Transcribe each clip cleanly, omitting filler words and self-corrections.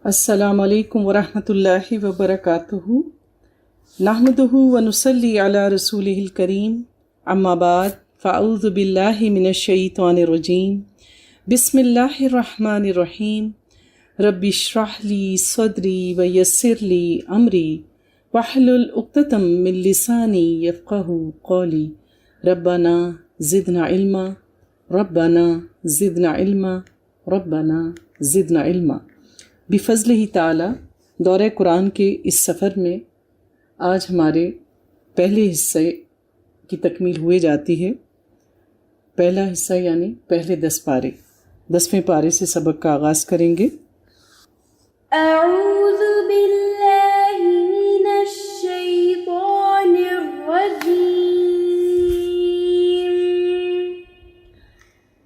السلام علیکم ورحمۃ اللہ وبرکاتہ۔ نحمدہ ونصلی علی رسولہ الکریم، اما بعد فاعوذ باللہ من الشیطان الرجیم، بسم اللہ الرحمن الرحیم۔ رب اشرح لی صدری ویسر لی امری واحلل عقدۃ من لسانی یفقہوا قولی۔ ربنا زدنا علما، ربنا زدنا علما، ربنا زدنا علما۔ بفضلہ تعالی دورہ قرآن کے اس سفر میں آج ہمارے پہلے حصے کی تکمیل ہوئے جاتی ہے۔ پہلا حصہ یعنی پہلے 10 پارے، 10ویں پارے سے سبق کا آغاز کریں گے۔ اعوذ باللہ من الشیطان الرجیم،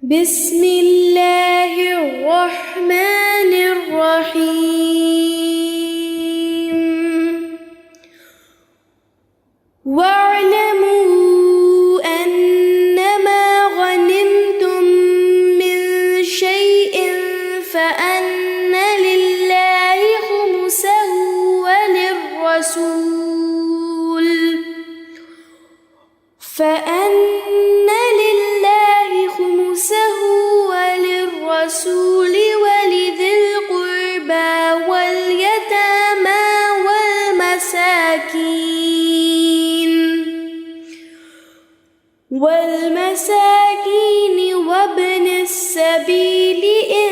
بسم اللہ الرحمن الرحیم۔ وَاعْلَمُوا أَنَّمَا غَنِمْتُم مِّن شَيْءٍ فَأَنَّ لِلَّهِ خُمُسَهُ وَلِلرَّسُولِ وَلِذِي الْقُرْبَى وَالْيَتَامَى والمساكين وابن السبيل إن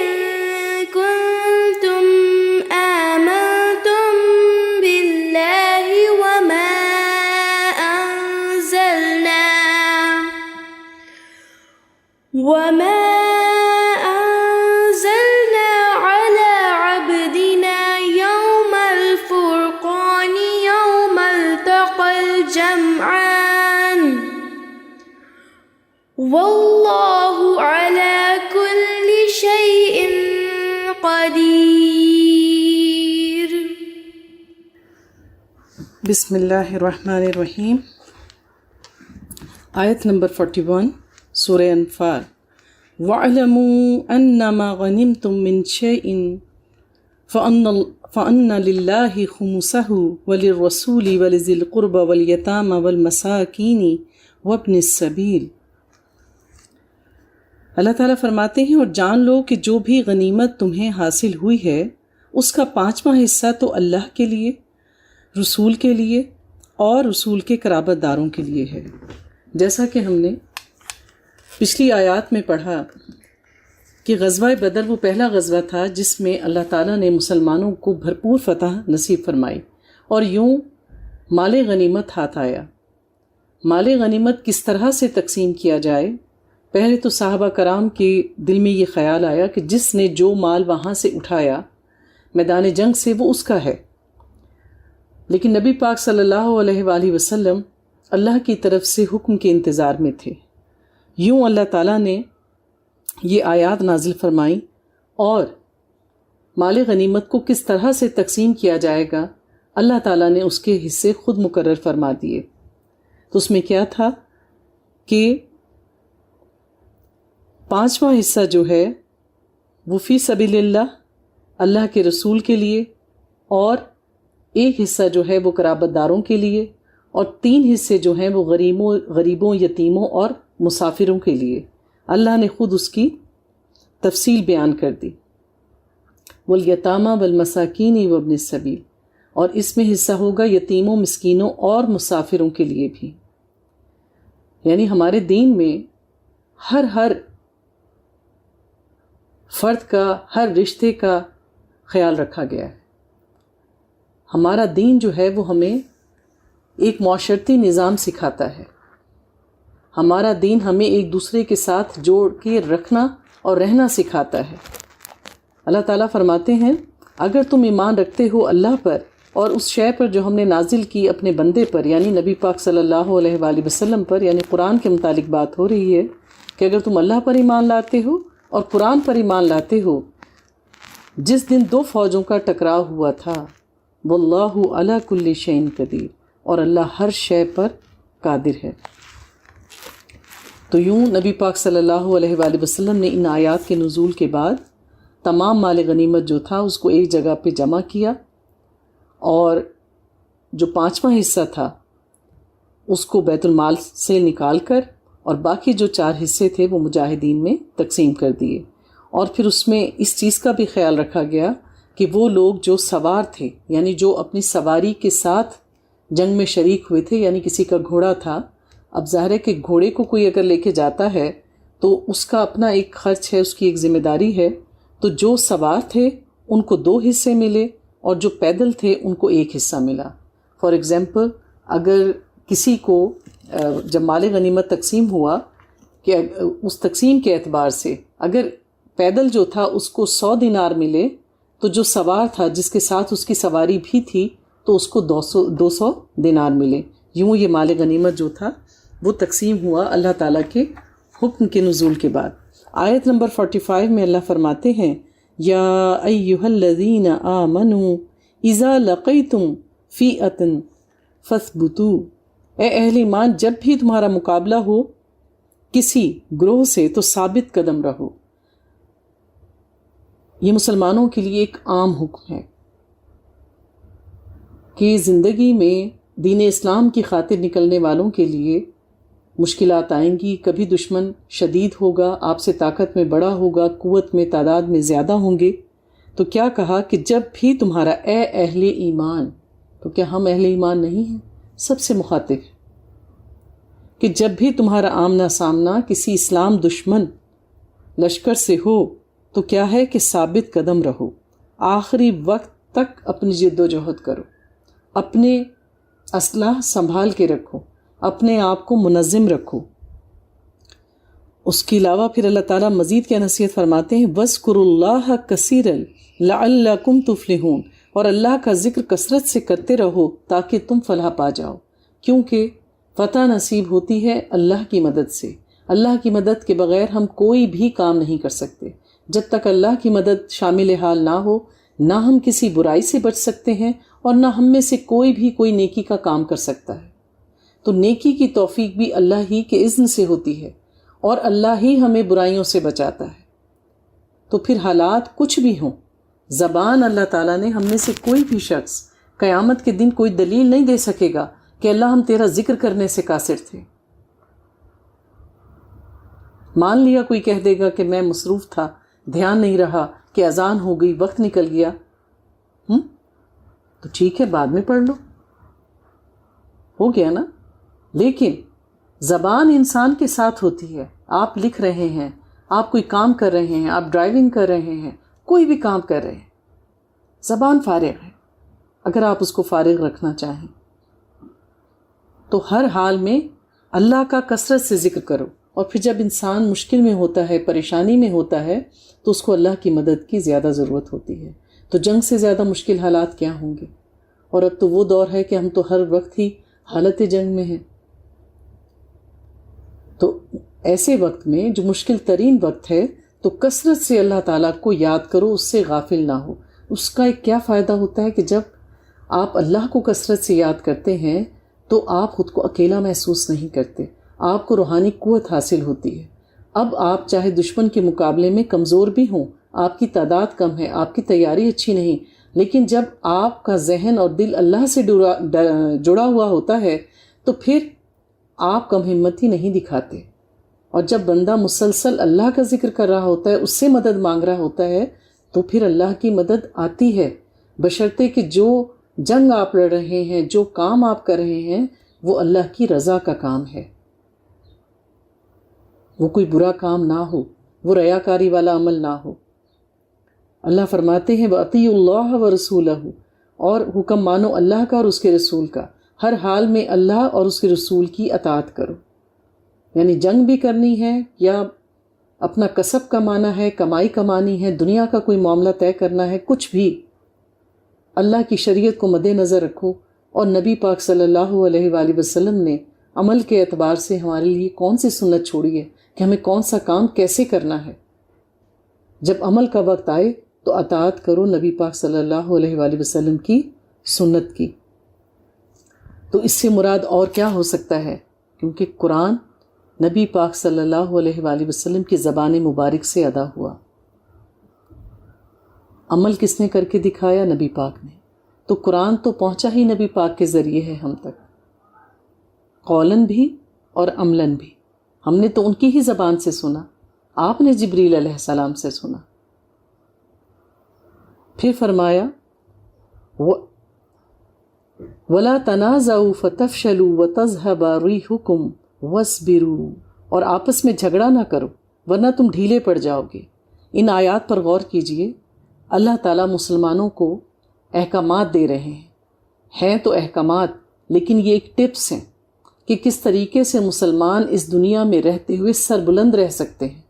كنتم آمنتم بالله وما أنزلنا على عبدنا يوم الفرقان يوم التقى الجمعان واللہ علی کل شیء قدیر۔ بسم اللہ الرحمن الرحیم۔ آیت نمبر 41 سورہ انفال۔ وَاعْلَمُوا أَنَّمَا غَنِمْتُم مِّن شَيْءٍ فَأَنَّ لِلَّهِ خُمُسَهُ وَلِلرَّسُولِ وَلِذِي الْقُرْبَى وَالْيَتَامَى وَالْمَسَاكِينِ وَابْنِ السَّبِيلِ۔ اللہ تعالیٰ فرماتے ہیں، اور جان لو کہ جو بھی غنیمت تمہیں حاصل ہوئی ہے اس کا 5واں حصہ تو اللہ کے لیے، رسول کے لیے اور رسول کے قرابت داروں کے لیے ہے۔ جیسا کہ ہم نے پچھلی آیات میں پڑھا کہ غزوہ بدر وہ پہلا غزوہ تھا جس میں اللہ تعالیٰ نے مسلمانوں کو بھرپور فتح نصیب فرمائی، اور یوں مال غنیمت ہاتھ آیا۔ مال غنیمت کس طرح سے تقسیم کیا جائے؟ پہلے تو صحابہ کرام کے دل میں یہ خیال آیا کہ جس نے جو مال وہاں سے اٹھایا میدان جنگ سے وہ اس کا ہے، لیکن نبی پاک صلی اللہ علیہ وآلہ وسلم اللہ کی طرف سے حکم کے انتظار میں تھے۔ یوں اللہ تعالیٰ نے یہ آیات نازل فرمائیں اور مال غنیمت کو کس طرح سے تقسیم کیا جائے گا اللہ تعالیٰ نے اس کے حصے خود مقرر فرما دیے۔ تو اس میں کیا تھا کہ 5واں حصہ جو ہے وہ فی سبیل اللہ، اللہ کے رسول کے لیے، اور ایک حصہ جو ہے وہ قرابت داروں کے لیے، اور 3 حصے جو ہیں وہ غریبوں، یتیموں اور مسافروں کے لیے۔ اللہ نے خود اس کی تفصیل بیان کر دی۔ والیتامى والمساکین وابن السبیل، اور اس میں حصہ ہوگا یتیموں، مسکینوں اور مسافروں کے لیے بھی۔ یعنی ہمارے دین میں ہر فرد کا، ہر رشتے کا خیال رکھا گیا ہے۔ ہمارا دین جو ہے وہ ہمیں ایک معاشرتی نظام سکھاتا ہے۔ ہمارا دین ہمیں ایک دوسرے کے ساتھ جوڑ کے رکھنا اور رہنا سکھاتا ہے۔ اللہ تعالیٰ فرماتے ہیں، اگر تم ایمان رکھتے ہو اللہ پر اور اس شے پر جو ہم نے نازل کی اپنے بندے پر، یعنی نبی پاک صلی اللہ علیہ وآلہ وسلم پر، یعنی قرآن کے متعلق بات ہو رہی ہے کہ اگر تم اللہ پر ایمان لاتے ہو اور قرآن پر ایمان لاتے ہو، جس دن 2 فوجوں کا ٹکراؤ ہوا تھا، واللہ علی کل شیء قدیر، اور اللہ ہر شے پر قادر ہے۔ تو یوں نبی پاک صلی اللہ علیہ وآلہ وسلم نے ان آیات کے نزول کے بعد تمام مال غنیمت جو تھا اس کو ایک جگہ پہ جمع کیا، اور جو 5واں حصہ تھا اس کو بیت المال سے نکال کر اور باقی جو 4 حصے تھے وہ مجاہدین میں تقسیم کر دیے۔ اور پھر اس میں اس چیز کا بھی خیال رکھا گیا کہ وہ لوگ جو سوار تھے، یعنی جو اپنی سواری کے ساتھ جنگ میں شریک ہوئے تھے، یعنی کسی کا گھوڑا تھا، اب ظاہر ہے کہ گھوڑے کو کوئی اگر لے کے جاتا ہے تو اس کا اپنا ایک خرچ ہے، اس کی ایک ذمہ داری ہے، تو جو سوار تھے ان کو 2 حصے ملے اور جو پیدل تھے ان کو 1 حصہ ملا۔ فار ایگزامپل اگر کسی کو جب مال غنیمت تقسیم ہوا کہ اس تقسیم کے اعتبار سے اگر پیدل جو تھا اس کو 100 دینار ملے تو جو سوار تھا جس کے ساتھ اس کی سواری بھی تھی تو اس کو 200 دینار ملے۔ یوں یہ مال غنیمت جو تھا وہ تقسیم ہوا اللہ تعالیٰ کے حکم کے نزول کے بعد۔ آیت نمبر 45 میں اللہ فرماتے ہیں یا ایھا الذین آمنوا اذا لقیتم فئۃ فاثبتوا، اے اہل ایمان جب بھی تمہارا مقابلہ ہو کسی گروہ سے تو ثابت قدم رہو۔ یہ مسلمانوں کے لیے ایک عام حکم ہے کہ زندگی میں دین اسلام کی خاطر نکلنے والوں کے لیے مشکلات آئیں گی، کبھی دشمن شدید ہوگا، آپ سے طاقت میں بڑا ہوگا، قوت میں تعداد میں زیادہ ہوں گے، تو کیا کہا کہ جب بھی تمہارا اے اہل ایمان، تو کیا ہم اہل ایمان نہیں ہیں؟ سب سے مخاطب کہ جب بھی تمہارا آمنا سامنا کسی اسلام دشمن لشکر سے ہو تو کیا ہے کہ ثابت قدم رہو، آخری وقت تک اپنی جد و جہد کرو، اپنے اسلحہ سنبھال کے رکھو، اپنے آپ کو منظم رکھو۔ اس کے علاوہ پھر اللہ تعالیٰ مزید کیا نصیحت فرماتے ہیں وَاذْكُرُوا اللَّهَ كَثِيرًا لَعَلَّكُمْ تُفْلِحُونَ، اور اللہ کا ذکر کثرت سے کرتے رہو تاکہ تم فلاح پا جاؤ، کیونکہ فتح نصیب ہوتی ہے اللہ کی مدد سے۔ اللہ کی مدد کے بغیر ہم کوئی بھی کام نہیں کر سکتے۔ جب تک اللہ کی مدد شامل حال نہ ہو، نہ ہم کسی برائی سے بچ سکتے ہیں اور نہ ہم میں سے کوئی بھی کوئی نیکی کا کام کر سکتا ہے۔ تو نیکی کی توفیق بھی اللہ ہی کے اذن سے ہوتی ہے اور اللہ ہی ہمیں برائیوں سے بچاتا ہے۔ تو پھر حالات کچھ بھی ہوں، زبان اللہ تعالیٰ نے ہم میں سے کوئی بھی شخص قیامت کے دن کوئی دلیل نہیں دے سکے گا کہ اللہ ہم تیرا ذکر کرنے سے قاصر تھے۔ مان لیا کوئی کہہ دے گا کہ میں مصروف تھا، دھیان نہیں رہا کہ اذان ہو گئی، وقت نکل گیا، تو ٹھیک ہے بعد میں پڑھ لو، ہو گیا نا۔ لیکن زبان انسان کے ساتھ ہوتی ہے، آپ لکھ رہے ہیں، آپ کوئی کام کر رہے ہیں، آپ ڈرائیونگ کر رہے ہیں، کوئی بھی کام کر رہے ہیں، زبان فارغ ہے۔ اگر آپ اس کو فارغ رکھنا چاہیں تو ہر حال میں اللہ کا کثرت سے ذکر کرو، اور پھر جب انسان مشکل میں ہوتا ہے، پریشانی میں ہوتا ہے، تو اس کو اللہ کی مدد کی زیادہ ضرورت ہوتی ہے۔ تو جنگ سے زیادہ مشکل حالات کیا ہوں گے؟ اور اب تو وہ دور ہے کہ ہم تو ہر وقت ہی حالت جنگ میں ہیں۔ تو ایسے وقت میں جو مشکل ترین وقت ہے تو کثرت سے اللہ تعالیٰ کو یاد کرو، اس سے غافل نہ ہو۔ اس کا ایک کیا فائدہ ہوتا ہے کہ جب آپ اللہ کو کثرت سے یاد کرتے ہیں تو آپ خود کو اکیلا محسوس نہیں کرتے، آپ کو روحانی قوت حاصل ہوتی ہے۔ اب آپ چاہے دشمن کے مقابلے میں کمزور بھی ہوں، آپ کی تعداد کم ہے، آپ کی تیاری اچھی نہیں، لیکن جب آپ کا ذہن اور دل اللہ سے جڑا ہوا ہوتا ہے تو پھر آپ کم ہمتی نہیں دکھاتے۔ اور جب بندہ مسلسل اللہ کا ذکر کر رہا ہوتا ہے، اس سے مدد مانگ رہا ہوتا ہے، تو پھر اللہ کی مدد آتی ہے، بشرطے کہ جو جنگ آپ لڑ رہے ہیں، جو کام آپ کر رہے ہیں، وہ اللہ کی رضا کا کام ہے، وہ کوئی برا کام نہ ہو، وہ ریاکاری والا عمل نہ ہو۔ اللہ فرماتے ہیں وَأَطِیعُوا اللَّهَ وَرَسُولَهُ، اور حکم مانو اللہ کا اور اس کے رسول کا، ہر حال میں اللہ اور اس کے رسول کی اطاعت کرو۔ یعنی جنگ بھی کرنی ہے یا اپنا کسب کمانا ہے، کمائی کمانی ہے، دنیا کا کوئی معاملہ طے کرنا ہے، کچھ بھی اللہ کی شریعت کو مد نظر رکھو، اور نبی پاک صلی اللہ علیہ وآلہ وسلم نے عمل کے اعتبار سے ہمارے لیے کون سی سنت چھوڑی ہے کہ ہمیں کون سا کام کیسے کرنا ہے۔ جب عمل کا وقت آئے تو اطاعت کرو نبی پاک صلی اللہ علیہ وآلہ وسلم کی سنت کی۔ تو اس سے مراد اور کیا ہو سکتا ہے، کیونکہ قرآن نبی پاک صلی اللہ علیہ وآلہ وسلم کی زبان مبارک سے ادا ہوا۔ عمل کس نے کر کے دکھایا؟ نبی پاک نے. تو قرآن تو پہنچا ہی نبی پاک کے ذریعے ہے ہم تک، قولاً بھی اور عملاً بھی. ہم نے تو ان کی ہی زبان سے سنا، آپ نے جبریل علیہ السلام سے سنا. پھر فرمایا وَلَا تَنَازَعُوا فَتَفْشَلُوا وَتَذْهَبَ رِيحُكُمْ وَاصْبِرُوا، اور آپس میں جھگڑا نہ کرو ورنہ تم ڈھیلے پڑ جاؤ گے. ان آیات پر غور کیجئے. اللہ تعالیٰ مسلمانوں کو احکامات دے رہے ہیں تو احکامات، لیکن یہ ایک ٹپس ہیں کہ کس طریقے سے مسلمان اس دنیا میں رہتے ہوئے سربلند رہ سکتے ہیں،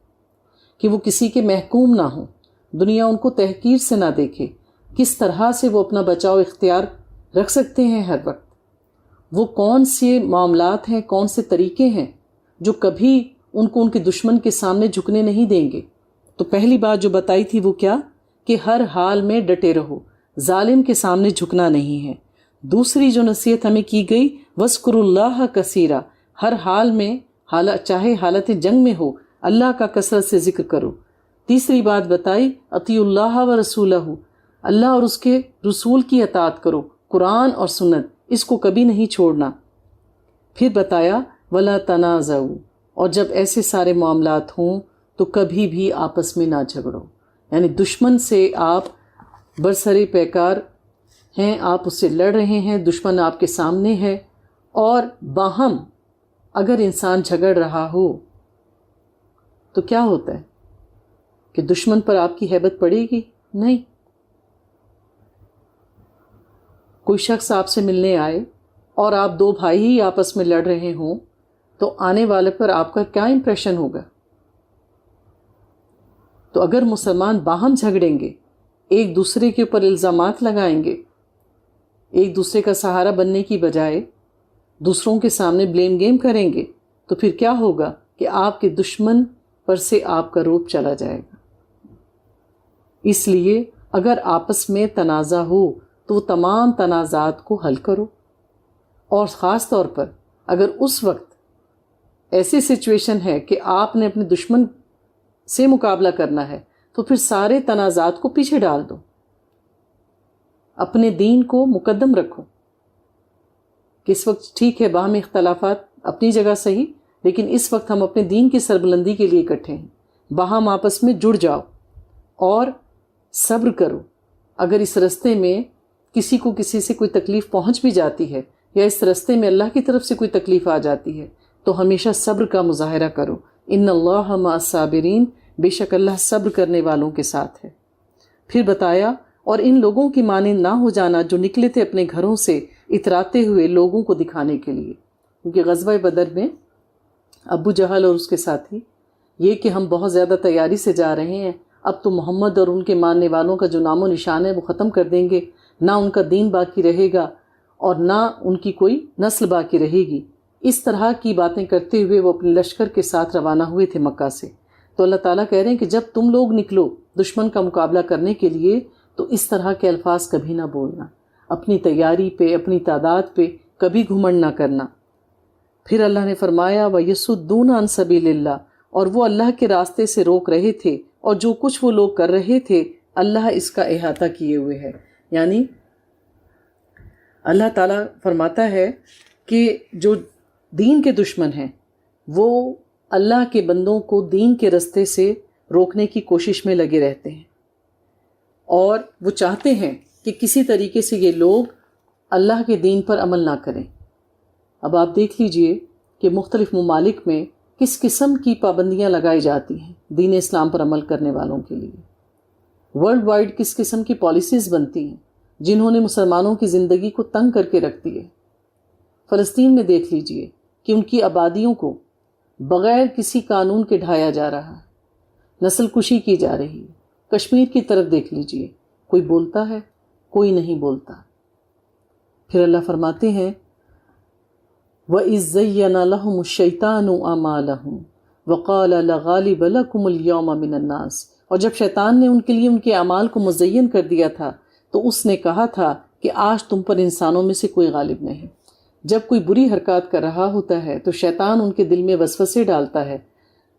کہ وہ کسی کے محکوم نہ ہوں، دنیا ان کو تحقیر سے نہ دیکھے، کس طرح سے وہ اپنا بچاؤ اختیار رکھ سکتے ہیں ہر وقت. وہ کون سے معاملات ہیں، کون سے طریقے ہیں جو کبھی ان کو ان کے دشمن کے سامنے جھکنے نہیں دیں گے. تو پہلی بات جو بتائی تھی وہ کیا؟ کہ ہر حال میں ڈٹے رہو، ظالم کے سامنے جھکنا نہیں ہے. دوسری جو نصیحت ہمیں کی گئی وَاذْكُرُوا اللَّهَ كَثِيرًا، ہر حال میں چاہے حالت جنگ میں ہو اللہ کا کثرت سے ذکر کرو. تیسری بات بتائی اطیعوا اللہ ورسولہ، اللہ اور اس کے رسول کی اطاعت کرو، قرآن اور سنت اس کو کبھی نہیں چھوڑنا. پھر بتایا وَلَا تَنَازَعُوا، اور جب ایسے سارے معاملات ہوں تو کبھی بھی آپس میں نہ جھگڑو. یعنی دشمن سے آپ برسر پیکار ہیں، آپ اس سے لڑ رہے ہیں، دشمن آپ کے سامنے ہے، اور باہم اگر انسان جھگڑ رہا ہو تو کیا ہوتا ہے کہ دشمن پر آپ کی ہیبت پڑے گی؟ نہیں. کوئی شخص آپ سے ملنے آئے اور آپ دو بھائی ہی آپس میں لڑ رہے ہوں تو آنے والے پر آپ کا کیا امپریشن ہوگا؟ تو اگر مسلمان باہم جھگڑیں گے، ایک دوسرے کے اوپر الزامات لگائیں گے، ایک دوسرے کا سہارا بننے کی بجائے دوسروں کے سامنے بلیم گیم کریں گے، تو پھر کیا ہوگا کہ آپ کے دشمن پر سے آپ کا روب چلا جائے گا. اس لیے اگر آپس میں تنازع ہو تو وہ تمام تنازعات کو حل کرو، اور خاص طور پر اگر اس وقت ایسی سچویشن ہے کہ آپ نے اپنے دشمن سے مقابلہ کرنا ہے تو پھر سارے تنازعات کو پیچھے ڈال دو، اپنے دین کو مقدم رکھو. کہ اس وقت ٹھیک ہے باہم اختلافات اپنی جگہ صحیح، لیکن اس وقت ہم اپنے دین کی سربلندی کے لیے اکٹھے ہیں. باہم آپس میں جڑ جاؤ اور صبر کرو. اگر اس رستے میں کسی کو کسی سے کوئی تکلیف پہنچ بھی جاتی ہے یا اس رستے میں اللہ کی طرف سے کوئی تکلیف آ جاتی ہے تو ہمیشہ صبر کا مظاہرہ کرو. ان اللہ مع الصابرین، بے شک اللہ صبر کرنے والوں کے ساتھ ہے. پھر بتایا اور ان لوگوں کی مانند نہ ہو جانا جو نکلے تھے اپنے گھروں سے اتراتے ہوئے لوگوں کو دکھانے کے لیے. کیونکہ غزوہ بدر میں ابو جہل اور اس کے ساتھی یہ کہ ہم بہت زیادہ تیاری سے جا رہے ہیں، اب تو محمد اور ان کے ماننے والوں کا جو نام و نشان ہے وہ ختم کر دیں گے، نہ ان کا دین باقی رہے گا اور نہ ان کی کوئی نسل باقی رہے گی. اس طرح کی باتیں کرتے ہوئے وہ اپنے لشکر کے ساتھ روانہ ہوئے تھے مکہ سے. تو اللہ تعالیٰ کہہ رہے ہیں کہ جب تم لوگ نکلو دشمن کا مقابلہ کرنے کے لیے تو اس طرح کے الفاظ کبھی نہ بولنا، اپنی تیاری پہ اپنی تعداد پہ کبھی گھمنڈ نہ کرنا. پھر اللہ نے فرمایا وَيَصُدُّونَ عَن سَبِيلِ اللَّهِ، اور وہ اللہ کے راستے سے روک رہے تھے، اور جو کچھ وہ لوگ کر رہے تھے اللہ اس کا احاطہ کیے ہوئے ہے. یعنی اللہ تعالیٰ فرماتا ہے کہ جو دین کے دشمن ہیں وہ اللہ کے بندوں کو دین کے راستے سے روکنے کی کوشش میں لگے رہتے ہیں، اور وہ چاہتے ہیں کہ کسی طریقے سے یہ لوگ اللہ کے دین پر عمل نہ کریں. اب آپ دیکھ لیجئے کہ مختلف ممالک میں کس قسم کی پابندیاں لگائی جاتی ہیں دین اسلام پر عمل کرنے والوں کے لیے. ورلڈ وائڈ کس قسم کی پالیسیز بنتی ہیں جنہوں نے مسلمانوں کی زندگی کو تنگ کر کے رکھ دی ہے. فلسطین میں دیکھ لیجئے کہ ان کی آبادیوں کو بغیر کسی قانون کے ڈھایا جا رہا ہے، نسل کشی کی جا رہی ہے. کشمیر کی طرف دیکھ لیجئے، کوئی بولتا ہے؟ کوئی نہیں بولتا. پھر اللہ فرماتے ہیں وَإِذْ زَيَّنَ لَهُمُ الشَّيْطَانُ أَعْمَالَهُمْ وَقَالَ لَغَالِبَ لَكُمُ الْيَوْمَ مِنَ النَّاسِ، اور جب شیطان نے ان کے لیے ان کے اعمال کو مزین کر دیا تھا تو اس نے کہا تھا کہ آج تم پر انسانوں میں سے کوئی غالب نہیں. جب کوئی بری حرکات کر رہا ہوتا ہے تو شیطان ان کے دل میں وسوسے ڈالتا ہے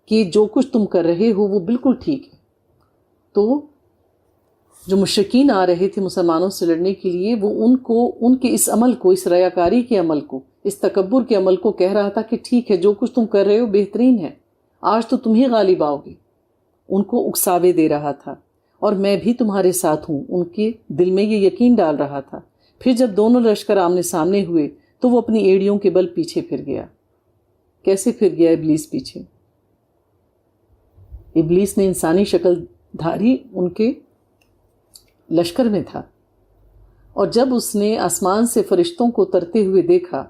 کہ جو کچھ تم کر رہے ہو وہ بالکل ٹھیک ہے. تو جو مشرکین آ رہے تھے مسلمانوں سے لڑنے کے لیے، وہ ان کے اس عمل کو، اس ریاکاری کے عمل کو، اس تکبر کے عمل کو کہہ رہا تھا کہ ٹھیک ہے، جو کچھ تم کر رہے ہو بہترین ہے، آج تو تم ہی غالب آؤ گے. ان کو اکساوے دے رہا تھا، اور میں بھی تمہارے ساتھ ہوں، ان کے دل میں یہ یقین ڈال رہا تھا. پھر جب دونوں لشکر آمنے سامنے ہوئے تو وہ اپنی ایڑیوں کے بل پیچھے پھر گیا. کیسے پھر گیا ابلیس پیچھے؟ ابلیس نے انسانی شکل دھاری ان کے لشکر میں تھا، اور جب اس نے آسمان سے فرشتوں کو اترتے ہوئے دیکھا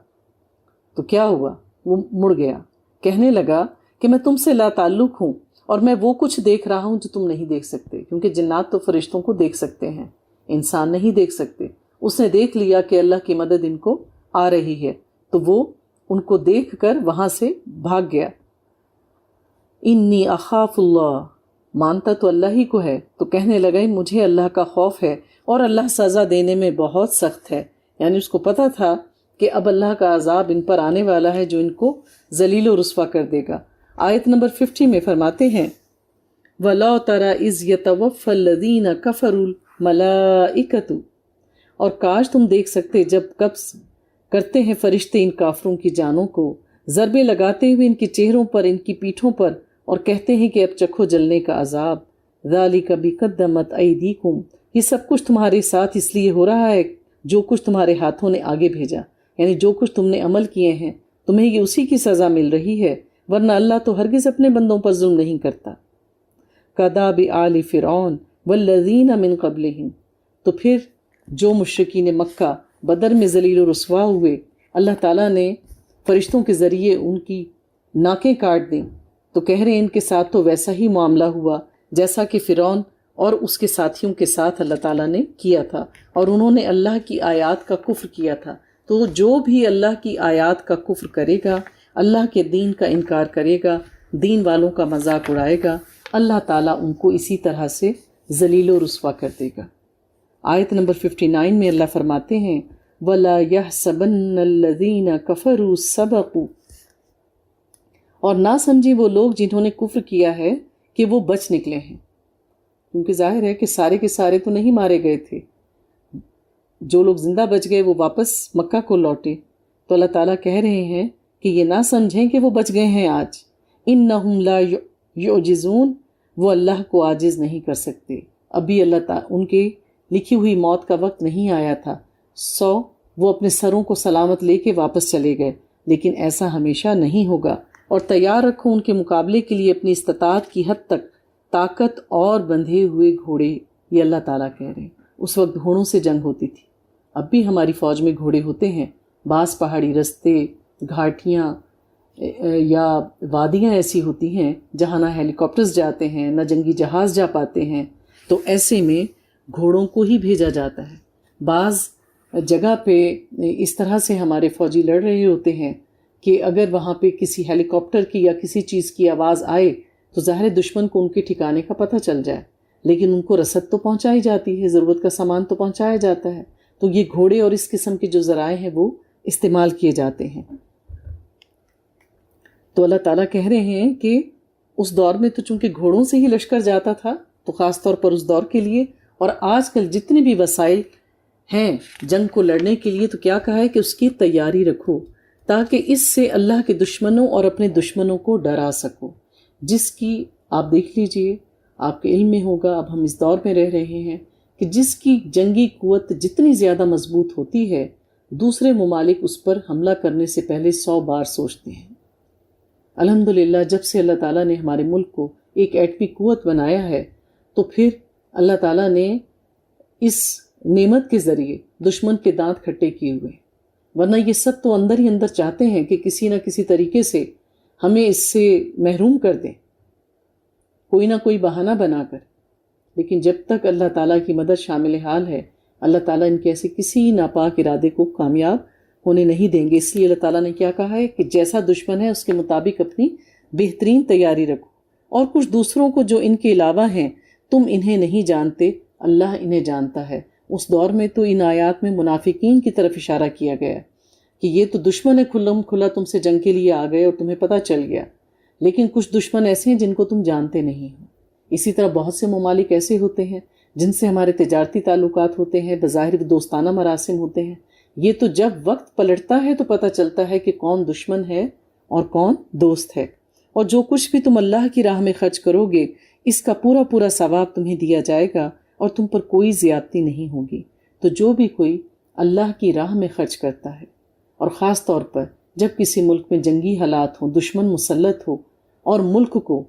تو کیا ہوا؟ وہ مڑ گیا، کہنے لگا کہ میں تم سے لا تعلق ہوں، اور میں وہ کچھ دیکھ رہا ہوں جو تم نہیں دیکھ سکتے. کیونکہ جنات تو فرشتوں کو دیکھ سکتے ہیں، انسان نہیں دیکھ سکتے. اس نے دیکھ لیا کہ اللہ کی مدد ان کو آ رہی ہے، تو وہ ان کو دیکھ کر وہاں سے بھاگ گیا. انی اخاف اللہ، مانتا تو اللہ ہی کو ہے، تو کہنے لگا مجھے اللہ کا خوف ہے، اور اللہ سزا دینے میں بہت سخت ہے. یعنی اس کو پتہ تھا کہ اب اللہ کا عذاب ان پر آنے والا ہے جو ان کو ذلیل و رسوا کر دے گا. آیت نمبر 50 میں فرماتے ہیں وَلَا تَرَى إِذْ يَتَوَفَّى الَّذِينَ كَفَرُوا الْمَلَائِكَةُ، اور کاش تم دیکھ سکتے جب قبض کرتے ہیں فرشتے ان کافروں کی جانوں کو، ضربے لگاتے ہوئے ان کے چہروں پر، ان کی پیٹھوں پر، اور کہتے ہیں کہ اب چکھو جلنے کا عذاب. ذَلِكَ بِقَدَّمَتْ أَيْدِيكُمْ، یہ سب کچھ تمہارے ساتھ اس لیے ہو رہا ہے جو کچھ تمہارے ہاتھوں نے آگے بھیجا. یعنی جو کچھ تم نے عمل کیے ہیں تمہیں یہ اسی کی سزا مل رہی ہے، ورنہ اللہ تو ہرگز اپنے بندوں پر ظلم نہیں کرتا. کَدَابِ آلِ فِرْعَوْنَ وَالَّذِينَ مِن قَبْلِهِمْ، تو پھر جو مشرکین مکہ بدر میں ذلیل و رسوا ہوئے، اللہ تعالیٰ نے فرشتوں کے ذریعے ان کی ناکیں کاٹ دیں، تو کہہ رہے ہیں ان کے ساتھ تو ویسا ہی معاملہ ہوا جیسا کہ فرعون اور اس کے ساتھیوں کے ساتھ اللہ تعالیٰ نے کیا تھا، اور انہوں نے اللہ کی آیات کا کفر کیا تھا. تو جو بھی اللہ کی آیات کا کفر کرے گا، اللہ کے دین کا انکار کرے گا، دین والوں کا مذاق اڑائے گا، اللہ تعالیٰ ان کو اسی طرح سے ذلیل و رسوا کر دے گا. آیت نمبر 59 میں اللہ فرماتے ہیں وَلَا يَحْسَبَنَّ الَّذِينَ كَفَرُوا سَبَقُوا، اور نہ سمجھیں وہ لوگ جنہوں نے کفر کیا ہے کہ وہ بچ نکلے ہیں. کیونکہ ظاہر ہے کہ سارے کے سارے تو نہیں مارے گئے تھے، جو لوگ زندہ بچ گئے وہ واپس مکہ کو لوٹے. تو اللہ تعالیٰ کہہ رہے ہیں کہ یہ نہ سمجھیں کہ وہ بچ گئے ہیں آج. اِنَّهُمْ لَا يُعْجِزُونَ، وہ اللہ کو عاجز نہیں کر سکتے. ابھی اللہ تعالیٰ ان کے لکھی ہوئی موت کا وقت نہیں آیا تھا، وہ اپنے سروں کو سلامت لے کے واپس چلے گئے، لیکن ایسا ہمیشہ نہیں ہوگا. اور تیار رکھو ان کے مقابلے کے لیے اپنی استطاعت کی حد تک طاقت اور بندھے ہوئے گھوڑے. یہ اللہ تعالیٰ کہہ رہے ہیں. اس وقت گھوڑوں سے جنگ ہوتی تھی، اب بھی ہماری فوج میں گھوڑے ہوتے ہیں. بعض پہاڑی رستے، گھاٹیاں یا وادیاں ایسی ہوتی ہیں جہاں نہ ہیلی کاپٹرز جاتے ہیں، نہ جنگی جہاز جا پاتے ہیں، تو ایسے میں گھوڑوں کو ہی بھیجا جاتا ہے. بعض جگہ پہ اس طرح سے ہمارے فوجی لڑ رہے ہوتے ہیں کہ اگر وہاں پہ کسی ہیلی کاپٹر کی یا کسی چیز کی آواز آئے تو ظاہر دشمن کو ان کے ٹھکانے کا پتہ چل جائے، لیکن ان کو رسد تو پہنچائی جاتی ہے، ضرورت کا سامان تو پہنچایا جاتا ہے. تو یہ گھوڑے اور اس قسم کے جو ذرائع ہیں وہ استعمال کیے جاتے ہیں. تو اللہ تعالیٰ کہہ رہے ہیں کہ اس دور میں تو چونکہ گھوڑوں سے ہی لشکر جاتا تھا، تو خاص طور پر اس دور کے لیے، اور آج کل جتنے بھی وسائل ہیں جنگ کو لڑنے کے لیے، تو کیا کہا ہے کہ اس کی تیاری رکھو تاکہ اس سے اللہ کے دشمنوں اور اپنے دشمنوں کو ڈرا سکو. جس کی آپ دیکھ لیجئے، آپ کے علم میں ہوگا، اب ہم اس دور میں رہ رہے ہیں کہ جس کی جنگی قوت جتنی زیادہ مضبوط ہوتی ہے، دوسرے ممالک اس پر حملہ کرنے سے پہلے 100 بار سوچتے ہیں. الحمدللہ جب سے اللہ تعالیٰ نے ہمارے ملک کو ایک ایٹمی قوت بنایا ہے، تو پھر اللہ تعالیٰ نے اس نعمت کے ذریعے دشمن کے دانت کھٹے کیے ہوئے، ورنہ یہ سب تو اندر ہی اندر چاہتے ہیں کہ کسی نہ کسی طریقے سے ہمیں اس سے محروم کر دیں، کوئی نہ کوئی بہانہ بنا کر. لیکن جب تک اللہ تعالیٰ کی مدد شامل حال ہے، اللہ تعالیٰ ان کے ایسے کسی ناپاک ارادے کو کامیاب ہونے نہیں دیں گے. اس لیے اللہ تعالیٰ نے کیا کہا ہے کہ جیسا دشمن ہے اس کے مطابق اپنی بہترین تیاری رکھو. اور کچھ دوسروں کو جو ان کے علاوہ ہیں تم انہیں نہیں جانتے، اللہ انہیں جانتا ہے. اس دور میں تو ان آیات میں منافقین کی طرف اشارہ کیا گیا کہ یہ تو دشمن ہے، کھلم کھلا تم سے جنگ کے لیے آ گئے اور تمہیں پتہ چل گیا. لیکن کچھ دشمن ایسے ہیں جن کو تم جانتے نہیں ہو. اسی طرح بہت سے ممالک ایسے ہوتے ہیں جن سے ہمارے تجارتی تعلقات ہوتے ہیں، بظاہر دوستانہ مراسم ہوتے ہیں، یہ تو جب وقت پلٹتا ہے تو پتہ چلتا ہے کہ کون دشمن ہے اور کون دوست ہے۔ اور جو کچھ بھی تم اللہ کی راہ میں خرچ کرو گے اس کا پورا پورا ثواب تمہیں دیا جائے گا اور تم پر کوئی زیادتی نہیں ہوگی۔ تو جو بھی کوئی اللہ کی راہ میں خرچ کرتا ہے، اور خاص طور پر جب کسی ملک میں جنگی حالات ہوں، دشمن مسلط ہو، اور ملک کو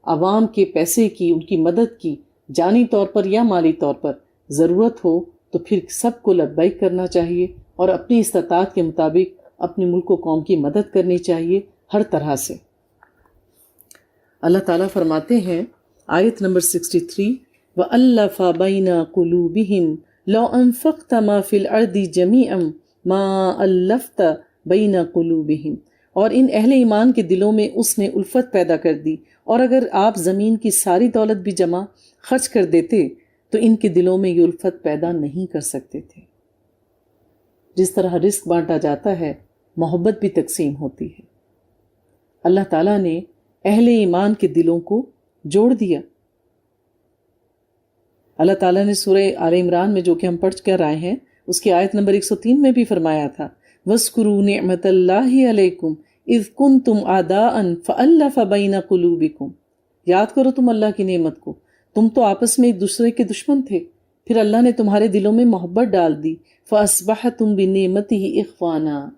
عوام کے پیسے کی، ان کی مدد کی، جانی طور پر یا مالی طور پر ضرورت ہو، تو پھر سب کو لبیک کرنا چاہیے اور اپنی استطاعت کے مطابق اپنی ملک و قوم کی مدد کرنی چاہیے ہر طرح سے۔ اللہ تعالیٰ فرماتے ہیں آیت نمبر 63، وَأَلَّفَ بَيْنَ قُلُوبِهِمْ لَوْ أَنفَقْتَ مَا فِي الْأَرْضِ جَمِيعًا مَا أَلَّفْتَ بَيْنَ قُلُوبِهِمْ، اور ان اہل ایمان کے دلوں میں اس نے الفت پیدا کر دی، اور اگر آپ زمین کی ساری دولت بھی جمع خرچ کر دیتے تو ان کے دلوں میں یہ الفت پیدا نہیں کر سکتے تھے۔ جس طرح رزق بانٹا جاتا ہے، محبت بھی تقسیم ہوتی ہے۔ اللہ تعالیٰ نے اہل ایمان کے دلوں کو جوڑ دیا۔ اللہ تعالیٰ نے سورہ آل عمران میں جو کہ ہم پڑھ کر آئے ہیں اس کی آیت نمبر 103 میں بھی فرمایا تھا، وَاذْكُرُوا نِعْمَةَ اللَّهِ عَلَيْكُمْ اِذْ كُنْتُمْ أَعْدَاءً فَأَلَّفَ بَيْنَ قُلُوبِكُمْ۔ یاد کرو تم اللہ کی نعمت کو، تم تو آپس میں ایک دوسرے کے دشمن تھے، پھر اللہ نے تمہارے دلوں میں محبت ڈال دی، فَأَصْبَحْتُمْ بِنِعْمَتِهِ إِخْوَانًا،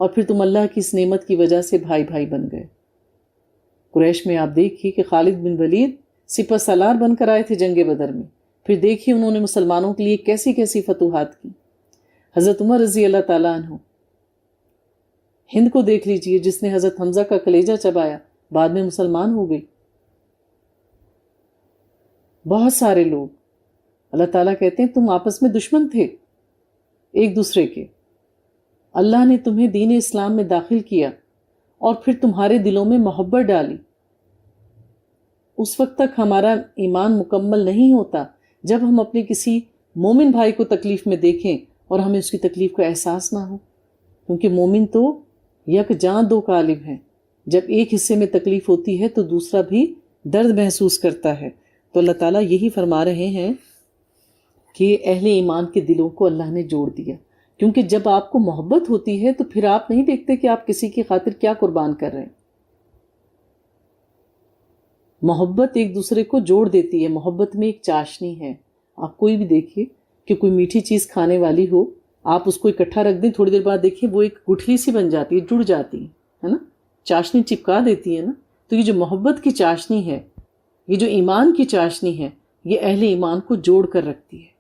اور پھر تم اللہ کی اس نعمت کی وجہ سے بھائی بھائی بن گئے۔ قریش میں آپ دیکھیے کہ خالد بن ولید سپہ سالار بن کر آئے تھے جنگ بدر میں، پھر دیکھیے انہوں نے مسلمانوں کے لیے کیسی کیسی فتوحات کی۔ حضرت عمر رضی اللہ تعالیٰ عنہ، ہند کو دیکھ لیجئے جس نے حضرت حمزہ کا کلیجہ چبایا، بعد میں مسلمان ہو گئی۔ بہت سارے لوگ، اللہ تعالیٰ کہتے ہیں تم آپس میں دشمن تھے ایک دوسرے کے، اللہ نے تمہیں دین اسلام میں داخل کیا اور پھر تمہارے دلوں میں محبت ڈالی۔ اس وقت تک ہمارا ایمان مکمل نہیں ہوتا جب ہم اپنے کسی مومن بھائی کو تکلیف میں دیکھیں اور ہمیں اس کی تکلیف کا احساس نہ ہو، کیونکہ مومن تو یکجاں دو قالب ہیں، جب ایک حصے میں تکلیف ہوتی ہے تو دوسرا بھی درد محسوس کرتا ہے۔ تو اللہ تعالیٰ یہی فرما رہے ہیں کہ اہل ایمان کے دلوں کو اللہ نے جوڑ دیا، کیونکہ جب آپ کو محبت ہوتی ہے تو پھر آپ نہیں دیکھتے کہ آپ کسی کی خاطر کیا قربان کر رہے ہیں۔ محبت ایک دوسرے کو جوڑ دیتی ہے، محبت میں ایک چاشنی ہے۔ آپ کوئی بھی دیکھیے کہ کوئی میٹھی چیز کھانے والی ہو، آپ اس کو اکٹھا رکھ دیں، تھوڑی دیر بعد دیکھیں وہ ایک گٹھلی سی بن جاتی ہے، جڑ جاتی ہے نا، چاشنی چپکا دیتی ہے نا۔ تو یہ جو محبت کی چاشنی ہے، یہ جو ایمان کی چاشنی ہے، یہ اہل ایمان کو جوڑ کر رکھتی ہے،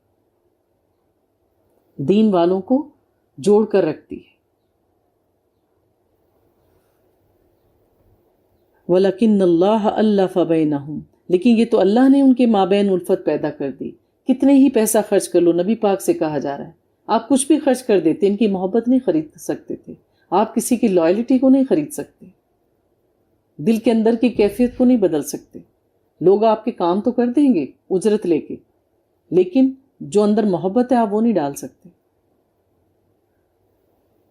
دین والوں کو جوڑ کر رکھتی ہے۔ وَلَكِنَّ اللَّهَ أَلَّفَ بَيْنَهُمْ، لیکن یہ تو اللہ نے ان کے مابین الفت پیدا کر دی۔ کتنے ہی پیسہ خرچ کر لو، نبی پاک سے کہا جا رہا ہے آپ کچھ بھی خرچ کر دیتے، ان کی محبت نہیں خرید سکتے تھے، آپ کسی کی لائلٹی کو نہیں خرید سکتے، دل کے اندر کی کیفیت کو نہیں بدل سکتے۔ لوگ آپ کے کام تو کر دیں گے اجرت لے کے، لیکن جو اندر محبت ہے آپ وہ نہیں ڈال سکتے۔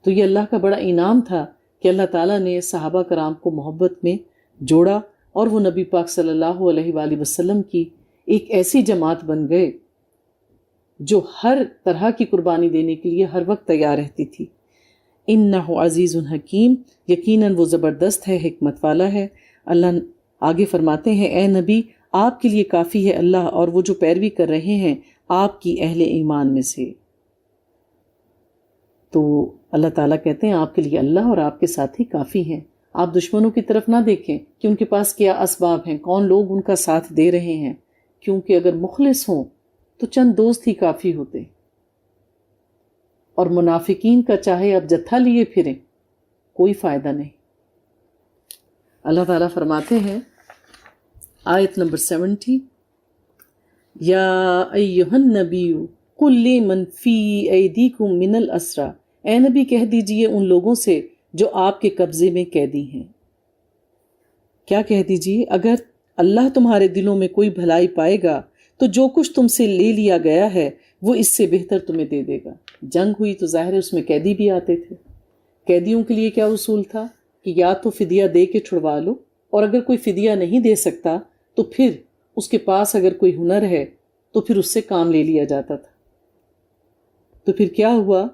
تو یہ اللہ کا بڑا انعام تھا کہ اللہ تعالیٰ نے صحابہ کرام کو محبت میں جوڑا، اور وہ نبی پاک صلی اللہ علیہ وآلہ وسلم کی ایک ایسی جماعت بن گئے جو ہر طرح کی قربانی دینے کے لیے ہر وقت تیار رہتی تھی۔ انہ عزیز حکیم، یقیناً وہ زبردست ہے، حکمت والا ہے۔ اللہ آگے فرماتے ہیں اے نبی آپ کے لیے کافی ہے اللہ اور وہ جو پیروی کر رہے ہیں آپ کی اہل ایمان میں سے۔ تو اللہ تعالیٰ کہتے ہیں آپ کے لیے اللہ اور آپ کے ساتھی کافی ہیں۔ آپ دشمنوں کی طرف نہ دیکھیں کہ ان کے پاس کیا اسباب ہیں، کون لوگ ان کا ساتھ دے رہے ہیں، کیونکہ اگر مخلص ہوں تو چند دوست ہی کافی ہوتے، اور منافقین کا چاہے آپ جتھا لیے پھریں کوئی فائدہ نہیں۔ اللہ تعالیٰ فرماتے ہیں آیت نمبر 70، یا ایہا النبی قل لمن فی ایدیکم من الاسری، اے نبی کہہ دیجئے ان لوگوں سے جو آپ کے قبضے میں قیدی ہیں۔ کیا کہہ دیجئے؟ اگر اللہ تمہارے دلوں میں کوئی بھلائی پائے گا تو جو کچھ تم سے لے لیا گیا ہے وہ اس سے بہتر تمہیں دے دے گا۔ جنگ ہوئی تو ظاہر ہے اس میں قیدی بھی آتے تھے، قیدیوں کے لیے کیا اصول تھا کہ یا تو فدیہ دے کے چھڑوا لو، اور اگر کوئی فدیہ نہیں دے سکتا تو پھر اس کے پاس اگر کوئی ہنر ہے تو پھر اس سے کام لے لیا جاتا تھا۔ تو پھر کیا ہوا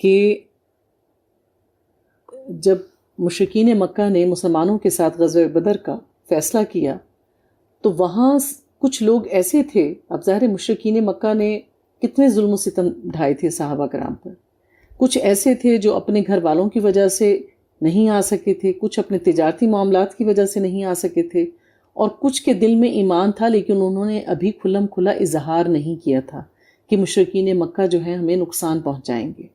کہ جب مشرکین مکہ نے مسلمانوں کے ساتھ غزوہ بدر کا فیصلہ کیا تو وہاں کچھ لوگ ایسے تھے، اب ظاہر مشرکین مکہ نے کتنے ظلم و ستم ڈھائے تھے صحابہ کرام پر، کچھ ایسے تھے جو اپنے گھر والوں کی وجہ سے نہیں آ سکے تھے، کچھ اپنے تجارتی معاملات کی وجہ سے نہیں آ سکے تھے، اور کچھ کے دل میں ایمان تھا لیکن انہوں نے ابھی کھلم کھلا اظہار نہیں کیا تھا کہ مشرکین مکہ جو ہیں ہمیں نقصان پہنچائیں گے۔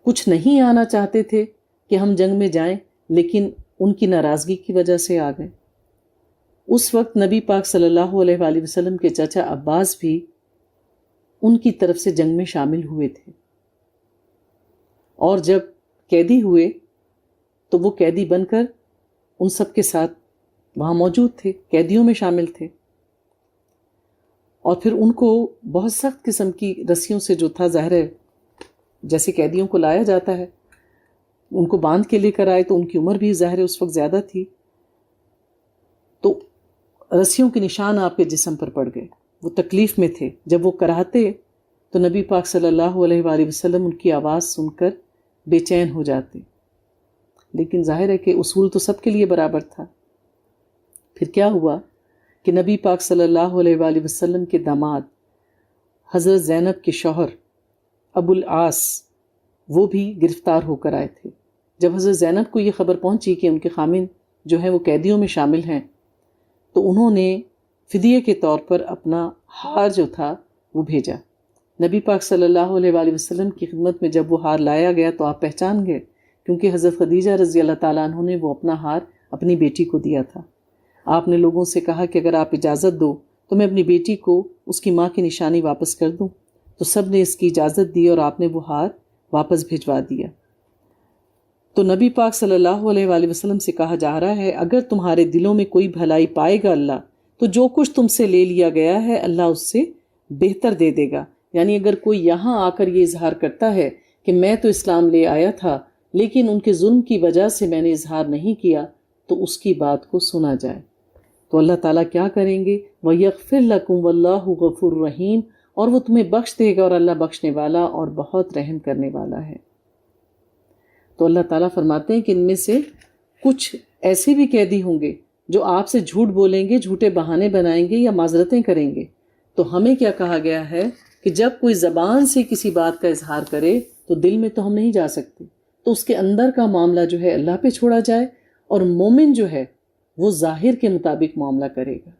کچھ نہیں آنا چاہتے تھے کہ ہم جنگ میں جائیں لیکن ان کی ناراضگی کی وجہ سے آ گئے۔ اس وقت نبی پاک صلی اللہ علیہ وآلہ وسلم کے چچا عباس بھی ان کی طرف سے جنگ میں شامل ہوئے تھے، اور جب قیدی ہوئے تو وہ قیدی بن کر ان سب کے ساتھ وہاں موجود تھے، قیدیوں میں شامل تھے، اور پھر ان کو بہت سخت قسم کی رسیوں سے جو تھا، ظاہر ہے جیسے قیدیوں کو لایا جاتا ہے ان کو باندھ کے لے کر آئے، تو ان کی عمر بھی ظاہر اس وقت زیادہ تھی، تو رسیوں کے نشان آپ کے جسم پر پڑ گئے، وہ تکلیف میں تھے۔ جب وہ کراہتے تو نبی پاک صلی اللہ علیہ وآلہ وسلم ان کی آواز سن کر بے چین ہو جاتے، لیکن ظاہر ہے کہ اصول تو سب کے لیے برابر تھا۔ پھر کیا ہوا کہ نبی پاک صلی اللہ علیہ وآلہ وسلم کے داماد حضرت زینب کے شوہر ابو العاص وہ بھی گرفتار ہو کر آئے تھے۔ جب حضرت زینب کو یہ خبر پہنچی کہ ان کے خامن جو ہیں وہ قیدیوں میں شامل ہیں، تو انہوں نے فدیے کے طور پر اپنا ہار جو تھا وہ بھیجا۔ نبی پاک صلی اللہ علیہ وآلہ وسلم کی خدمت میں جب وہ ہار لایا گیا تو آپ پہچان گئے، کیونکہ حضرت خدیجہ رضی اللہ تعالیٰ عنہ نے وہ اپنا ہار اپنی بیٹی کو دیا تھا۔ آپ نے لوگوں سے کہا کہ اگر آپ اجازت دو تو میں اپنی بیٹی کو اس کی ماں کی نشانی واپس کر دوں، تو سب نے اس کی اجازت دی اور آپ نے وہ ہار واپس بھجوا دیا۔ تو نبی پاک صلی اللہ علیہ وآلہ وسلم سے کہا جا رہا ہے اگر تمہارے دلوں میں کوئی بھلائی پائے گا اللہ، تو جو کچھ تم سے لے لیا گیا ہے اللہ اس سے بہتر دے دے گا۔ یعنی اگر کوئی یہاں آ کر یہ اظہار کرتا ہے کہ میں تو اسلام لے آیا تھا لیکن ان کے ظلم کی وجہ سے میں نے اظہار نہیں کیا، تو اس کی بات کو سنا جائے۔ تو اللہ تعالیٰ کیا کریں گے؟ وَيَغْفِرْ لَكُمْ وَاللَّهُ غَفُورٌ رَحِيمٌ، اور وہ تمہیں بخش دے گا، اور اللہ بخشنے والا اور بہت رحم کرنے والا ہے۔ تو اللہ تعالیٰ فرماتے ہیں کہ ان میں سے کچھ ایسے بھی قیدی ہوں گے جو آپ سے جھوٹ بولیں گے، جھوٹے بہانے بنائیں گے یا معذرتیں کریں گے۔ تو ہمیں کیا کہا گیا ہے کہ جب کوئی زبان سے کسی بات کا اظہار کرے تو دل میں تو ہم نہیں جا سکتے، تو اس کے اندر کا معاملہ جو ہے اللہ پہ چھوڑا جائے، اور مومن جو ہے وہ ظاہر کے مطابق معاملہ کرے گا۔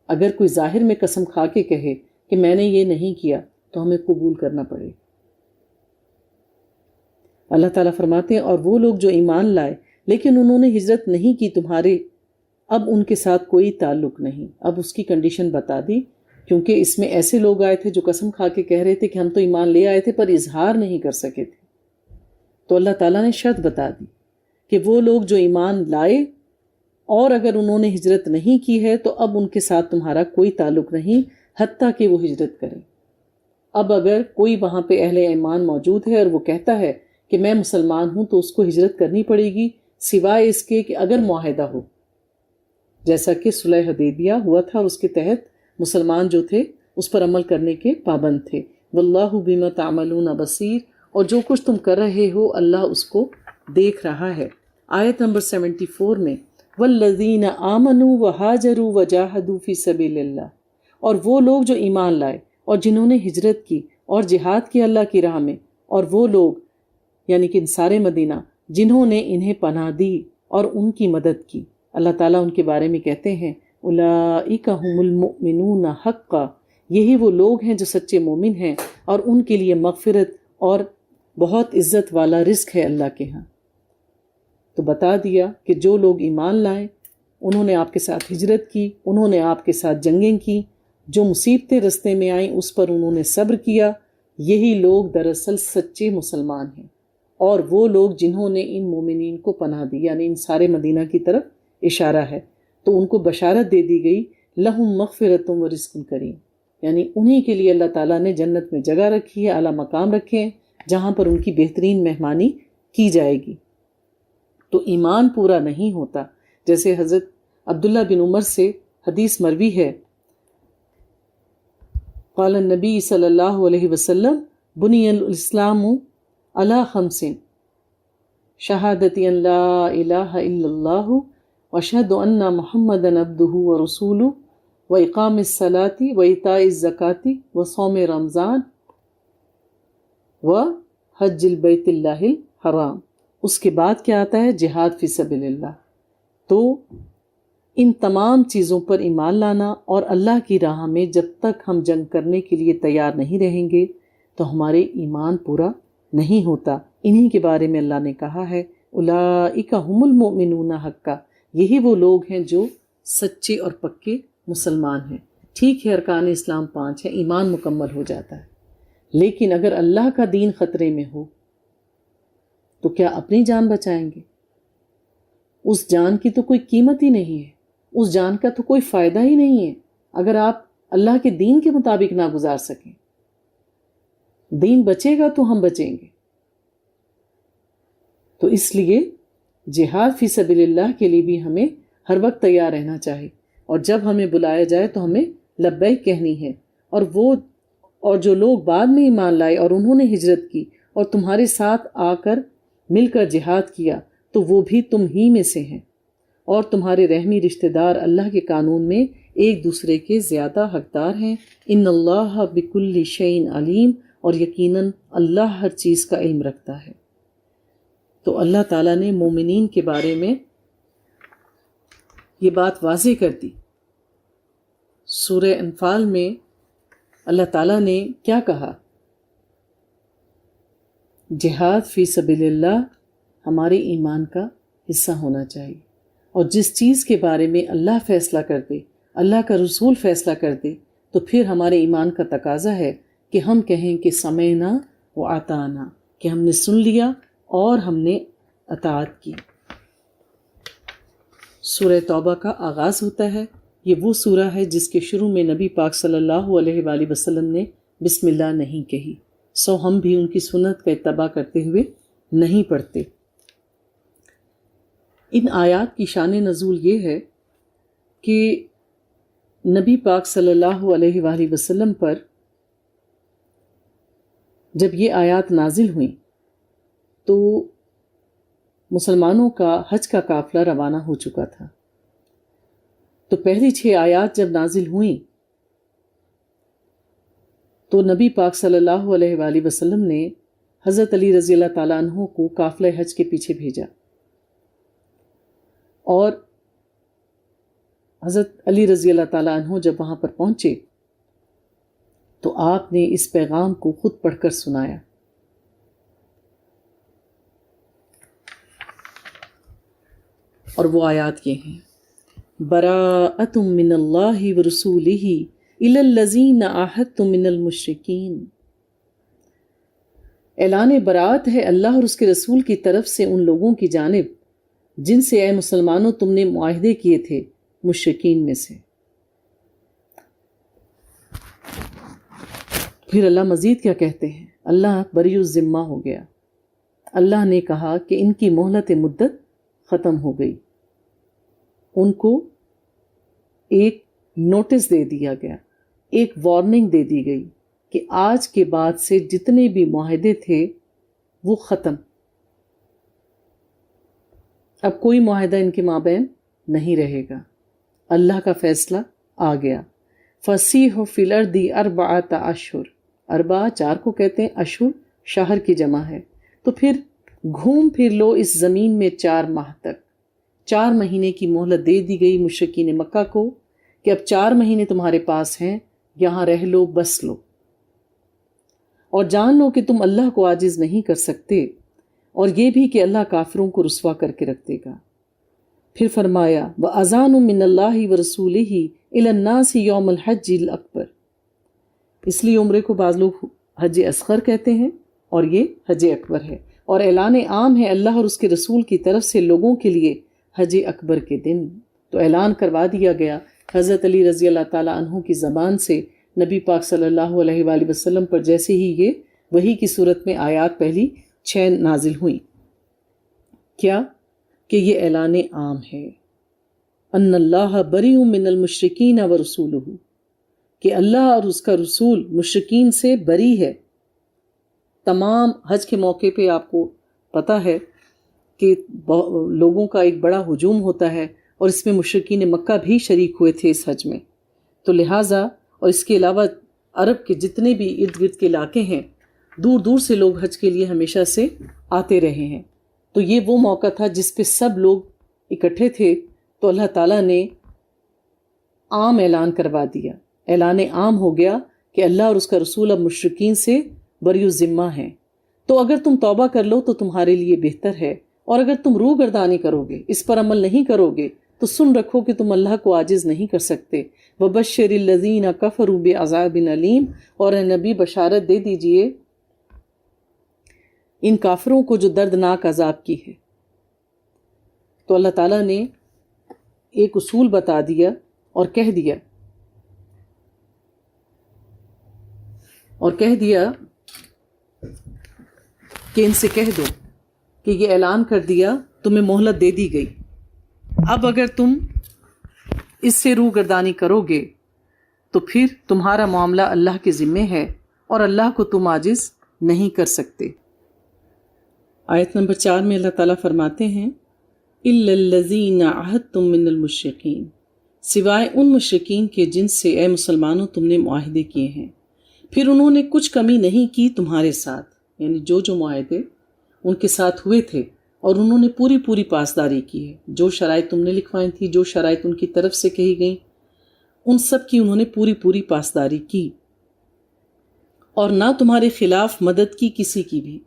اگر کوئی ظاہر میں قسم کھا کے کہے کہ میں نے یہ نہیں کیا تو ہمیں قبول کرنا پڑے گا۔ اللہ تعالیٰ فرماتے ہیں اور وہ لوگ جو ایمان لائے لیکن انہوں نے ہجرت نہیں کی تمہارے، اب ان کے ساتھ کوئی تعلق نہیں۔ اب اس کی کنڈیشن بتا دی، کیونکہ اس میں ایسے لوگ آئے تھے جو قسم کھا کے کہہ رہے تھے کہ ہم تو ایمان لے آئے تھے پر اظہار نہیں کر سکے تھے، تو اللہ تعالیٰ نے شرط بتا دی کہ وہ لوگ جو ایمان لائے اور اگر انہوں نے ہجرت نہیں کی ہے تو اب ان کے ساتھ تمہارا کوئی تعلق نہیں حتیٰ کہ وہ ہجرت کریں۔ اب اگر کوئی وہاں پہ اہل ایمان موجود ہے اور وہ کہتا ہے کہ میں مسلمان ہوں تو اس کو ہجرت کرنی پڑے گی، سوائے اس کے کہ اگر معاہدہ ہو، جیسا کہ صلح حدیبیہ ہوا تھا اور اس کے تحت مسلمان جو تھے اس پر عمل کرنے کے پابند تھے۔ واللہ بما تعملون بصیر، اور جو کچھ تم کر رہے ہو اللہ اس کو دیکھ رہا ہے۔ آیت نمبر 74 میں والذین آمنوا وہاجروا وجاہدوا فی سبیل اللہ، اور وہ لوگ جو ایمان لائے اور جنہوں نے ہجرت کی اور جہاد کی اللہ کی راہ میں، اور وہ لوگ یعنی کہ انصار مدینہ جنہوں نے انہیں پناہ دی اور ان کی مدد کی۔ اللہ تعالیٰ ان کے بارے میں کہتے ہیں اولئک ھم المؤمنون حقا، یہی وہ لوگ ہیں جو سچے مومن ہیں اور ان کے لیے مغفرت اور بہت عزت والا رزق ہے اللہ کے ہاں۔ تو بتا دیا کہ جو لوگ ایمان لائیں، انہوں نے آپ کے ساتھ ہجرت کی، انہوں نے آپ کے ساتھ جنگیں کی، جو مصیبتیں رستے میں آئیں اس پر انہوں نے صبر کیا، یہی لوگ دراصل سچے مسلمان ہیں۔ اور وہ لوگ جنہوں نے ان مومنین کو پناہ دی، یعنی ان سارے مدینہ کی طرف اشارہ ہے، تو ان کو بشارت دے دی گئی لہم مغفرۃ و رزق کریم، یعنی انہی کے لیے اللہ تعالیٰ نے جنت میں جگہ رکھی ہے، اعلیٰ مقام رکھے ہیں جہاں پر ان کی بہترین مہمانی کی جائے گی۔ تو ایمان پورا نہیں ہوتا، جیسے حضرت عبداللہ بن عمر سے حدیث مروی ہے قال النبی صلی اللہ علیہ وسلم بنی الاسلام علی خمس شہادت ان لا الہ الا اللہ واشہد ان محمدا عبدہ ورسولہ واقام الصلاۃ وایتاء الزکاۃ وصوم رمضان وحج البیت اللہ الحرام. اس کے بعد کیا آتا ہے؟ جہاد فی سبیل اللہ. تو ان تمام چیزوں پر ایمان لانا، اور اللہ کی راہ میں جب تک ہم جنگ کرنے کے لیے تیار نہیں رہیں گے تو ہمارے ایمان پورا نہیں ہوتا. انہی کے بارے میں اللہ نے کہا ہے اولئک ھم المؤمنون حقا، یہی وہ لوگ ہیں جو سچے اور پکے مسلمان ہیں. ٹھیک ہے، ارکان اسلام 5 ہے، ایمان مکمل ہو جاتا ہے، لیکن اگر اللہ کا دین خطرے میں ہو تو کیا اپنی جان بچائیں گے؟ اس جان کی تو کوئی قیمت ہی نہیں ہے، اس جان کا تو کوئی فائدہ ہی نہیں ہے اگر آپ اللہ کے دین کے مطابق نہ گزار سکیں. دین بچے گا تو ہم بچیں گے. تو اس لیے جہاد فی سبیل اللہ کے لیے بھی ہمیں ہر وقت تیار رہنا چاہیے، اور جب ہمیں بلایا جائے تو ہمیں لبیک کہنی ہے. اور جو لوگ بعد میں ایمان لائے اور انہوں نے ہجرت کی اور تمہارے ساتھ آ کر مل کر جہاد کیا تو وہ بھی تم ہی میں سے ہیں، اور تمہارے رحمی رشتہ دار اللہ کے قانون میں ایک دوسرے کے زیادہ حقدار ہیں. ان اللہ بکل شیء علیم، اور یقیناً اللہ ہر چیز کا علم رکھتا ہے. تو اللہ تعالیٰ نے مومنین کے بارے میں یہ بات واضح کر دی. سورہ انفال میں اللہ تعالیٰ نے کیا کہا؟ جہاد فی سبیل اللہ ہمارے ایمان کا حصہ ہونا چاہیے، اور جس چیز کے بارے میں اللہ فیصلہ کر دے، اللہ کا رسول فیصلہ کر دے، تو پھر ہمارے ایمان کا تقاضا ہے کہ ہم کہیں کہ سمعنا و اطعنا، کہ ہم نے سن لیا اور ہم نے اطاعت کی. سورہ توبہ کا آغاز ہوتا ہے. یہ وہ سورہ ہے جس کے شروع میں نبی پاک صلی اللہ علیہ وآلہ وسلم نے بسم اللہ نہیں کہی، سو ہم بھی ان کی سنت کا اتباع کرتے ہوئے نہیں پڑھتے. ان آیات کی شان نزول یہ ہے کہ نبی پاک صلی اللہ علیہ وآلہ وسلم پر جب یہ آیات نازل ہوئیں تو مسلمانوں کا حج کا قافلہ روانہ ہو چکا تھا. تو پہلی 6 آیات جب نازل ہوئیں تو نبی پاک صلی اللہ علیہ وآلہ وسلم نے حضرت علی رضی اللہ تعالیٰ عنہ کو قافلہ حج کے پیچھے بھیجا، اور حضرت علی رضی اللہ تعالیٰ عنہ جب وہاں پر پہنچے تو آپ نے اس پیغام کو خود پڑھ کر سنایا. اور وہ آیات یہ ہیں براءۃ من اللہ ورسولہ الی الذین عاہدتم من المشرکین. اعلان براءت ہے اللہ اور اس کے رسول کی طرف سے ان لوگوں کی جانب جن سے اے مسلمانوں تم نے معاہدے کیے تھے مشرکین میں سے. پھر اللہ مزید کیا کہتے ہیں؟ اللہ بری الذمہ ہو گیا. اللہ نے کہا کہ ان کی مہلت مدت ختم ہو گئی، ان کو ایک نوٹس دے دیا گیا، ایک وارننگ دے دی گئی کہ آج کے بعد سے جتنے بھی معاہدے تھے وہ ختم، اب کوئی معاہدہ ان کے مابین نہیں رہے گا. اللہ کا فیصلہ آ گیا. فَسِیحُوا فِی الْأَرْضِ 4 اشہر، 4 کو کہتے ہیں اشہر، شہر کی جمع ہے. تو پھر گھوم پھر لو اس زمین میں 4 ماہ تک. 4 مہینے کی مہلت دے دی گئی مشرکین مکہ کو کہ اب 4 مہینے تمہارے پاس ہیں، یہاں رہ لو، بس لو، اور جان لو کہ تم اللہ کو عاجز نہیں کر سکتے، اور یہ بھی کہ اللہ کافروں کو رسوا کر کے رکھ دے گا. پھر فرمایا وَأَذَانٌ مِّنَ اللَّهِ وَرَسُولِهِ إِلَى النَّاسِ يَوْمَ الْحَجِّ الْأَكْبَرِ. اس لیے عمرے کو بعض لوگ حج اصغر کہتے ہیں اور یہ حج اکبر ہے، اور اعلان عام ہے اللہ اور اس کے رسول کی طرف سے لوگوں کے لیے حج اکبر کے دن. تو اعلان کروا دیا گیا حضرت علی رضی اللہ تعالیٰ عنہ کی زبان سے نبی پاک صلی اللہ علیہ وآلہ وسلم پر، جیسے ہی یہ وحی کی صورت میں آیات پہلی 6 نازل ہوئیں. کیا کہ یہ اعلان عام ہے ان اللہ بریء من المشرکین ورسولہ، کہ اللہ اور اس کا رسول مشرکین سے بری ہے۔ تمام حج کے موقع پہ آپ کو پتہ ہے کہ لوگوں کا ایک بڑا ہجوم ہوتا ہے، اور اس میں مشرکین مکہ بھی شریک ہوئے تھے اس حج میں، تو لہٰذا اور اس کے علاوہ عرب کے جتنے بھی ارد گرد کے علاقے ہیں، دور دور سے لوگ حج کے لیے ہمیشہ سے آتے رہے ہیں۔ تو یہ وہ موقع تھا جس پہ سب لوگ اکٹھے تھے، تو اللہ تعالیٰ نے عام اعلان کروا دیا، اعلان عام ہو گیا کہ اللہ اور اس کا رسول اب مشرکین سے بری الذمہ ہیں۔ تو اگر تم توبہ کر لو تو تمہارے لیے بہتر ہے، اور اگر تم روح گردانی کرو گے، اس پر عمل نہیں کرو گے، تو سن رکھو کہ تم اللہ کو عاجز نہیں کر سکتے۔ وَبَشِّرِ الَّذِينَ كَفَرُوا بِعَذَابٍ أَلِيمٍ، اور اے نبی بشارت دے دیجئے ان کافروں کو جو دردناک عذاب کی ہے۔ تو اللہ تعالیٰ نے ایک اصول بتا دیا اور کہہ دیا کہ ان سے کہہ دو کہ یہ اعلان کر دیا، تمہیں مہلت دے دی گئی، اب اگر تم اس سے روح گردانی کرو گے تو پھر تمہارا معاملہ اللہ کے ذمے ہے، اور اللہ کو تم عاجز نہیں کر سکتے۔ آیت نمبر 4 میں اللہ تعالیٰ فرماتے ہیں إِلَّا الَّذِينَ عَاهَدتُّم مِّنَ الْمُشْرِكِينَ، سوائے ان مشرکین کے جن سے اے مسلمانوں تم نے معاہدے کیے ہیں، پھر انہوں نے کچھ کمی نہیں کی تمہارے ساتھ، یعنی جو معاہدے ان کے ساتھ ہوئے تھے اور انہوں نے پوری پاسداری کی ہے، جو شرائط تم نے لکھوائی تھی، جو شرائط ان کی طرف سے کہی گئیں، ان سب کی انہوں نے پوری پاسداری کی، اور نہ تمہارے خلاف مدد کی کسی کی بھی،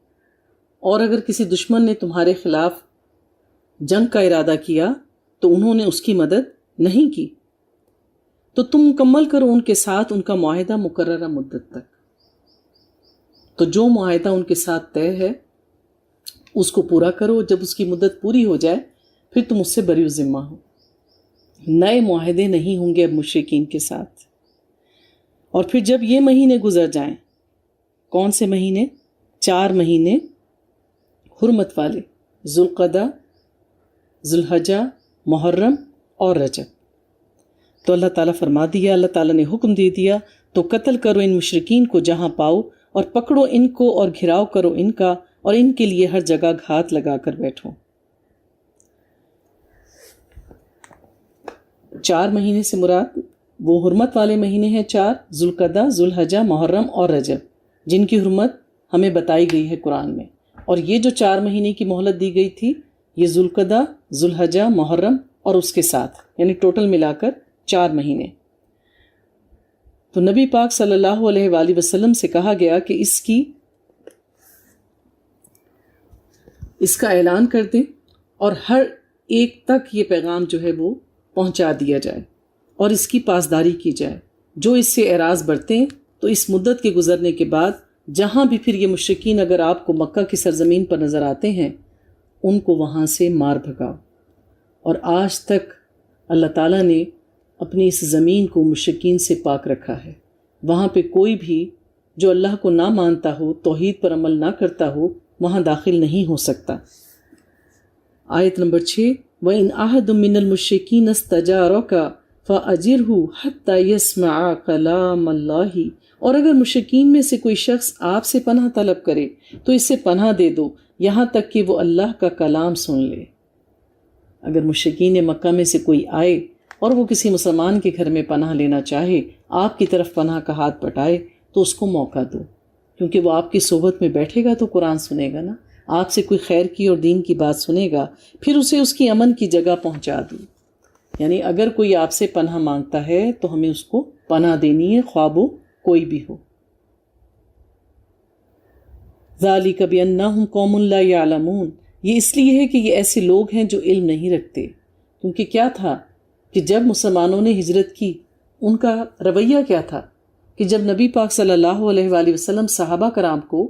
اور اگر کسی دشمن نے تمہارے خلاف جنگ کا ارادہ کیا تو انہوں نے اس کی مدد نہیں کی، تو تم مکمل کرو ان کے ساتھ ان کا معاہدہ مقررہ مدت تک۔ تو جو معاہدہ ان کے ساتھ طے ہے اس کو پورا کرو، جب اس کی مدت پوری ہو جائے پھر تم اس سے بری الذمہ ہو۔ نئے معاہدے نہیں ہوں گے اب مشرکین کے ساتھ۔ اور پھر جب یہ مہینے گزر جائیں، کون سے مہینے؟ 4 مہینے حرمت والے، ذوالقعدہ، ذوالحجہ، محرم اور رجب، تو اللہ تعالیٰ فرما دیا، اللہ تعالیٰ نے حکم دے دیا، تو قتل کرو ان مشرکین کو جہاں پاؤ، اور پکڑو ان کو اور گھراؤ کرو ان کا، اور ان کے لیے ہر جگہ گھات لگا کر بیٹھو۔ 4 مہینے سے مراد وہ حرمت والے مہینے ہیں 4، ذوالقعدہ، ذوالحجہ، محرم اور رجب، جن کی حرمت ہمیں بتائی گئی ہے قرآن میں۔ اور یہ جو 4 مہینے کی مہلت دی گئی تھی، یہ ذوالقعدہ، ذوالحجہ، محرم اور اس کے ساتھ، یعنی ٹوٹل ملا کر 4 مہینے۔ تو نبی پاک صلی اللہ علیہ وآلہ وسلم سے کہا گیا کہ اس کا اعلان کر دیں، اور ہر ایک تک یہ پیغام جو ہے وہ پہنچا دیا جائے، اور اس کی پاسداری کی جائے۔ جو اس سے اعراض برتیں تو اس مدت کے گزرنے کے بعد جہاں بھی پھر یہ مشرکین اگر آپ کو مکہ کی سرزمین پر نظر آتے ہیں، ان کو وہاں سے مار بھگاؤ۔ اور آج تک اللہ تعالیٰ نے اپنی اس زمین کو مشرکین سے پاک رکھا ہے، وہاں پہ کوئی بھی جو اللہ کو نہ مانتا ہو، توحید پر عمل نہ کرتا ہو، وہاں داخل نہیں ہو سکتا۔ آیت نمبر 6، وَإِنْ أَحَدٌ مِّنَ الْمُشْرِكِينَ اسْتَجَارَكَ فَأَجِرْهُ حَتَّى يَسْمَعَ كَلَامَ اللَّهِ، اور اگر مشرکین میں سے کوئی شخص آپ سے پناہ طلب کرے تو اسے پناہ دے دو یہاں تک کہ وہ اللہ کا کلام سن لے۔ اگر مشرکین مکہ میں سے کوئی آئے اور وہ کسی مسلمان کے گھر میں پناہ لینا چاہے، آپ کی طرف پناہ کا ہاتھ بٹائے، تو اس کو موقع دو، کیونکہ وہ آپ کی صحبت میں بیٹھے گا تو قرآن سنے گا نا، آپ سے کوئی خیر کی اور دین کی بات سنے گا، پھر اسے اس کی امن کی جگہ پہنچا دو۔ یعنی اگر کوئی آپ سے پناہ مانگتا ہے تو ہمیں اس کو پناہ دینی ہے، خواہ وہ کوئی بھی ہو۔ ذَلِكَ بِأَنَّهُمْ قَوْمٌ لَا يَعْلَمُونَ، یہ اس لیے ہے کہ یہ ایسے لوگ ہیں جو علم نہیں رکھتے۔ کیونکہ کیا تھا کہ جب مسلمانوں نے ہجرت کی، ان کا رویہ کیا تھا کہ جب نبی پاک صلی اللہ علیہ وآلہ وسلم صحابہ کرام کو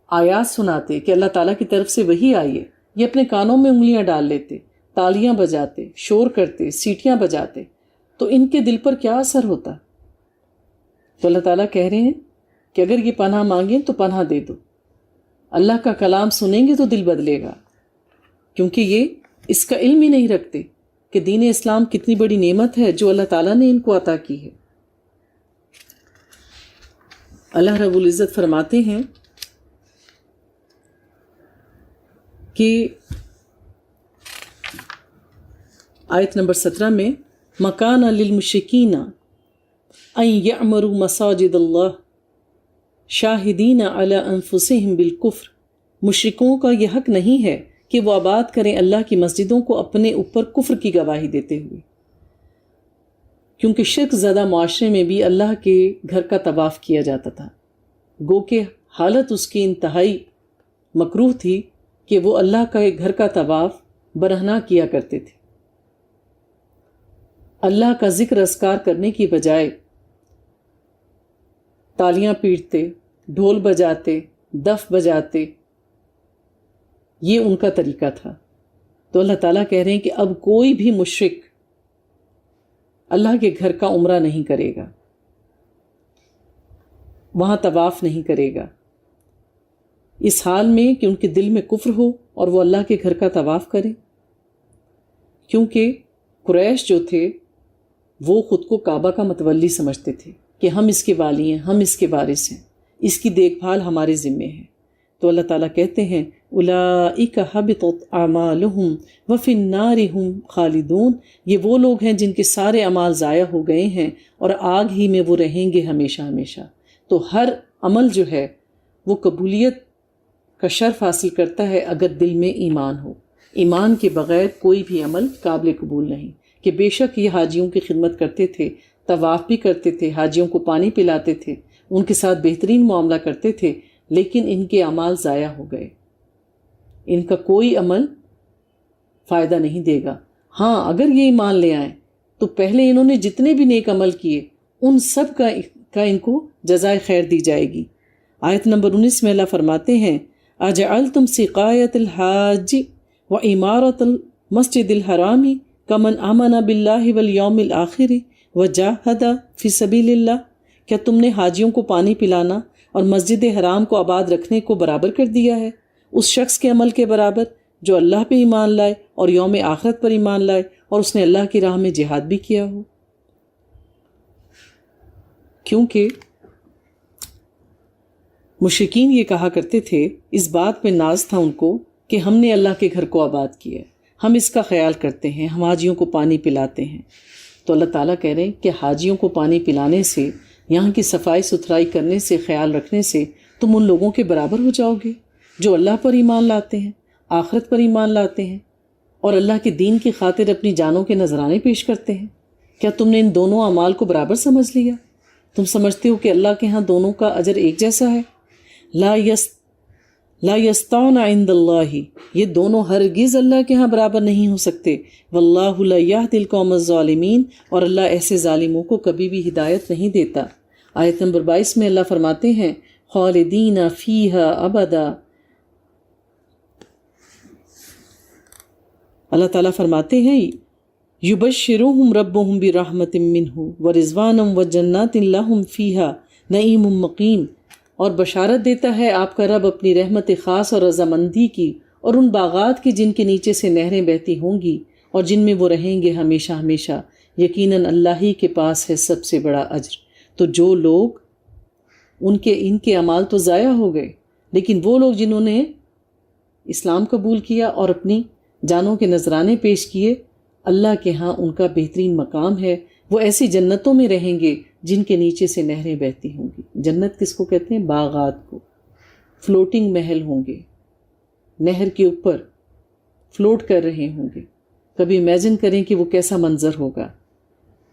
آیات سناتے کہ اللہ تعالیٰ کی طرف سے وحی آئی ہے، یہ اپنے کانوں میں انگلیاں ڈال لیتے، تالیاں بجاتے، شور کرتے، سیٹیاں بجاتے، تو ان کے دل پر کیا اثر ہوتا؟ تو اللہ تعالیٰ کہہ رہے ہیں کہ اگر یہ پناہ مانگیں تو پناہ دے دو، اللہ کا کلام سنیں گے تو دل بدلے گا، کیونکہ یہ اس کا علم ہی نہیں رکھتے کہ دین اسلام کتنی بڑی نعمت ہے جو اللہ تعالیٰ نے ان کو عطا کی ہے۔ اللہ رب العزت فرماتے ہیں کہ آیت نمبر 17 میں مکان للمشرکین ان یعمروا مساجد اللہ شاہدین علی انفسہم بالکفر، مشرکوں کا یہ حق نہیں ہے کہ وہ آباد کریں اللہ کی مسجدوں کو اپنے اوپر کفر کی گواہی دیتے ہوئے، کیونکہ شرک زدہ معاشرے میں بھی اللہ کے گھر کا طواف کیا جاتا تھا، گو کہ حالت اس کی انتہائی مکروہ تھی کہ وہ اللہ کا گھر کا طواف برہنہ کیا کرتے تھے۔ اللہ کا ذکر اذکار کرنے کی بجائے تالیاں پیٹتے، ڈھول بجاتے، دف بجاتے، یہ ان کا طریقہ تھا۔ تو اللہ تعالیٰ کہہ رہے ہیں کہ اب کوئی بھی مشرک اللہ کے گھر کا عمرہ نہیں کرے گا، وہاں طواف نہیں کرے گا، اس حال میں کہ ان کے دل میں کفر ہو اور وہ اللہ کے گھر کا طواف کریں، کیونکہ قریش جو تھے وہ خود کو کعبہ کا متولی سمجھتے تھے کہ ہم اس کے والی ہیں، ہم اس کے وارث ہیں، اس کی دیکھ بھال ہمارے ذمے ہے۔ تو اللہ تعالیٰ کہتے ہیں اولئک حبطت اعمالہم وفی النار ہم خالدون، یہ وہ لوگ ہیں جن کے سارے اعمال ضائع ہو گئے ہیں اور آگ ہی میں وہ رہیں گے ہمیشہ ہمیشہ۔ تو ہر عمل جو ہے وہ قبولیت کا شرف حاصل کرتا ہے اگر دل میں ایمان ہو۔ ایمان کے بغیر کوئی بھی عمل قابل قبول نہیں۔ کہ بے شک یہ حاجیوں کی خدمت کرتے تھے، طواف بھی کرتے تھے، حاجیوں کو پانی پلاتے تھے، ان کے ساتھ بہترین معاملہ کرتے تھے، لیکن ان کے اعمال ضائع ہو گئے، ان کا کوئی عمل فائدہ نہیں دے گا۔ ہاں اگر یہ ایمان لے آئیں تو پہلے انہوں نے جتنے بھی نیک عمل کیے ان سب کا ان کو جزائے خیر دی جائے گی۔ آیت نمبر 19 میں اللہ فرماتے ہیں اجعلتم سقایت الحاج و عمارت المسجد الحرام کمن آمن باللہ والیوم الآخر وجاہد فی سبیل اللہ، کیا تم نے حاجیوں کو پانی پلانا اور مسجد حرام کو آباد رکھنے کو برابر کر دیا ہے اس شخص کے عمل کے برابر جو اللہ پہ ایمان لائے اور یوم آخرت پر ایمان لائے اور اس نے اللہ کی راہ میں جہاد بھی کیا ہو؟ کیونکہ مشرکین یہ کہا کرتے تھے، اس بات پہ ناز تھا ان کو کہ ہم نے اللہ کے گھر کو آباد کیا ہے، ہم اس کا خیال کرتے ہیں، ہم حاجیوں کو پانی پلاتے ہیں۔ تو اللہ تعالیٰ کہہ رہے ہیں کہ حاجیوں کو پانی پلانے سے، یہاں کی صفائی ستھرائی کرنے سے، خیال رکھنے سے تم ان لوگوں کے برابر ہو جاؤ گے جو اللہ پر ایمان لاتے ہیں، آخرت پر ایمان لاتے ہیں اور اللہ کے دین کی خاطر اپنی جانوں کے نذرانے پیش کرتے ہیں۔ کیا تم نے ان دونوں اعمال کو برابر سمجھ لیا؟ تم سمجھتے ہو کہ اللہ کے ہاں دونوں کا اجر ایک جیسا ہے؟ لا یستعون عند اللہ، یہ دونوں ہرگز اللہ کے ہاں برابر نہیں ہو سکتے۔ واللہ لا یہدی القوم الظالمین، اور اللہ ایسے ظالموں کو کبھی بھی ہدایت نہیں دیتا۔ آیت نمبر 22 میں اللہ فرماتے ہیں خالدین فیہا ابدا، اللہ تعالیٰ فرماتے ہیں یبشرہم ربہم برحمت منہ ورضوان وجنات لہم فیہا نعیم مقیم، اور بشارت دیتا ہے آپ کا رب اپنی رحمت خاص اور رضامندی کی اور ان باغات کی جن کے نیچے سے نہریں بہتی ہوں گی اور جن میں وہ رہیں گے ہمیشہ ہمیشہ، یقیناً اللہ ہی کے پاس ہے سب سے بڑا اجر۔ تو جو لوگ ان کے اعمال تو ضائع ہو گئے، لیکن وہ لوگ جنہوں نے اسلام قبول کیا اور اپنی جانوں کے نذرانے پیش کیے، اللہ کے ہاں ان کا بہترین مقام ہے، وہ ایسی جنتوں میں رہیں گے جن کے نیچے سے نہریں بہتی ہوں گی۔ جنت کس کو کہتے ہیں؟ باغات کو۔ فلوٹنگ محل ہوں گے، نہر کے اوپر فلوٹ کر رہے ہوں گے۔ کبھی امیجن کریں کہ وہ کیسا منظر ہوگا۔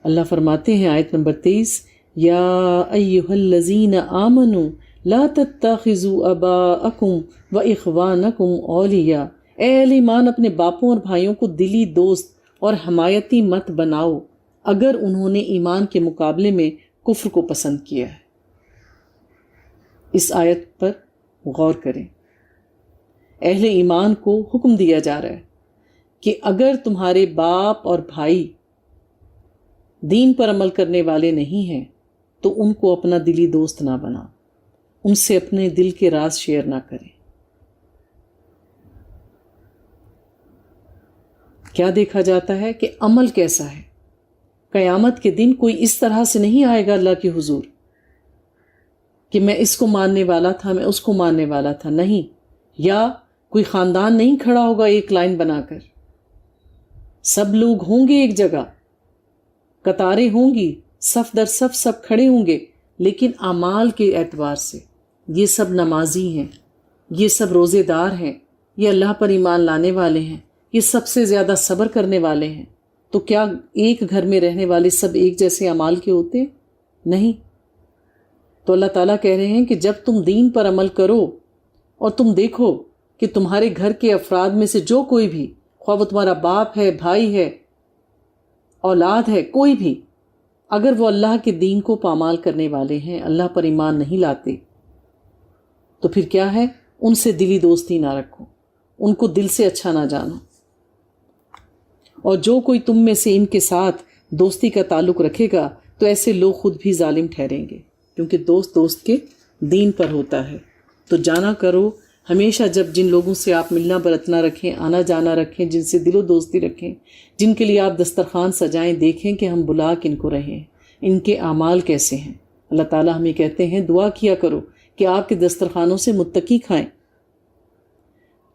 اللہ فرماتے ہیں آیت نمبر 23 یا ایہا الذین آمنوا لا تتخذوا آباءکم واخوانکم اولیاء، اے اہل ایمان اپنے باپوں اور بھائیوں کو دلی دوست اور حمایتی مت بناؤ اگر انہوں نے ایمان کے مقابلے میں کفر کو پسند کیا ہے۔ اس آیت پر غور کریں۔ اہل ایمان کو حکم دیا جا رہا ہے کہ اگر تمہارے باپ اور بھائی دین پر عمل کرنے والے نہیں ہیں تو ان کو اپنا دلی دوست نہ بنا، ان سے اپنے دل کے راز شیئر نہ کریں۔ کیا دیکھا جاتا ہے کہ عمل کیسا ہے؟ قیامت کے دن کوئی اس طرح سے نہیں آئے گا اللہ کے حضور کہ میں اس کو ماننے والا تھا، میں اس کو ماننے والا تھا، نہیں. یا کوئی خاندان نہیں کھڑا ہوگا ایک لائن بنا کر، سب لوگ ہوں گے ایک جگہ، قطاریں ہوں گی، صف در صف سب کھڑے ہوں گے، لیکن اعمال کے اعتبار سے یہ سب نمازی ہیں، یہ سب روزے دار ہیں، یہ اللہ پر ایمان لانے والے ہیں، یہ سب سے زیادہ صبر کرنے والے ہیں. تو کیا ایک گھر میں رہنے والے سب ایک جیسے اعمال کے ہوتے ہیں؟ نہیں. تو اللہ تعالیٰ کہہ رہے ہیں کہ جب تم دین پر عمل کرو اور تم دیکھو کہ تمہارے گھر کے افراد میں سے جو کوئی بھی، خواہ وہ تمہارا باپ ہے، بھائی ہے، اولاد ہے، کوئی بھی، اگر وہ اللہ کے دین کو پامال کرنے والے ہیں، اللہ پر ایمان نہیں لاتے، تو پھر کیا ہے؟ ان سے دلی دوستی نہ رکھو، ان کو دل سے اچھا نہ جانو. اور جو کوئی تم میں سے ان کے ساتھ دوستی کا تعلق رکھے گا تو ایسے لوگ خود بھی ظالم ٹھہریں گے، کیونکہ دوست کے دین پر ہوتا ہے. تو جانا کرو ہمیشہ، جب جن لوگوں سے آپ ملنا برتنا رکھیں، آنا جانا رکھیں، جن سے دل و دوستی رکھیں، جن کے لیے آپ دسترخوان سجائیں، دیکھیں کہ ہم بلا کن کو رہے ہیں، ان کے اعمال کیسے ہیں. اللہ تعالیٰ ہمیں کہتے ہیں دعا کیا کرو کہ آپ کے دسترخوانوں سے متقی کھائیں.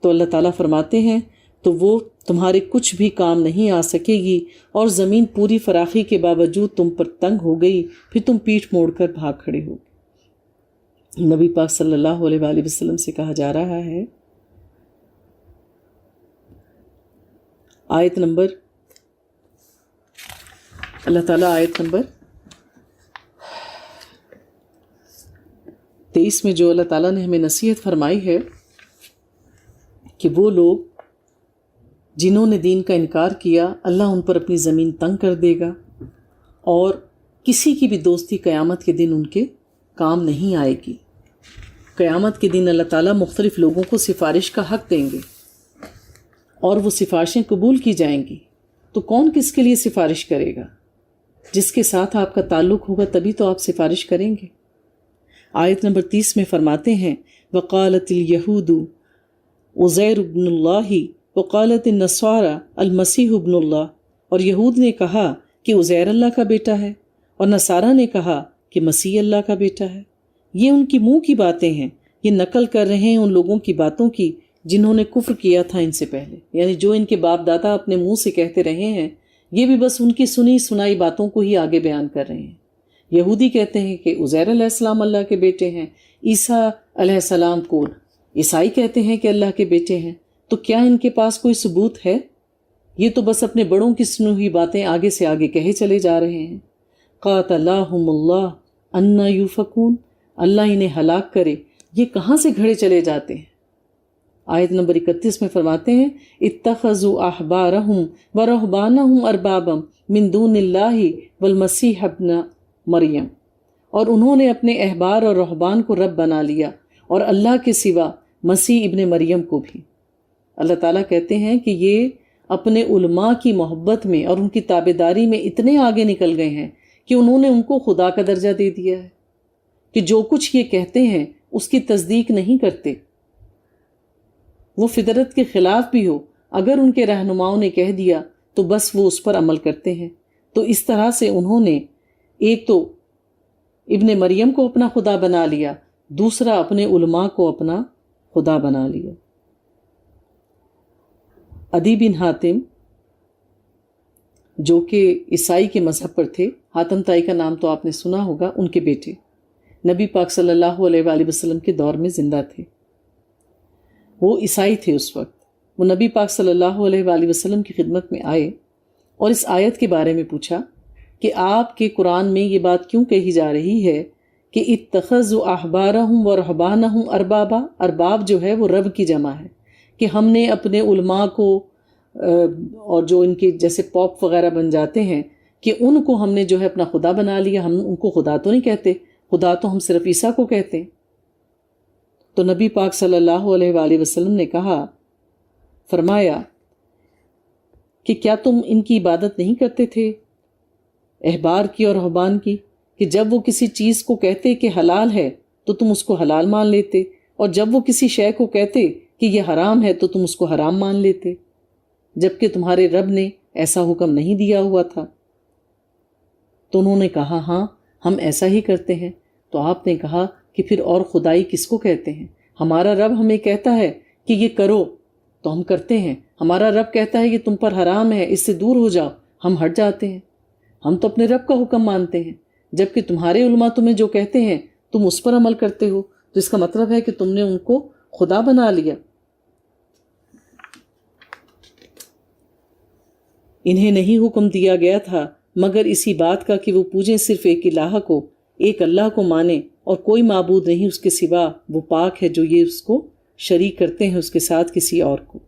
تو اللہ تعالیٰ فرماتے ہیں تو وہ تمہارے کچھ بھی کام نہیں آ سکے گی، اور زمین پوری فراخی کے باوجود تم پر تنگ ہو گئی، پھر تم پیٹھ موڑ کر بھاگ کھڑے ہو. نبی پاک صلی اللہ علیہ وآلہ وسلم سے کہا جا رہا ہے، آیت نمبر، اللہ تعالیٰ آیت نمبر 23 میں جو اللہ تعالیٰ نے ہمیں نصیحت فرمائی ہے کہ وہ لوگ جنہوں نے دین کا انکار کیا، اللہ ان پر اپنی زمین تنگ کر دے گا، اور کسی کی بھی دوستی قیامت کے دن ان کے کام نہیں آئے گی. قیامت کے دن اللہ تعالیٰ مختلف لوگوں کو سفارش کا حق دیں گے اور وہ سفارشیں قبول کی جائیں گی. تو کون کس کے لیے سفارش کرے گا؟ جس کے ساتھ آپ کا تعلق ہوگا تبھی تو آپ سفارش کریں گے. آیت نمبر 30 میں فرماتے ہیں، وقالت الیہود عزیر ابن اللہ وقالت النصارى المسیح ابن اللہ. اور یہود نے کہا کہ عزیر اللہ کا بیٹا ہے، اور نصارہ نے کہا کہ مسیح اللہ کا بیٹا ہے. یہ ان کی منہ کی باتیں ہیں، یہ نقل کر رہے ہیں ان لوگوں کی باتوں کی جنہوں نے کفر کیا تھا ان سے پہلے. یعنی جو ان کے باپ دادا اپنے منہ سے کہتے رہے ہیں، یہ بھی بس ان کی سنی سنائی باتوں کو ہی آگے بیان کر رہے ہیں. یہودی کہتے ہیں کہ عزیر علیہ السلام اللہ کے بیٹے ہیں، عیسیٰ علیہ السلام کون؟ عیسائی کہتے ہیں کہ اللہ کے بیٹے ہیں. تو کیا ان کے پاس کوئی ثبوت ہے؟ یہ تو بس اپنے بڑوں کی سنی ہوئی باتیں آگے سے آگے کہے چلے جا رہے ہیں. قاتلہم اللہ انا یوفکون، اللہ انہیں ہلاک کرے، یہ کہاں سے گھڑے چلے جاتے ہیں. آیت نمبر 31 میں فرماتے ہیں، اتخذوا احبارہم ورہبانہم اربابا من دون اللہ والمسیح ابن مریم. اور انہوں نے اپنے احبار اور رہبان کو رب بنا لیا، اور اللہ کے سوا مسیح ابن مریم کو بھی. اللہ تعالیٰ کہتے ہیں کہ یہ اپنے علماء کی محبت میں اور ان کی تابعداری میں اتنے آگے نکل گئے ہیں کہ انہوں نے ان کو خدا کا درجہ دے دیا ہے، کہ جو کچھ یہ کہتے ہیں اس کی تصدیق نہیں کرتے. وہ فطرت کے خلاف بھی ہو، اگر ان کے رہنماؤں نے کہہ دیا تو بس وہ اس پر عمل کرتے ہیں. تو اس طرح سے انہوں نے ایک تو ابن مریم کو اپنا خدا بنا لیا، دوسرا اپنے علماء کو اپنا خدا بنا لیا. عدی بن حاتم جو کہ عیسائی کے مذہب پر تھے، حاتم طائی کا نام تو آپ نے سنا ہوگا، ان کے بیٹے نبی پاک صلی اللہ علیہ وآلہ وسلم کے دور میں زندہ تھے. وہ عیسائی تھے اس وقت. وہ نبی پاک صلی اللہ علیہ وآلہ وسلم کی خدمت میں آئے اور اس آیت کے بارے میں پوچھا کہ آپ کے قرآن میں یہ بات کیوں کہی جا رہی ہے کہ اتخذوا احبارہم ورہبانہم اربابا. ارباب جو ہے وہ رب کی جمع ہے، کہ ہم نے اپنے علماء کو اور جو ان کے جیسے پوپ وغیرہ بن جاتے ہیں کہ ان کو ہم نے جو ہے اپنا خدا بنا لیا. ہم ان کو خدا تو نہیں کہتے، خدا تو ہم صرف عیسیٰ کو کہتے ہیں. تو نبی پاک صلی اللہ علیہ وآلہ وسلم نے کہا، فرمایا کہ کیا تم ان کی عبادت نہیں کرتے تھے، احبار کی اور رہبان کی، کہ جب وہ کسی چیز کو کہتے کہ حلال ہے تو تم اس کو حلال مان لیتے، اور جب وہ کسی شے کو کہتے کہ یہ حرام ہے تو تم اس کو حرام مان لیتے، جبکہ تمہارے رب نے ایسا حکم نہیں دیا ہوا تھا. تو انہوں نے کہا ہاں ہم ایسا ہی کرتے ہیں. تو آپ نے کہا کہ پھر اور خدائی کس کو کہتے ہیں؟ ہمارا رب ہمیں کہتا ہے کہ یہ کرو تو ہم کرتے ہیں، ہمارا رب کہتا ہے یہ تم پر حرام ہے، اس سے دور ہو جاؤ، ہم ہٹ جاتے ہیں۔ ہم تو اپنے رب کا حکم مانتے ہیں، جبکہ تمہارے علماء تمہیں جو کہتے ہیں تم اس پر عمل کرتے ہو، تو اس کا مطلب ہے کہ تم نے ان کو خدا بنا لیا۔ انہیں نہیں حکم دیا گیا تھا مگر اسی بات کا کہ وہ پوجیں صرف ایک الہ کو، ایک اللہ کو مانیں، اور کوئی معبود نہیں اس کے سوا، وہ پاک ہے جو یہ اس کو شریک کرتے ہیں اس کے ساتھ کسی اور کو۔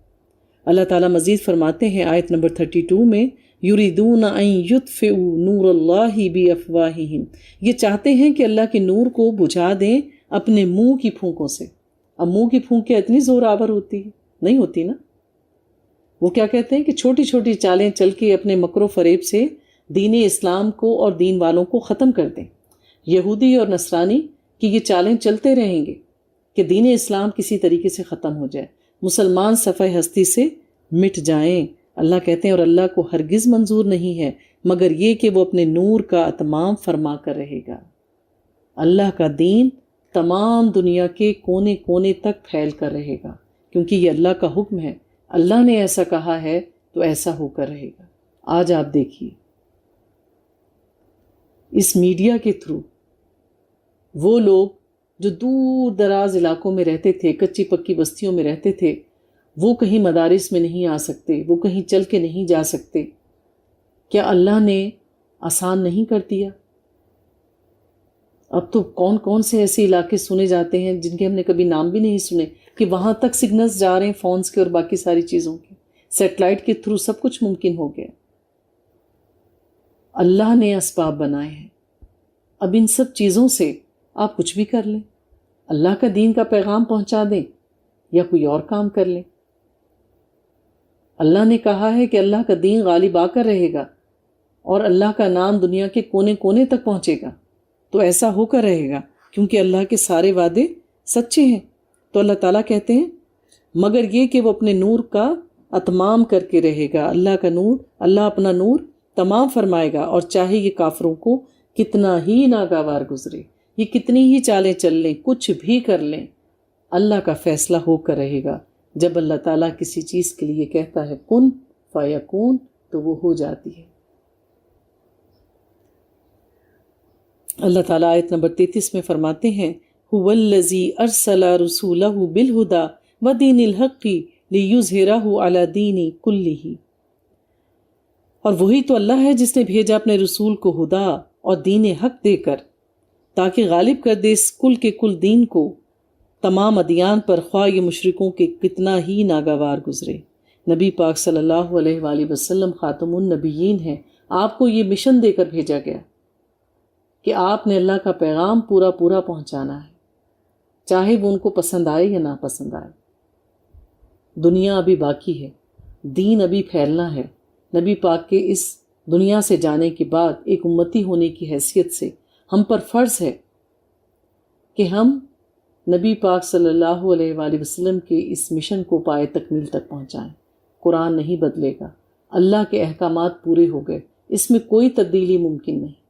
اللہ تعالیٰ مزید فرماتے ہیں آیت نمبر 32 میں، یریدون ان یطفئوا نور اللہ بافواہہم، یہ چاہتے ہیں کہ اللہ کے نور کو بجھا دیں اپنے منہ کی پھونکوں سے۔ اب منہ کی پھونک کیا اتنی زور آور ہوتی ہے؟ نہیں ہوتی نا۔ وہ کیا کہتے ہیں کہ چھوٹی چھوٹی چالیں چل کے اپنے مکر و فریب سے دین اسلام کو اور دین والوں کو ختم کر دیں۔ یہودی اور نصرانی کی یہ چالیں چلتے رہیں گے کہ دین اسلام کسی طریقے سے ختم ہو جائے، مسلمان صفحہ ہستی سے مٹ جائیں۔ اللہ کہتے ہیں اور اللہ کو ہرگز منظور نہیں ہے مگر یہ کہ وہ اپنے نور کا اتمام فرما کر رہے گا۔ اللہ کا دین تمام دنیا کے کونے کونے تک پھیل کر رہے گا، کیونکہ یہ اللہ کا حکم ہے، اللہ نے ایسا کہا ہے تو ایسا ہو کر رہے گا۔ آج آپ دیکھیے اس میڈیا کے تھرو وہ لوگ جو دور دراز علاقوں میں رہتے تھے، کچی پکی بستیوں میں رہتے تھے، وہ کہیں مدارس میں نہیں آ سکتے، وہ کہیں چل کے نہیں جا سکتے، کیا اللہ نے آسان نہیں کر دیا؟ اب تو کون کون سے ایسے علاقے سنے جاتے ہیں جن کے ہم نے کبھی نام بھی نہیں سنے، کہ وہاں تک سگنلز جا رہے ہیں فونز کے اور باقی ساری چیزوں کے، سیٹلائٹ کے تھرو سب کچھ ممکن ہو گیا۔ اللہ نے اسباب بنائے ہیں، اب ان سب چیزوں سے آپ کچھ بھی کر لیں، اللہ کا دین کا پیغام پہنچا دیں یا کوئی اور کام کر لیں۔ اللہ نے کہا ہے کہ اللہ کا دین غالب آ کر رہے گا اور اللہ کا نام دنیا کے کونے کونے تک پہنچے گا، تو ایسا ہو کر رہے گا کیونکہ اللہ کے سارے وعدے سچے ہیں۔ تو اللہ تعالیٰ کہتے ہیں مگر یہ کہ وہ اپنے نور کا اتمام کر کے رہے گا، اللہ کا نور، اللہ اپنا نور تمام فرمائے گا، اور چاہے یہ کافروں کو کتنا ہی ناگوار گزرے، یہ کتنی ہی چالیں چل لیں، کچھ بھی کر لیں، اللہ کا فیصلہ ہو کر رہے گا۔ جب اللہ تعالیٰ کسی چیز کے لیے کہتا ہے کن فیکون تو وہ ہو جاتی ہے۔ اللہ تعالیٰ آیت نمبر 33 میں فرماتے ہیں هو الذی ارسل رسولہ بالہدی ودین الحق لیظہرہ علی دین کلہ، اور وہی تو اللہ ہے جس نے بھیجا اپنے رسول کو ہدا اور دین حق دے کر تاکہ غالب کر دے اس کل کے کل دین کو تمام ادیان پر، خواہ یہ مشرکوں کے کتنا ہی ناگوار گزرے۔ نبی پاک صلی اللہ علیہ وآلہ وسلم خاتم النبیین ہیں، آپ کو یہ مشن دے کر بھیجا گیا کہ آپ نے اللہ کا پیغام پورا پورا پہنچانا ہے، چاہے وہ ان کو پسند آئے یا نہ پسند آئے۔ دنیا ابھی باقی ہے، دین ابھی پھیلنا ہے۔ نبی پاک کے اس دنیا سے جانے کے بعد ایک امتی ہونے کی حیثیت سے ہم پر فرض ہے کہ ہم نبی پاک صلی اللہ علیہ وآلہ وسلم کے اس مشن کو پائے تکمیل تک پہنچائیں۔ قرآن نہیں بدلے گا، اللہ کے احکامات پورے ہو گئے، اس میں کوئی تبدیلی ممکن نہیں۔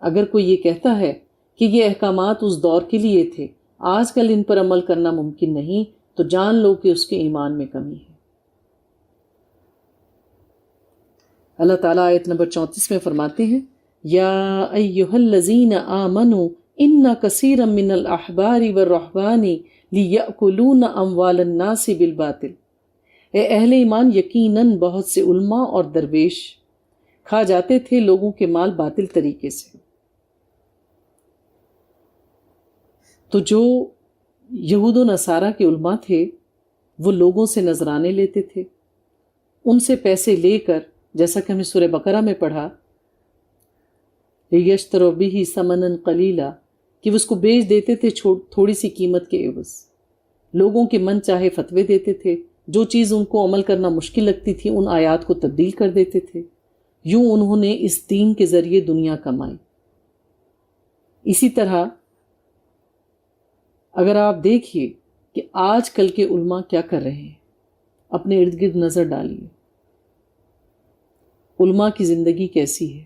اگر کوئی یہ کہتا ہے کہ یہ احکامات اس دور کے لیے تھے، آج کل ان پر عمل کرنا ممکن نہیں، تو جان لو کہ اس کے ایمان میں کمی ہے۔ اللہ تعالیٰ آیت نمبر 34 میں فرماتے ہیں یا ایہا الذین آمنوا ان کثیرا من الاحبار والرہبان لیأکلون اموال الناس بالباطل، اے اہل ایمان، یقیناً بہت سے علماء اور درویش کھا جاتے تھے لوگوں کے مال باطل طریقے سے۔ تو جو یہود و نصارہ کے علماء تھے وہ لوگوں سے نذرانے لیتے تھے، ان سے پیسے لے کر، جیسا کہ ہمیں سورہ بقرہ میں پڑھا، لیشتروا بہ ثمنا قلیلا، کہ وہ اس کو بیچ دیتے تھے تھوڑی سی قیمت کے عوض۔ لوگوں کے من چاہے فتوے دیتے تھے، جو چیز ان کو عمل کرنا مشکل لگتی تھی ان آیات کو تبدیل کر دیتے تھے۔ یوں انہوں نے اس دین کے ذریعے دنیا کمائی۔ اسی طرح اگر آپ دیکھیے کہ آج کل کے علماء کیا کر رہے ہیں، اپنے ارد گرد نظر ڈالیے، علماء کی زندگی کیسی ہے،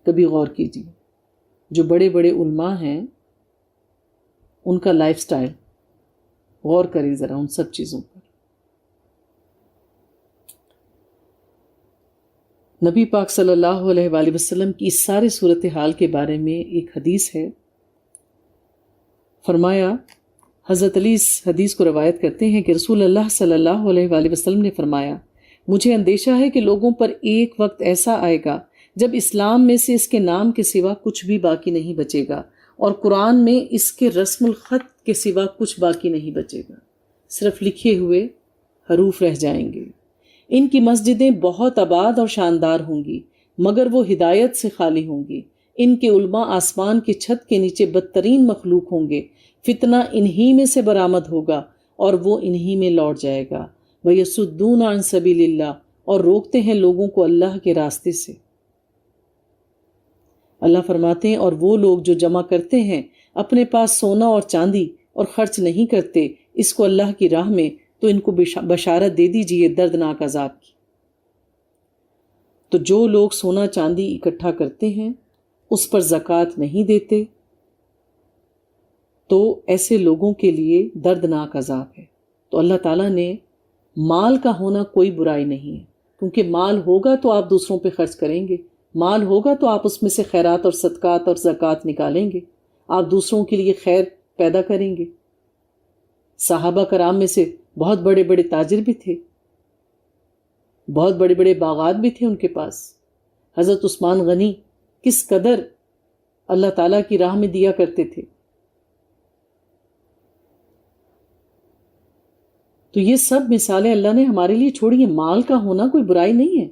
کبھی غور کیجیے۔ جو بڑے بڑے علماء ہیں ان کا لائف سٹائل، غور کریں ذرا ان سب چیزوں پر۔ نبی پاک صلی اللہ علیہ وآلہ وسلم کی اس سارے صورتحال کے بارے میں ایک حدیث ہے، فرمایا، حضرت علی اس حدیث کو روایت کرتے ہیں کہ رسول اللہ صلی اللہ علیہ وآلہ وسلم نے فرمایا، مجھے اندیشہ ہے کہ لوگوں پر ایک وقت ایسا آئے گا جب اسلام میں سے اس کے نام کے سوا کچھ بھی باقی نہیں بچے گا، اور قرآن میں اس کے رسم الخط کے سوا کچھ باقی نہیں بچے گا، صرف لکھے ہوئے حروف رہ جائیں گے۔ ان کی مسجدیں بہت آباد اور شاندار ہوں گی، مگر وہ ہدایت سے خالی ہوں گی۔ ان کے علماء آسمان کی چھت کے نیچے بدترین مخلوق ہوں گے، فتنہ انہی میں سے برآمد ہوگا اور وہ انہی میں لوٹ جائے گا۔ وَيَصُدُّونَ عَن سَبِيلِ اللَّهِ، اور روکتے ہیں لوگوں کو اللہ کے راستے سے۔ اللہ فرماتے ہیں، اور وہ لوگ جو جمع کرتے ہیں اپنے پاس سونا اور چاندی اور خرچ نہیں کرتے اس کو اللہ کی راہ میں، تو ان کو بشارت دے دیجئے دردناک عذاب کی۔ تو جو لوگ سونا چاندی اکٹھا کرتے ہیں اس پر زکوٰۃ نہیں دیتے، تو ایسے لوگوں کے لیے دردناک عذاب ہے۔ تو اللہ تعالیٰ نے مال کا ہونا کوئی برائی نہیں ہے، کیونکہ مال ہوگا تو آپ دوسروں پہ خرچ کریں گے، مال ہوگا تو آپ اس میں سے خیرات اور صدقات اور زکوٰۃ نکالیں گے، آپ دوسروں کے لیے خیر پیدا کریں گے۔ صحابہ کرام میں سے بہت بڑے بڑے تاجر بھی تھے، بہت بڑے بڑے باغات بھی تھے ان کے پاس۔ حضرت عثمان غنی کس قدر اللہ تعالیٰ کی راہ میں دیا کرتے تھے۔ تو یہ سب مثالیں اللہ نے ہمارے لیے چھوڑی ہیں۔ مال کا ہونا کوئی برائی نہیں ہے،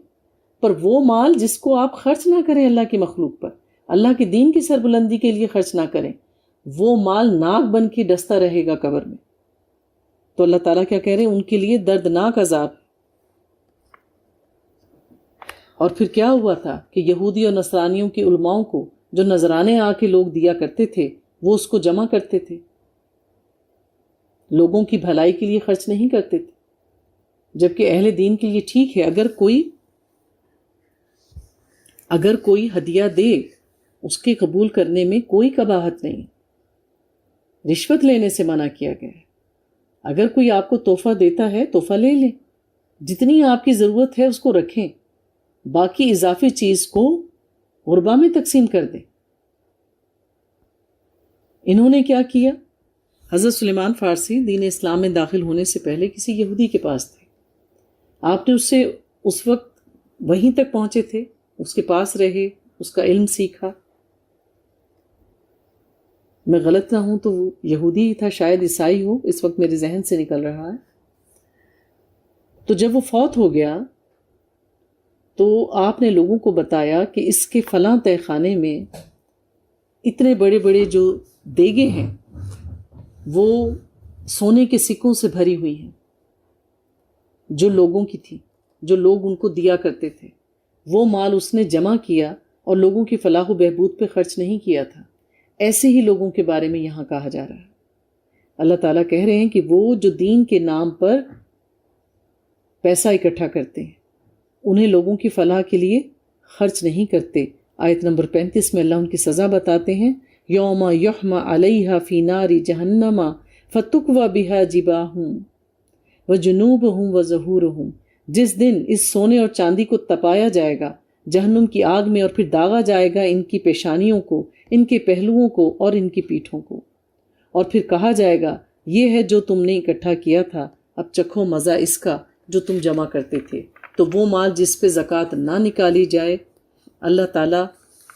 پر وہ مال جس کو آپ خرچ نہ کریں اللہ کی مخلوق پر، اللہ کے دین کی سربلندی کے لیے خرچ نہ کریں، وہ مال ناک بن کے ڈستا رہے گا قبر میں۔ تو اللہ تعالیٰ کیا کہہ رہے ہیں؟ ان کے لیے دردناک عذاب۔ اور پھر کیا ہوا تھا کہ یہودی اور نصرانیوں کے علماؤں کو جو نذرانے آ کے لوگ دیا کرتے تھے وہ اس کو جمع کرتے تھے، لوگوں کی بھلائی کے لیے خرچ نہیں کرتے تھے، جبکہ اہل دین کے لیے ٹھیک ہے اگر کوئی ہدیہ دے اس کے قبول کرنے میں کوئی قباحت نہیں، رشوت لینے سے منع کیا گیا ہے۔ اگر کوئی آپ کو تحفہ دیتا ہے تحفہ لے لیں، جتنی آپ کی ضرورت ہے اس کو رکھیں، باقی اضافی چیز کو غربا میں تقسیم کر دیں۔ انہوں نے کیا کیا؟ حضرت سلیمان فارسی دین اسلام میں داخل ہونے سے پہلے کسی یہودی کے پاس تھے، آپ نے اس سے اس وقت وہیں تک پہنچے تھے، اس کے پاس رہے، اس کا علم سیکھا۔ میں غلط نہ ہوں تو وہ یہودی ہی تھا، شاید عیسائی ہو، اس وقت میرے ذہن سے نکل رہا ہے۔ تو جب وہ فوت ہو گیا تو آپ نے لوگوں کو بتایا کہ اس کے فلاں تہہ خانے میں اتنے بڑے بڑے جو دیگیں ہیں وہ سونے کے سکوں سے بھری ہوئی ہیں، جو لوگوں کی تھی، جو لوگ ان کو دیا کرتے تھے، وہ مال اس نے جمع کیا اور لوگوں کی فلاح و بہبود پہ خرچ نہیں کیا تھا۔ ایسے ہی لوگوں کے بارے میں یہاں کہا جا رہا ہے۔ اللہ تعالیٰ کہہ رہے ہیں کہ وہ جو دین کے نام پر پیسہ اکٹھا کرتے ہیں انہیں لوگوں کی فلاح کے لیے خرچ نہیں کرتے۔ آیت نمبر 35 میں اللہ ان کی سزا بتاتے ہیں، یوم یحمى علیہا فی نار جہنم فتکوی بہا جباہہم وجنوبہم وظہورہم، جس دن اس سونے اور چاندی کو تپایا جائے گا جہنم کی آگ میں، اور پھر داغا جائے گا ان کی پیشانیوں کو، ان کے پہلوؤں کو اور ان کی پیٹھوں کو، اور پھر کہا جائے گا یہ ہے جو تم نے اکٹھا کیا تھا، اب چکھو مزہ اس کا جو تم جمع کرتے تھے۔ تو وہ مال جس پہ زکوٰۃ نہ نکالی جائے، اللہ تعالیٰ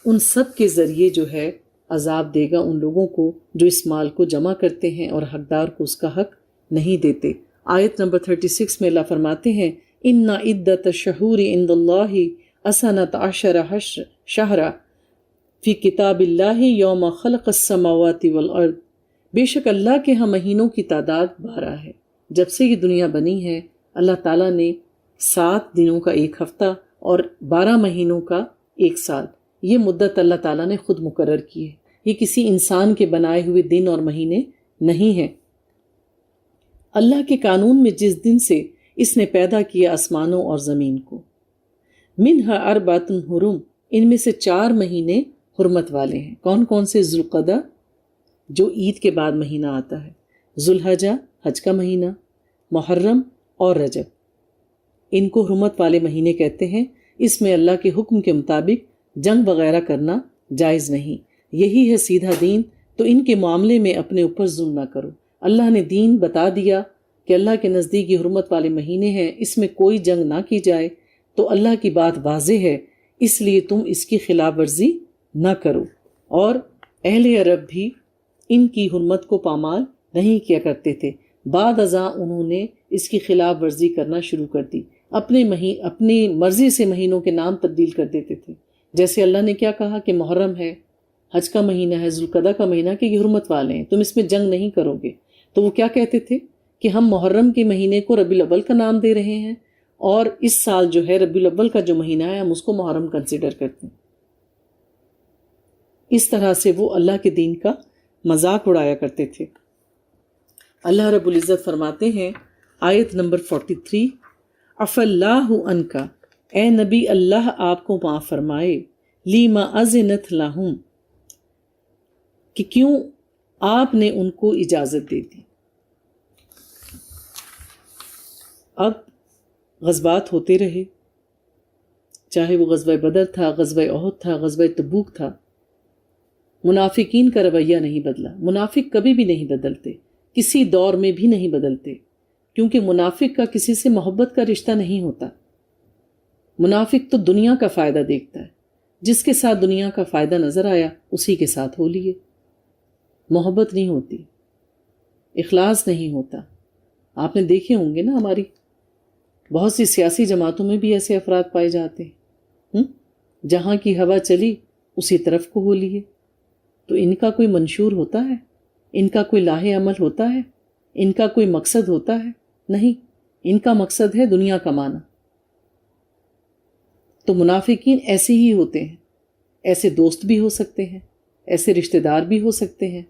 ان سب کے ذریعے جو ہے عذاب دے گا ان لوگوں کو جو اس مال کو جمع کرتے ہیں اور حقدار کو اس کا حق نہیں دیتے۔ آیت نمبر 36 میں اللہ فرماتے ہیں، ان عدت الشہور عند اللہ 12 شہرا فی کتاب اللہ یوم خلق السماوات والارض، بے شک اللہ کے ہاں مہینوں کی تعداد 12 ہے۔ جب سے یہ دنیا بنی ہے اللہ تعالیٰ نے 7 دنوں کا ایک ہفتہ اور 12 مہینوں کا ایک سال، یہ مدت اللہ تعالیٰ نے خود مقرر کی ہے، یہ کسی انسان کے بنائے ہوئے دن اور مہینے نہیں ہیں۔ اللہ کے قانون میں جس دن سے اس نے پیدا کیا آسمانوں اور زمین کو، منہا اربعۃ حرم، ان میں سے 4 مہینے حرمت والے ہیں۔ کون کون سے؟ ذوالقعدہ، جو عید کے بعد مہینہ آتا ہے، ذوالحجہ حج کا مہینہ، محرم اور رجب، ان کو حرمت والے مہینے کہتے ہیں۔ اس میں اللہ کے حکم کے مطابق جنگ وغیرہ کرنا جائز نہیں، یہی ہے سیدھا دین، تو ان کے معاملے میں اپنے اوپر ظلم نہ کرو۔ اللہ نے دین بتا دیا کہ اللہ کے نزدیک یہ حرمت والے مہینے ہیں، اس میں کوئی جنگ نہ کی جائے، تو اللہ کی بات واضح ہے، اس لیے تم اس کی خلاف ورزی نہ کرو۔ اور اہل عرب بھی ان کی حرمت کو پامال نہیں کیا کرتے تھے، بعد ازاں انہوں نے اس کی خلاف ورزی کرنا شروع کر دی، اپنی مرضی سے مہینوں کے نام تبدیل کر دیتے تھے۔ جیسے اللہ نے کیا کہا کہ محرم ہے، حج کا مہینہ ہے، ذوالقعدہ کا مہینہ، کہ یہ حرمت والے ہیں، تم اس میں جنگ نہیں کرو گے، تو وہ کیا کہتے تھے کہ ہم محرم کے مہینے کو ربیع الاول کا نام دے رہے ہیں، اور اس سال جو ہے ربیع الاول کا جو مہینہ ہے ہم اس کو محرم کنسیڈر کرتے ہیں۔ اس طرح سے وہ اللہ کے دین کا مذاق اڑایا کرتے تھے۔ اللہ رب العزت فرماتے ہیں آیت نمبر 43، عفا اللہ عنکا، اے نبی اللہ آپ کو معاف فرمائے، لیما اذنت لہم، کہ کیوں آپ نے ان کو اجازت دے دی۔ اب غزوات ہوتے رہے، چاہے وہ غزوہ بدر تھا، غزوہ احد تھا، غزوہ تبوک تھا، منافقین کا رویہ نہیں بدلا۔ منافق کبھی بھی نہیں بدلتے، کسی دور میں بھی نہیں بدلتے، کیونکہ منافق کا کسی سے محبت کا رشتہ نہیں ہوتا۔ منافق تو دنیا کا فائدہ دیکھتا ہے، جس کے ساتھ دنیا کا فائدہ نظر آیا اسی کے ساتھ ہو لیے۔ محبت نہیں ہوتی، اخلاص نہیں ہوتا۔ آپ نے دیکھے ہوں گے نا، ہماری بہت سی سیاسی جماعتوں میں بھی ایسے افراد پائے جاتے ہیں، جہاں کی ہوا چلی اسی طرف کو ہو لیے۔ تو ان کا کوئی منشور ہوتا ہے؟ ان کا کوئی لاہ عمل ہوتا ہے؟ ان کا کوئی مقصد ہوتا ہے؟ نہیں، ان کا مقصد ہے دنیا کمانا۔ تو منافقین ایسے ہی ہوتے ہیں، ایسے دوست بھی ہو سکتے ہیں، ایسے رشتہ دار بھی ہو سکتے ہیں،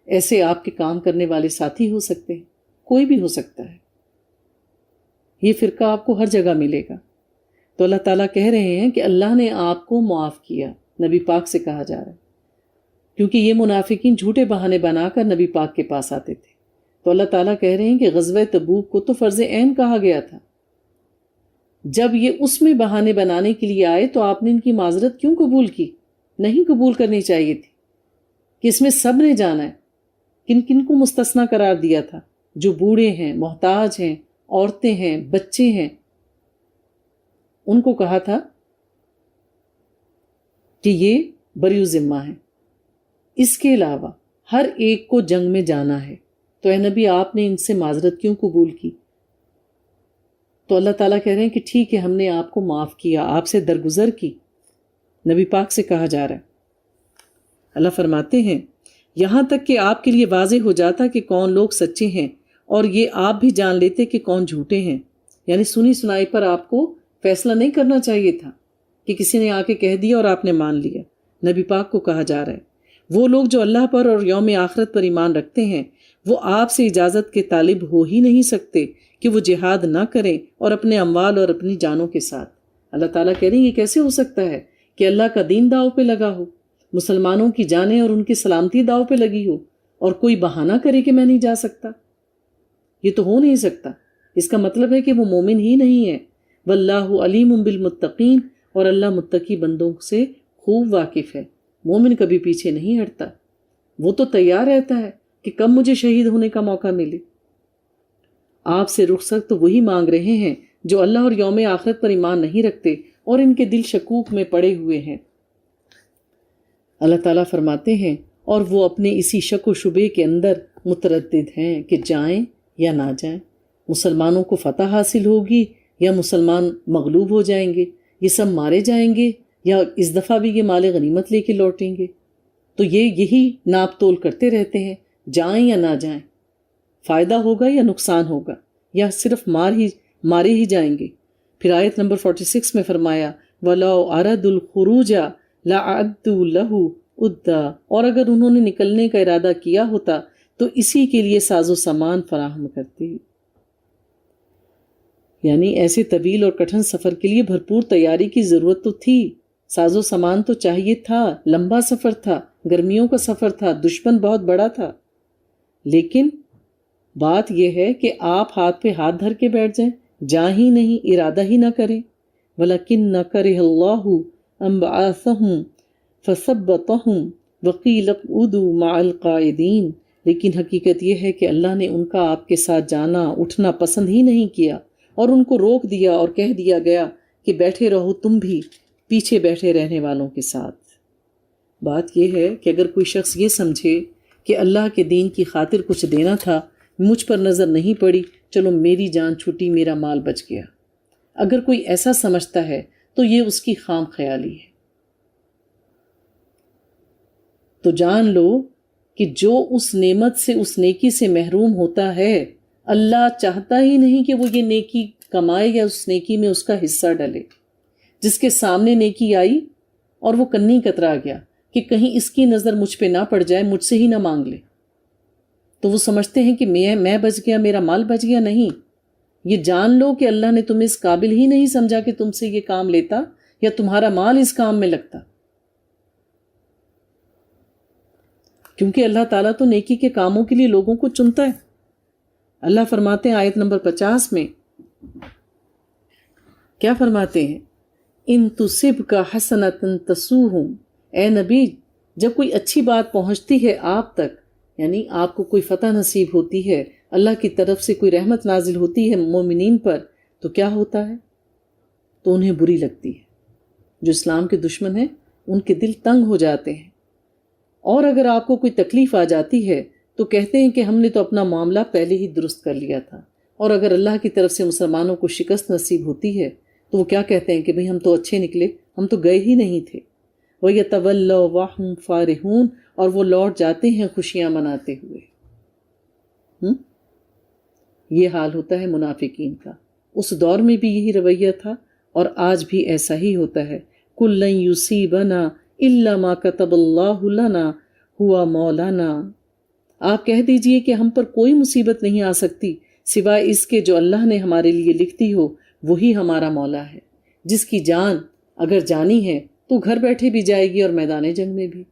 ایسے آپ کے کام کرنے والے ساتھی ہو سکتے ہیں، کوئی بھی ہو سکتا ہے۔ یہ فرقہ آپ کو ہر جگہ ملے گا۔ تو اللہ تعالیٰ کہہ رہے ہیں کہ اللہ نے آپ کو معاف کیا، نبی پاک سے کہا جا رہا ہے، کیونکہ یہ منافقین جھوٹے بہانے بنا کر نبی پاک کے پاس آتے تھے۔ تو اللہ تعالیٰ کہہ رہے ہیں کہ غزوہ تبوک کو تو فرض عین کہا گیا تھا، جب یہ اس میں بہانے بنانے کے لیے آئے تو آپ نے ان کی معذرت کیوں قبول کی؟ نہیں قبول کرنی چاہیے تھی، کہ اس میں سب نے جانا ہے۔ کن کن کو مستثنیٰ قرار دیا تھا؟ جو بوڑھے ہیں، محتاج ہیں، عورتیں ہیں، بچے ہیں، ان کو کہا تھا کہ یہ بری ذمہ ہیں۔ اس کے علاوہ ہر ایک کو جنگ میں جانا ہے، تو اے نبی آپ نے ان سے معذرت کیوں قبول کی؟ تو اللہ تعالیٰ کہہ رہے ہیں کہ ٹھیک ہے، ہم نے آپ کو معاف کیا، آپ سے درگزر کی، نبی پاک سے کہا جا رہا ہے۔ اللہ فرماتے ہیں یہاں تک کہ آپ کے لیے واضح ہو جاتا کہ کون لوگ سچے ہیں، اور یہ آپ بھی جان لیتے کہ کون جھوٹے ہیں۔ یعنی سنی سنائی پر آپ کو فیصلہ نہیں کرنا چاہیے تھا کہ کسی نے آ کے کہہ دیا اور آپ نے مان لیا۔ نبی پاک کو کہا جا رہا ہے وہ لوگ جو اللہ پر اور یوم آخرت پر ایمان رکھتے ہیں، وہ آپ سے اجازت کے طالب ہو ہی نہیں سکتے کہ وہ جہاد نہ کریں اور اپنے اموال اور اپنی جانوں کے ساتھ۔ اللہ تعالیٰ کہہ رہے ہیں یہ کیسے ہو سکتا ہے کہ اللہ کا دین داؤ پہ لگا ہو، مسلمانوں کی جانیں اور ان کی سلامتی داؤ پہ لگی ہو، اور کوئی بہانہ کرے کہ میں نہیں جا سکتا؟ یہ تو ہو نہیں سکتا۔ اس کا مطلب ہے کہ وہ مومن ہی نہیں ہے۔ واللہ علیم بالمتقین، اور اللہ متقی بندوں سے خوب واقف ہے۔ مومن کبھی پیچھے نہیں ہٹتا، وہ تو تیار رہتا ہے کہ کب مجھے شہید ہونے کا موقع ملے۔ آپ سے رخصت تو وہی مانگ رہے ہیں جو اللہ اور یوم آخرت پر ایمان نہیں رکھتے اور ان کے دل شکوک میں پڑے ہوئے ہیں۔ اللہ تعالیٰ فرماتے ہیں اور وہ اپنے اسی شک و شبے کے اندر متردد ہیں کہ جائیں یا نہ جائیں، مسلمانوں کو فتح حاصل ہوگی یا مسلمان مغلوب ہو جائیں گے، یہ سب مارے جائیں گے یا اس دفعہ بھی یہ مال غنیمت لے کے لوٹیں گے۔ تو یہی ناپ تول کرتے رہتے ہیں، جائیں یا نہ جائیں، فائدہ ہوگا یا نقصان ہوگا، یا صرف مارے ہی جائیں گے۔ پھر آیت نمبر 46 میں فرمایا وَلَوْ أَرَادُوا الْخُرُوجَ لَأَعَدُّوا لَهُ عُدًّا، اور اگر انہوں نے نکلنے کا ارادہ کیا ہوتا تو اسی کے لیے ساز و سامان فراہم کرتے۔ یعنی ایسے طویل اور کٹھن سفر کے لیے بھرپور تیاری کی ضرورت تو تھی، ساز و سامان تو چاہیے تھا، لمبا سفر تھا، گرمیوں کا سفر تھا، دشمن بہت بڑا تھا، لیکن بات یہ ہے کہ آپ ہاتھ پہ ہاتھ دھر کے بیٹھ جائیں، جائیں ہی نہیں، ارادہ ہی نہ کریں۔ وَلَكِنَّ كَرِهَ اللَّهُ أَن بَعَثَهُمْ فَثَبَّطَهُمْ وَقِيلَ اقْعُدُوا مَعَ الْقَاعِدِينَ، لیکن حقیقت یہ ہے کہ اللہ نے ان کا آپ کے ساتھ جانا اٹھنا پسند ہی نہیں کیا، اور ان کو روک دیا اور کہہ دیا گیا کہ بیٹھے رہو تم بھی پیچھے بیٹھے رہنے والوں کے ساتھ۔ بات یہ ہے کہ اگر کوئی شخص یہ سمجھے کہ اللہ کے دین کی خاطر کچھ دینا تھا، مجھ پر نظر نہیں پڑی، چلو میری جان چھوٹی، میرا مال بچ گیا، اگر کوئی ایسا سمجھتا ہے تو یہ اس کی خام خیالی ہے۔ تو جان لو کہ جو اس نعمت سے، اس نیکی سے محروم ہوتا ہے، اللہ چاہتا ہی نہیں کہ وہ یہ نیکی کمائے یا اس نیکی میں اس کا حصہ ڈلے۔ جس کے سامنے نیکی آئی اور وہ کنی کترا گیا کہ کہیں اس کی نظر مجھ پہ نہ پڑ جائے، مجھ سے ہی نہ مانگ لے، تو وہ سمجھتے ہیں کہ میں بچ گیا، میرا مال بچ گیا۔ نہیں، یہ جان لو کہ اللہ نے تمہیں اس قابل ہی نہیں سمجھا کہ تم سے یہ کام لیتا یا تمہارا مال اس کام میں لگتا، کیونکہ اللہ تعالیٰ تو نیکی کے کاموں کے لیے لوگوں کو چنتا ہے۔ اللہ فرماتے ہیں آیت نمبر 50 میں، کیا فرماتے ہیں؟ ان تصبک حسنۃ تسؤہم، اے نبی جب کوئی اچھی بات پہنچتی ہے آپ تک، یعنی آپ کو کوئی فتح نصیب ہوتی ہے، اللہ کی طرف سے کوئی رحمت نازل ہوتی ہے مومنین پر، تو کیا ہوتا ہے؟ تو انہیں بری لگتی ہے۔ جو اسلام کے دشمن ہیں ان کے دل تنگ ہو جاتے ہیں، اور اگر آپ کو کوئی تکلیف آ جاتی ہے تو کہتے ہیں کہ ہم نے تو اپنا معاملہ پہلے ہی درست کر لیا تھا، اور اگر اللہ کی طرف سے مسلمانوں کو شکست نصیب ہوتی ہے تو وہ کیا کہتے ہیں کہ بھئی ہم تو اچھے نکلے، ہم تو گئے ہی نہیں تھے۔ وَيَتَوَلَّوْا وَهُمْ فَارِحُونَ، اور وہ لوٹ جاتے ہیں خوشیاں مناتے ہوئے۔ یہ حال ہوتا ہے منافقین کا۔ اس دور میں بھی یہی رویہ تھا اور آج بھی ایسا ہی ہوتا ہے۔ قُل لَن يُصِيبَنَا إِلَّا مَا كَتَبَ اللَّهُ لَنَا هُوَ مَوْلَانَا، آپ کہہ دیجئے کہ ہم پر کوئی مصیبت نہیں آ سکتی سوائے اس کے جو اللہ نے ہمارے لیے لکھ دی ہو، وہی ہمارا مولا ہے۔ جس کی جان اگر جانی ہے تو گھر بیٹھے بھی جائے گی اور میدان جنگ میں بھی۔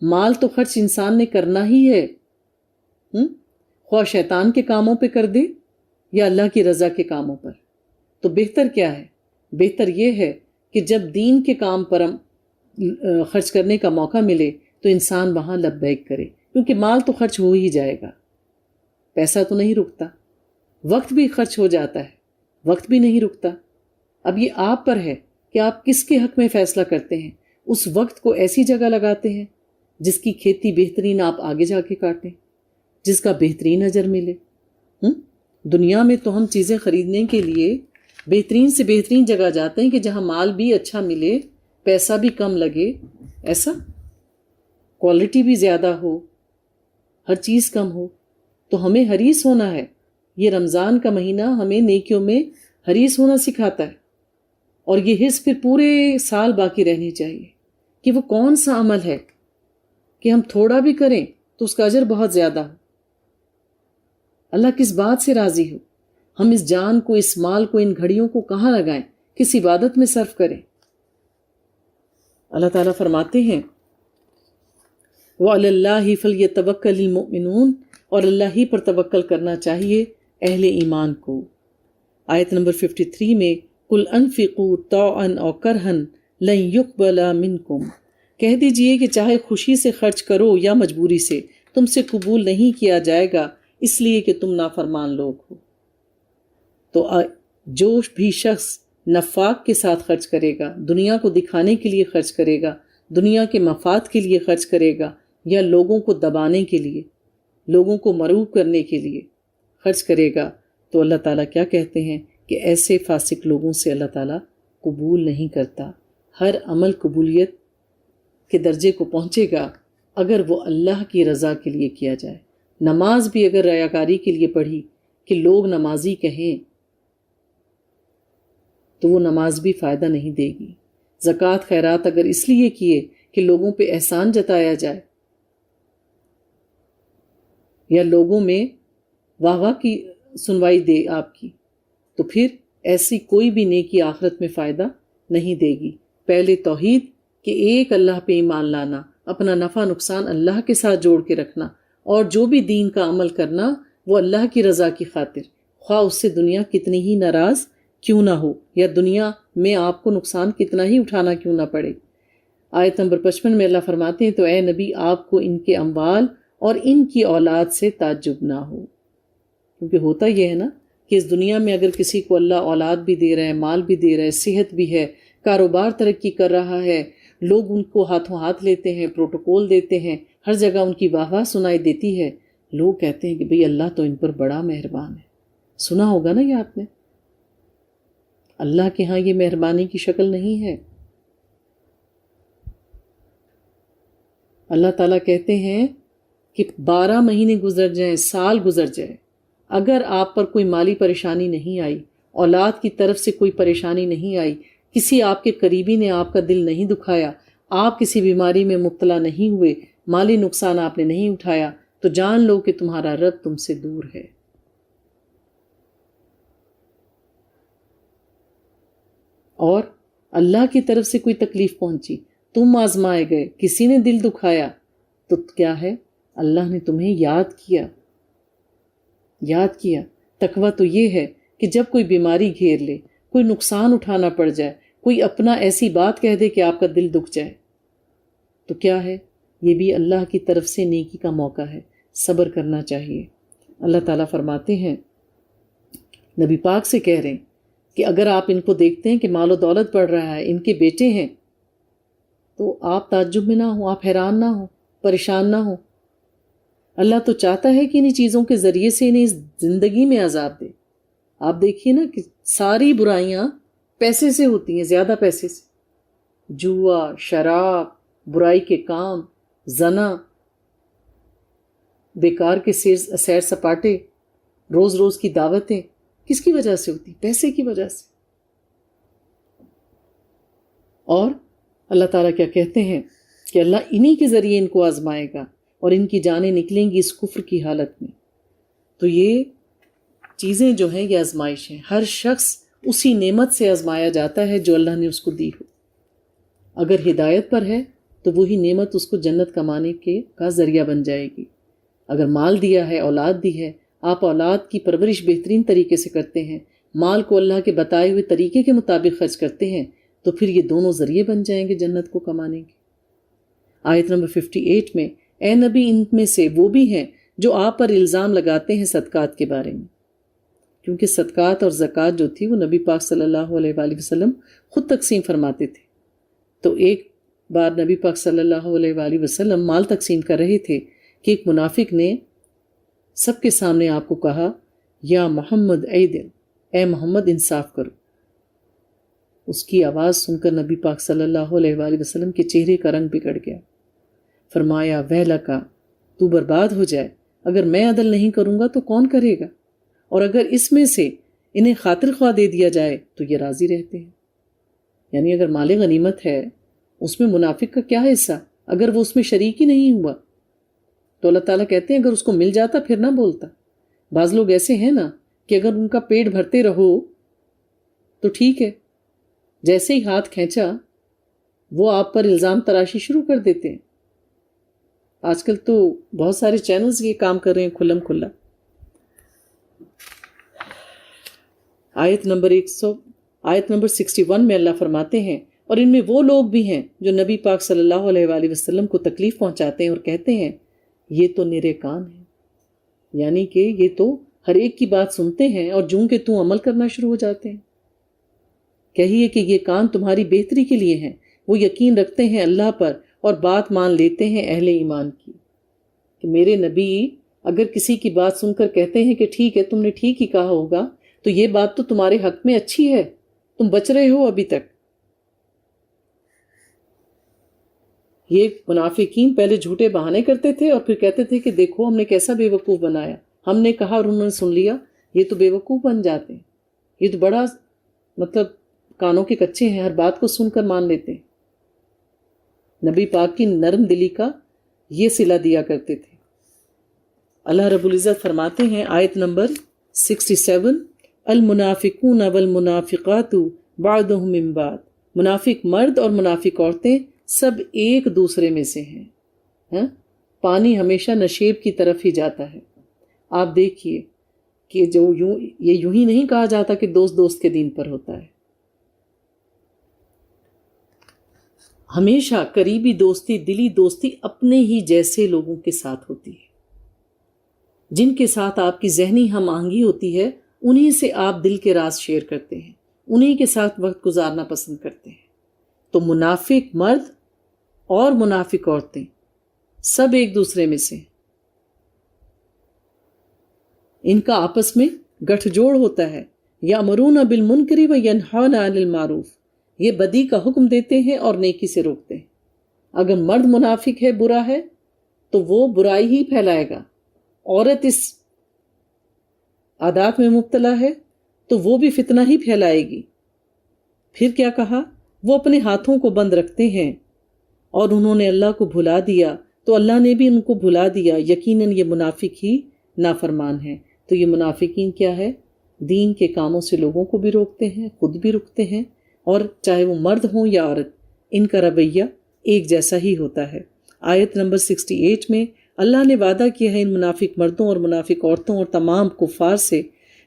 مال تو خرچ انسان نے کرنا ہی ہے، خواہ شیطان کے کاموں پہ کر دے یا اللہ کی رضا کے کاموں پر۔ تو بہتر کیا ہے؟ بہتر یہ ہے کہ جب دین کے کام پر خرچ کرنے کا موقع ملے تو انسان وہاں لبیک کرے، کیونکہ مال تو خرچ ہو ہی جائے گا، پیسہ تو نہیں رکتا، وقت بھی خرچ ہو جاتا ہے، وقت بھی نہیں رکتا۔ اب یہ آپ پر ہے کہ آپ کس کے حق میں فیصلہ کرتے ہیں، اس وقت کو ایسی جگہ لگاتے ہیں جس کی کھیتی بہترین آپ آگے جا کے کاٹیں، جس کا بہترین اجر ملے۔ دنیا میں تو ہم چیزیں خریدنے کے لیے بہترین سے بہترین جگہ جاتے ہیں کہ جہاں مال بھی اچھا ملے، پیسہ بھی کم لگے، ایسا کوالٹی بھی زیادہ ہو، ہر چیز کم ہو۔ تو ہمیں حریص ہونا ہے۔ یہ رمضان کا مہینہ ہمیں نیکیوں میں حریص ہونا سکھاتا ہے، اور یہ حرص پھر پورے سال باقی رہنی چاہیے کہ وہ کون سا عمل ہے کہ ہم تھوڑا بھی کریں تو اس کا اجر بہت زیادہ ہو۔ اللہ کس بات سے راضی ہو، ہم اس جان کو، اس مال کو، ان گھڑیوں کو کہاں لگائیں، کس عبادت میں صرف کریں۔ اللہ تعالیٰ فرماتے ہیں وَعَلَى اللَّهِ فَلْيَتَوَكَّلِ الْمُؤْمِنُونَ، اور اللہ ہی پر توکل کرنا چاہیے اہل ایمان کو۔ آیت نمبر 53 میں قُلْ أَنفِقُوا طَوْعًا أَوْ كَرْهًا لَن يُقْبَلَ مِنْكُمْ، کہہ دیجئے کہ چاہے خوشی سے خرچ کرو یا مجبوری سے، تم سے قبول نہیں کیا جائے گا، اس لیے کہ تم نافرمان لوگ ہو۔ تو جو بھی شخص نفاق کے ساتھ خرچ کرے گا، دنیا کو دکھانے کے لیے خرچ کرے گا، دنیا کے مفاد کے لیے خرچ کرے گا، یا لوگوں کو دبانے کے لیے، لوگوں کو مروب کرنے کے لیے خرچ کرے گا، تو اللہ تعالیٰ کیا کہتے ہیں کہ ایسے فاسق لوگوں سے اللہ تعالیٰ قبول نہیں کرتا۔ ہر عمل قبولیت کے درجے کو پہنچے گا اگر وہ اللہ کی رضا کے لیے کیا جائے۔ نماز بھی اگر ریاکاری کے لیے پڑھی کہ لوگ نمازی کہیں تو وہ نماز بھی فائدہ نہیں دے گی۔ زکوٰۃ خیرات اگر اس لیے کیے کہ لوگوں پہ احسان جتایا جائے یا لوگوں میں واہ واہ کی سنوائی دے آپ کی، تو پھر ایسی کوئی بھی نیکی آخرت میں فائدہ نہیں دے گی۔ پہلے توحید کہ ایک اللہ پہ ایمان لانا، اپنا نفع نقصان اللہ کے ساتھ جوڑ کے رکھنا، اور جو بھی دین کا عمل کرنا وہ اللہ کی رضا کی خاطر، خواہ اس سے دنیا کتنی ہی ناراض کیوں نہ ہو، یا دنیا میں آپ کو نقصان کتنا ہی اٹھانا کیوں نہ پڑے۔ آیت نمبر 55 میں اللہ فرماتے ہیں تو اے نبی آپ کو ان کے اموال اور ان کی اولاد سے تعجب نہ ہو، کیونکہ ہوتا یہ ہے نا کہ اس دنیا میں اگر کسی کو اللہ اولاد بھی دے رہا ہے، مال بھی دے رہا ہے، صحت بھی ہے، کاروبار ترقی کر رہا ہے، لوگ ان کو ہاتھوں ہاتھ لیتے ہیں، پروٹوکول دیتے ہیں، ہر جگہ ان کی واہ واہ سنائی دیتی ہے، لوگ کہتے ہیں کہ بھئی اللہ تو ان پر بڑا مہربان ہے۔ سنا ہوگا نا یہ آپ نے، اللہ کے ہاں یہ مہربانی کی شکل نہیں ہے۔ اللہ تعالیٰ کہتے ہیں کہ 12 مہینے گزر جائیں، سال گزر جائے، اگر آپ پر کوئی مالی پریشانی نہیں آئی، اولاد کی طرف سے کوئی پریشانی نہیں آئی، کسی آپ کے قریبی نے آپ کا دل نہیں دکھایا، آپ کسی بیماری میں مبتلا نہیں ہوئے، مالی نقصان آپ نے نہیں اٹھایا، تو جان لو کہ تمہارا رب تم سے دور ہے۔ اور اللہ کی طرف سے کوئی تکلیف پہنچی، تم آزمائے گئے، کسی نے دل دکھایا، تو کیا ہے؟ اللہ نے تمہیں یاد کیا۔ تقویٰ تو یہ ہے کہ جب کوئی بیماری گھیر لے، کوئی نقصان اٹھانا پڑ جائے، کوئی اپنا ایسی بات کہہ دے کہ آپ کا دل دکھ جائے، تو کیا ہے؟ یہ بھی اللہ کی طرف سے نیکی کا موقع ہے، صبر کرنا چاہیے۔ اللہ تعالیٰ فرماتے ہیں، نبی پاک سے کہہ رہے ہیں کہ اگر آپ ان کو دیکھتے ہیں کہ مال و دولت بڑھ رہا ہے، ان کے بیٹے ہیں، تو آپ تعجب میں نہ ہوں، آپ حیران نہ ہوں، پریشان نہ ہوں۔ اللہ تو چاہتا ہے کہ انہی چیزوں کے ذریعے سے انہیں اس زندگی میں عذاب دے۔ آپ دیکھیے نا کہ ساری برائیاں پیسے سے ہوتی ہیں، زیادہ پیسے سے، جوا، شراب، برائی کے کام، زنا، بیکار کے سیر سپاٹے، روز روز کی دعوتیں، کس کی وجہ سے ہوتی؟ پیسے کی وجہ سے۔ اور اللہ تعالیٰ کیا کہتے ہیں کہ اللہ انہی کے ذریعے ان کو آزمائے گا اور ان کی جانیں نکلیں گی اس کفر کی حالت میں۔ تو یہ چیزیں جو ہیں یہ آزمائش ہیں، ہر شخص اسی نعمت سے آزمایا جاتا ہے جو اللہ نے اس کو دی ہو۔ اگر ہدایت پر ہے تو وہی نعمت اس کو جنت کمانے کا ذریعہ بن جائے گی۔ اگر مال دیا ہے، اولاد دی ہے، آپ اولاد کی پرورش بہترین طریقے سے کرتے ہیں، مال کو اللہ کے بتائے ہوئے طریقے کے مطابق خرچ کرتے ہیں، تو پھر یہ دونوں ذریعے بن جائیں گے جنت کو کمانے کے۔ آیت نمبر 58 میں، اے نبی ان میں سے وہ بھی ہیں جو آپ پر الزام لگاتے ہیں صدقات کے بارے میں، کیونکہ صدقات اور زکوٰۃ جو تھی وہ نبی پاک صلی اللہ علیہ وآلہ وسلم خود تقسیم فرماتے تھے۔ تو ایک بار نبی پاک صلی اللہ علیہ وآلہ وسلم مال تقسیم کر رہے تھے کہ ایک منافق نے سب کے سامنے آپ کو کہا، یا محمد عیدل، اے محمد انصاف کرو۔ اس کی آواز سن کر نبی پاک صلی اللہ علیہ وآلہ وسلم کے چہرے کا رنگ بگڑ گیا۔ فرمایا، ویلکا، تو برباد ہو جائے، اگر میں عدل نہیں کروں گا تو کون کرے گا؟ اور اگر اس میں سے انہیں خاطر خواہ دے دیا جائے تو یہ راضی رہتے ہیں۔ یعنی اگر مال غنیمت ہے، اس میں منافق کا کیا حصہ اگر وہ اس میں شریک ہی نہیں ہوا؟ تو اللہ تعالیٰ کہتے ہیں اگر اس کو مل جاتا پھر نہ بولتا۔ بعض لوگ ایسے ہیں نا کہ اگر ان کا پیٹ بھرتے رہو تو ٹھیک ہے، جیسے ہی ہاتھ کھینچا وہ آپ پر الزام تراشی شروع کر دیتے ہیں۔ آج کل تو بہت سارے چینلز یہ کام کر رہے ہیں کھلم کھلا۔ آیت نمبر 61 میں اللہ فرماتے ہیں، اور ان میں وہ لوگ بھی ہیں جو نبی پاک صلی اللہ علیہ وآلہ وسلم کو تکلیف پہنچاتے ہیں اور کہتے ہیں یہ تو نرے کان ہیں، یعنی کہ یہ تو ہر ایک کی بات سنتے ہیں اور جوں کہ توں عمل کرنا شروع ہو جاتے ہیں۔ کہیے کہ یہ کان تمہاری بہتری کے لیے ہیں، وہ یقین رکھتے ہیں اللہ پر اور بات مان لیتے ہیں اہل ایمان کی۔ کہ میرے نبی اگر کسی کی بات سن کر کہتے ہیں کہ ٹھیک ہے، تم نے ٹھیک ہی کہا ہوگا، تو یہ بات تو تمہارے حق میں اچھی ہے، تم بچ رہے ہو ابھی تک۔ یہ منافقین پہلے جھوٹے بہانے کرتے تھے اور پھر کہتے تھے کہ دیکھو ہم نے کیسا بے وقوف بنایا، ہم نے کہا اور انہوں نے سن لیا، یہ تو بے وقوف بن جاتے ہیں، یہ تو بڑا کانوں کے کچے ہیں، ہر بات کو سن کر مان لیتے ہیں۔ نبی پاک کی نرم دلی کا یہ صلہ دیا کرتے تھے۔ اللہ رب العزت فرماتے ہیں آیت نمبر 67، المنافقون والمنافقات بعضهم من بعض، منافق مرد اور منافق عورتیں سب ایک دوسرے میں سے ہیں۔ ہاں، پانی ہمیشہ نشیب کی طرف ہی جاتا ہے۔ آپ دیکھیے کہ جو یوں ہی نہیں کہا جاتا کہ دوست دوست کے دین پر ہوتا ہے۔ ہمیشہ قریبی دوستی، دلی دوستی اپنے ہی جیسے لوگوں کے ساتھ ہوتی ہے، جن کے ساتھ آپ کی ذہنی ہم آہنگی ہوتی ہے، انہی سے آپ دل کے راز شیئر کرتے ہیں، انہی کے ساتھ وقت گزارنا پسند کرتے ہیں۔ تو منافق مرد اور منافق عورتیں سب ایک دوسرے میں سے، ان کا آپس میں گٹھ جوڑ ہوتا ہے۔ یأمرون بالمنکر وینہون عن المعروف، یہ بدی کا حکم دیتے ہیں اور نیکی سے روکتے ہیں۔ اگر مرد منافق ہے، برا ہے، تو وہ برائی ہی پھیلائے گا۔ عورت اس عادات میں مبتلا ہے تو وہ بھی فتنہ ہی پھیلائے گی۔ پھر کیا کہا؟ وہ اپنے ہاتھوں کو بند رکھتے ہیں اور انہوں نے اللہ کو بھلا دیا تو اللہ نے بھی ان کو بھلا دیا، یقیناً یہ منافق ہی نافرمان ہیں۔ تو یہ منافقین کیا ہے؟ دین کے کاموں سے لوگوں کو بھی روکتے ہیں، خود بھی رکتے ہیں، اور چاہے وہ مرد ہوں یا عورت، ان کا رویہ ایک جیسا ہی ہوتا ہے۔ آیت نمبر 68 میں اللہ نے وعدہ کیا ہے ان منافق مردوں اور منافق عورتوں اور تمام کفار سے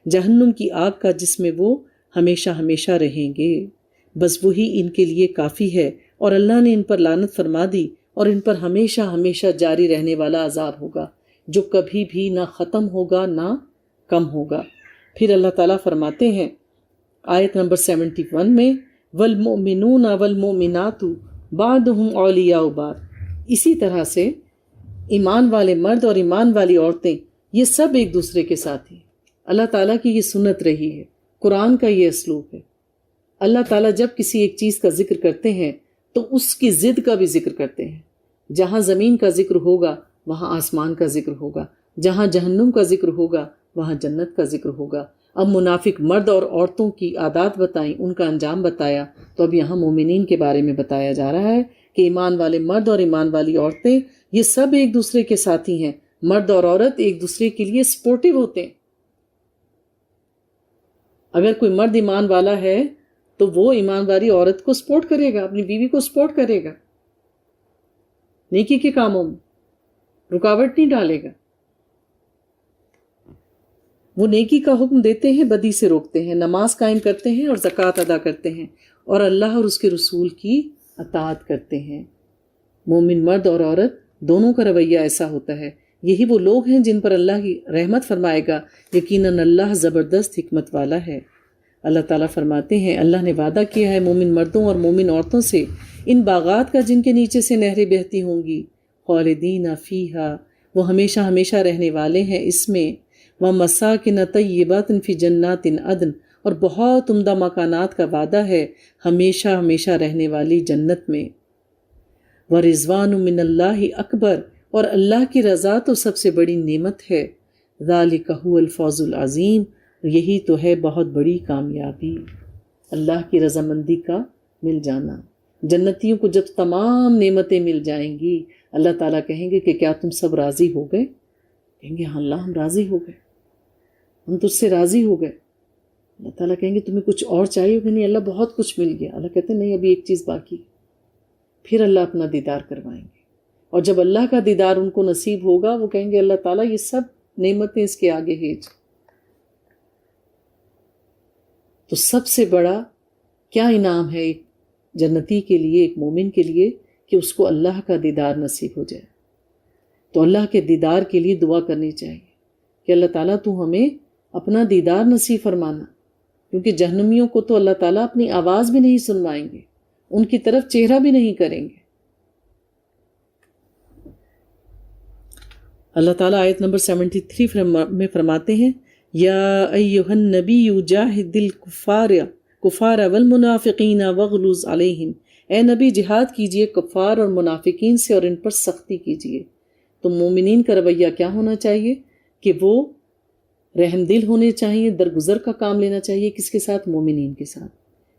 جہنم کی آگ کا، جس میں وہ ہمیشہ ہمیشہ رہیں گے۔ بس وہی ان کے لیے کافی ہے، اور اللہ نے ان پر لعنت فرما دی، اور ان پر ہمیشہ ہمیشہ جاری رہنے والا عذاب ہوگا جو کبھی بھی نہ ختم ہوگا نہ کم ہوگا۔ پھر اللہ تعالیٰ فرماتے ہیں آیت نمبر 71 میں، والمؤمنون والمؤمنات بعضهم اولیاء بعض، اسی طرح سے ایمان والے مرد اور ایمان والی عورتیں یہ سب ایک دوسرے کے ساتھ ہیں۔ اللہ تعالیٰ کی یہ سنت رہی ہے، قرآن کا یہ اسلوب ہے۔ اللہ تعالیٰ جب کسی ایک چیز کا ذکر کرتے ہیں تو اس کی ضد کا بھی ذکر کرتے ہیں۔ جہاں زمین کا ذکر ہوگا وہاں آسمان کا ذکر ہوگا، جہاں جہنم کا ذکر ہوگا وہاں جنت کا ذکر ہوگا۔ اب منافق مرد اور عورتوں کی عادات بتائیں، ان کا انجام بتایا، تو اب یہاں مومنین کے بارے میں بتایا جا رہا ہے کہ ایمان والے مرد اور ایمان والی عورتیں یہ سب ایک دوسرے کے ساتھی ہیں۔ مرد اور عورت ایک دوسرے کے لیے سپورٹیو ہوتے ہیں۔ اگر کوئی مرد ایمان والا ہے تو وہ ایمان والی عورت کو سپورٹ کرے گا، اپنی بیوی کو سپورٹ کرے گا، نیکی کے کاموں میں رکاوٹ نہیں ڈالے گا۔ وہ نیکی کا حکم دیتے ہیں، بدی سے روکتے ہیں، نماز قائم کرتے ہیں اور زکوٰۃ ادا کرتے ہیں، اور اللہ اور اس کے رسول کی اطاعت کرتے ہیں۔ مومن مرد اور عورت دونوں کا رویہ ایسا ہوتا ہے۔ یہی وہ لوگ ہیں جن پر اللہ کی رحمت فرمائے گا، یقیناً اللہ زبردست حکمت والا ہے۔ اللہ تعالیٰ فرماتے ہیں اللہ نے وعدہ کیا ہے مومن مردوں اور مومن عورتوں سے ان باغات کا جن کے نیچے سے نہریں بہتی ہوں گی، خالدین فیہا، وہ ہمیشہ ہمیشہ رہنے والے ہیں اس میں، ومساکن طیبات فی جنات عدن، اور بہت عمدہ مکانات کا وعدہ ہے ہمیشہ ہمیشہ رہنے والی جنت میں، ورضوان من اللہ اکبر، اور اللہ کی رضا تو سب سے بڑی نعمت ہے، ذالک هو الفوز العظیم، یہی تو ہے بہت بڑی کامیابی، اللہ کی رضامندی کا مل جانا۔ جنتیوں کو جب تمام نعمتیں مل جائیں گی، اللہ تعالیٰ کہیں گے کہ کیا تم سب راضی ہو گئے؟ کہیں گے ہاں اللہ ہم راضی ہو گئے، ہم تجھ سے راضی ہو گئے۔ اللہ تعالیٰ کہیں گے تمہیں کچھ اور چاہیے کہ نہیں؟ اللہ بہت کچھ مل گیا۔ اللہ کہتے ہیں نہیں، ابھی ایک چیز باقی۔ پھر اللہ اپنا دیدار کروائیں گے، اور جب اللہ کا دیدار ان کو نصیب ہوگا وہ کہیں گے اللہ تعالیٰ یہ سب نعمتیں اس کے آگے ہیج۔ تو سب سے بڑا کیا انعام ہے ایک جنتی کے لیے، ایک مومن کے لیے، کہ اس کو اللہ کا دیدار نصیب ہو جائے۔ تو اللہ کے دیدار کے لیے دعا کرنی چاہیے کہ اللہ تعالیٰ تو ہمیں اپنا دیدار نصیب فرمانا، کیونکہ جہنمیوں کو تو اللہ تعالیٰ اپنی آواز بھی نہیں سنوائیں گے، ان کی طرف چہرہ بھی نہیں کریں گے۔ اللہ تعالیٰ آیت نمبر 73 میں فرماتے ہیں یا ایہا النبی جاہد الکفار والمنافقین واغلظ علیہم، اے نبی جہاد کیجئے کفار اور منافقین سے اور ان پر سختی کیجئے۔ تو مومنین کا رویہ کیا ہونا چاہیے کہ وہ رحم دل ہونے چاہیے، درگزر کا کام لینا چاہیے، کس کے ساتھ؟ مومنین کے ساتھ۔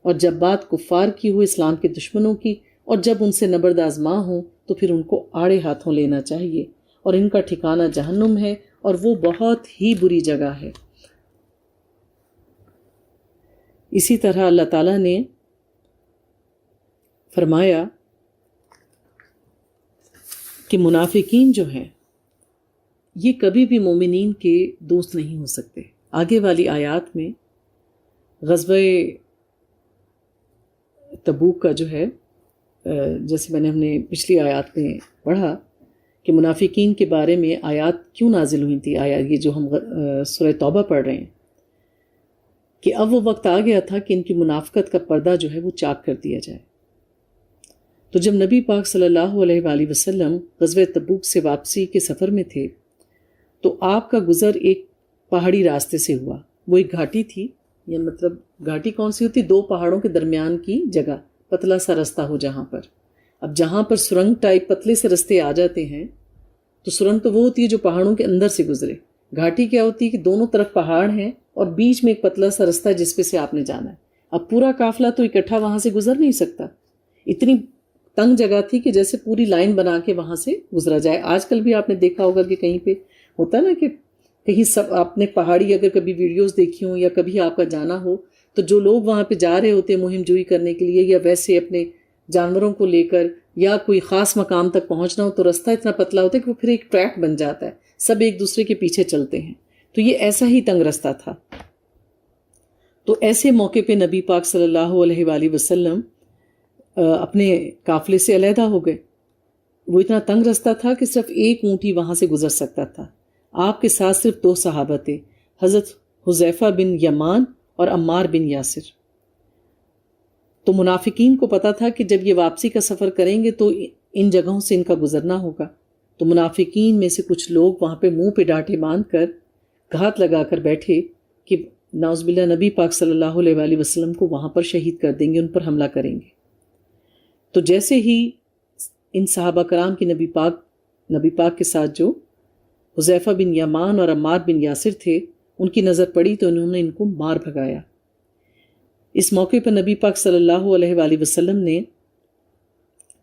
اور جب بات کفار کی ہو، اسلام کے دشمنوں کی، اور جب ان سے نبرد آزما ہوں تو پھر ان کو آڑے ہاتھوں لینا چاہیے، اور ان کا ٹھکانہ جہنم ہے، اور وہ بہت ہی بری جگہ ہے۔ اسی طرح اللہ تعالیٰ نے فرمایا کہ منافقین جو ہیں یہ کبھی بھی مومنین کے دوست نہیں ہو سکتے. آگے والی آیات میں غزوہ تبوک کا جو ہے، جیسے ہم نے پچھلی آیات میں پڑھا کہ منافقین کے بارے میں آیات کیوں نازل ہوئی تھی، یہ جو ہم سورہ توبہ پڑھ رہے ہیں، کہ اب وہ وقت آ گیا تھا کہ ان کی منافقت کا پردہ جو ہے وہ چاک کر دیا جائے. تو جب نبی پاک صلی اللہ علیہ وآلہ وسلم غزوہ تبوک سے واپسی کے سفر میں تھے تو آپ کا گزر ایک پہاڑی راستے سے ہوا. وہ ایک گھاٹی تھی، یا مطلب گھاٹی کون سی ہوتی، دو پہاڑوں کے درمیان کی جگہ، پتلا سا رستہ ہو جہاں پر. اب جہاں پر سرنگ ٹائپ پتلے سے رستے آ جاتے ہیں تو سرنگ تو وہ ہوتی ہے جو پہاڑوں کے اندر سے گزرے. گھاٹی کیا ہوتی ہے کہ دونوں طرف پہاڑ ہیں اور بیچ میں ایک پتلا سا رستہ جس پہ سے آپ نے جانا ہے. اب پورا قافلہ تو اکٹھا وہاں سے گزر نہیں سکتا، اتنی تنگ جگہ تھی کہ جیسے پوری لائن بنا کے وہاں سے گزرا جائے. آج کل بھی آپ نے دیکھا ہوگا کہ کہیں پہ ہوتا ہے نا کہ کہیں سب آپ نے پہاڑی اگر کبھی ویڈیوز دیکھی ہوں یا کبھی آپ کا جانا ہو تو جو لوگ وہاں پہ جا رہے ہوتے ہیں مہم جوئی کرنے کے لیے یا ویسے اپنے جانوروں کو لے کر یا کوئی خاص مقام تک پہنچنا ہو تو رستہ اتنا پتلا ہوتا ہے کہ وہ پھر ایک ٹریک بن جاتا ہے، سب ایک دوسرے کے پیچھے چلتے ہیں. تو یہ ایسا ہی تنگ رستہ تھا. تو ایسے موقع پہ نبی پاک صلی اللہ علیہ وآلہ وسلم اپنے قافلے سے علیحدہ ہو گئے. وہ اتنا تنگ رستہ تھا کہ صرف ایک اونٹی وہاں سے گزر سکتا تھا. آپ کے ساتھ صرف 2 صحابہ تھے، حضرت حذیفہ بن یمان اور عمار بن یاسر. تو منافقین کو پتا تھا کہ جب یہ واپسی کا سفر کریں گے تو ان جگہوں سے ان کا گزرنا ہوگا. تو منافقین میں سے کچھ لوگ وہاں پہ منہ پہ ڈانٹے باندھ کر گھات لگا کر بیٹھے کہ نعوذ باللہ نبی پاک صلی اللہ علیہ وآلہ وسلم کو وہاں پر شہید کر دیں گے، ان پر حملہ کریں گے. تو جیسے ہی ان صحابہ کرام کی نبی پاک کے ساتھ جو حذیفہ بن یمان اور عمار بن یاسر تھے ان کی نظر پڑی تو انہوں نے ان کو مار بھگایا. اس موقع پر نبی پاک صلی اللہ علیہ وآلہ وسلم نے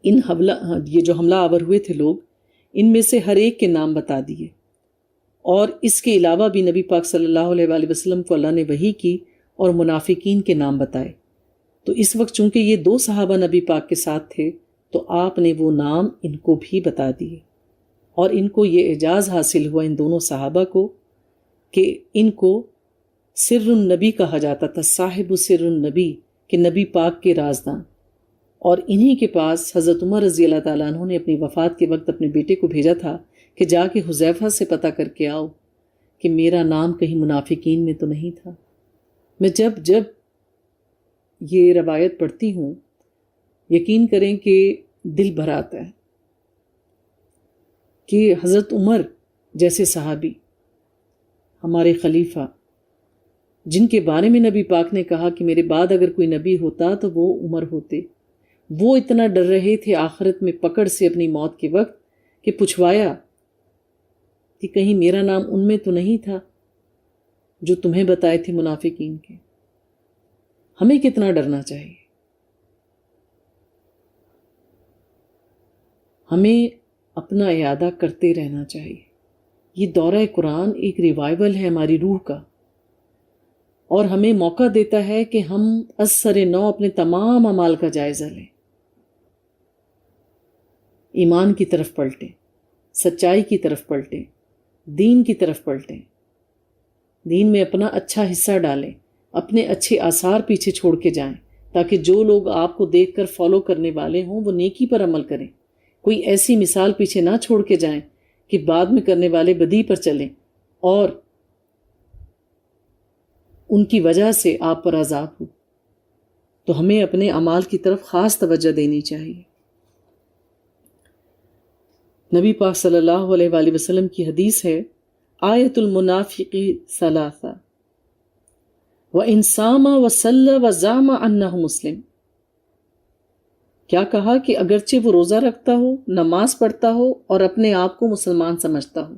یہ جو حملہ آور ہوئے تھے لوگ، ان میں سے ہر ایک کے نام بتا دیے، اور اس کے علاوہ بھی نبی پاک صلی اللہ علیہ وآلہ وسلم کو اللہ نے وحی کی اور منافقین کے نام بتائے. تو اس وقت چونکہ یہ 2 صحابہ نبی پاک کے ساتھ تھے تو آپ نے وہ نام ان کو بھی بتا دیے، اور ان کو یہ اعزاز حاصل ہوا ان دونوں صحابہ کو کہ ان کو سر النبی کہا جاتا تھا، صاحب سر النبی، کہ نبی پاک کے رازدان. اور انہی کے پاس حضرت عمر رضی اللہ تعالیٰ عنہ نے اپنی وفات کے وقت اپنے بیٹے کو بھیجا تھا کہ جا کے حذیفہ سے پتہ کر کے آؤ کہ میرا نام کہیں منافقین میں تو نہیں تھا. میں جب یہ روایت پڑھتی ہوں یقین کریں کہ دل بھر آتا ہے کہ حضرت عمر جیسے صحابی، ہمارے خلیفہ، جن کے بارے میں نبی پاک نے کہا کہ میرے بعد اگر کوئی نبی ہوتا تو وہ عمر ہوتے، وہ اتنا ڈر رہے تھے آخرت میں پکڑ سے اپنی موت کے وقت کہ پوچھوایا کہ کہیں میرا نام ان میں تو نہیں تھا جو تمہیں بتائے تھے منافقین کے. ہمیں کتنا ڈرنا چاہیے، ہمیں اپنا اعادہ کرتے رہنا چاہیے. یہ دورہ قرآن ایک ریوائول ہے ہماری روح کا، اور ہمیں موقع دیتا ہے کہ ہم از سر نو اپنے تمام اعمال کا جائزہ لیں، ایمان کی طرف پلٹیں، سچائی کی طرف پلٹیں، دین کی طرف پلٹیں، دین میں اپنا اچھا حصہ ڈالیں، اپنے اچھے آثار پیچھے چھوڑ کے جائیں تاکہ جو لوگ آپ کو دیکھ کر فالو کرنے والے ہوں وہ نیکی پر عمل کریں. کوئی ایسی مثال پیچھے نہ چھوڑ کے جائیں کہ بعد میں کرنے والے بدی پر چلیں اور ان کی وجہ سے آپ پر عذاب ہو. تو ہمیں اپنے اعمال کی طرف خاص توجہ دینی چاہیے. نبی پاک صلی اللہ علیہ وآلہ وسلم کی حدیث ہے، آیت المنافق ثلاثہ وَإِنْ صَامَ وَصَلَّى وَزَعَمَ أَنَّهُ مسلم. کیا کہا کہ اگرچہ وہ روزہ رکھتا ہو، نماز پڑھتا ہو اور اپنے آپ کو مسلمان سمجھتا ہو،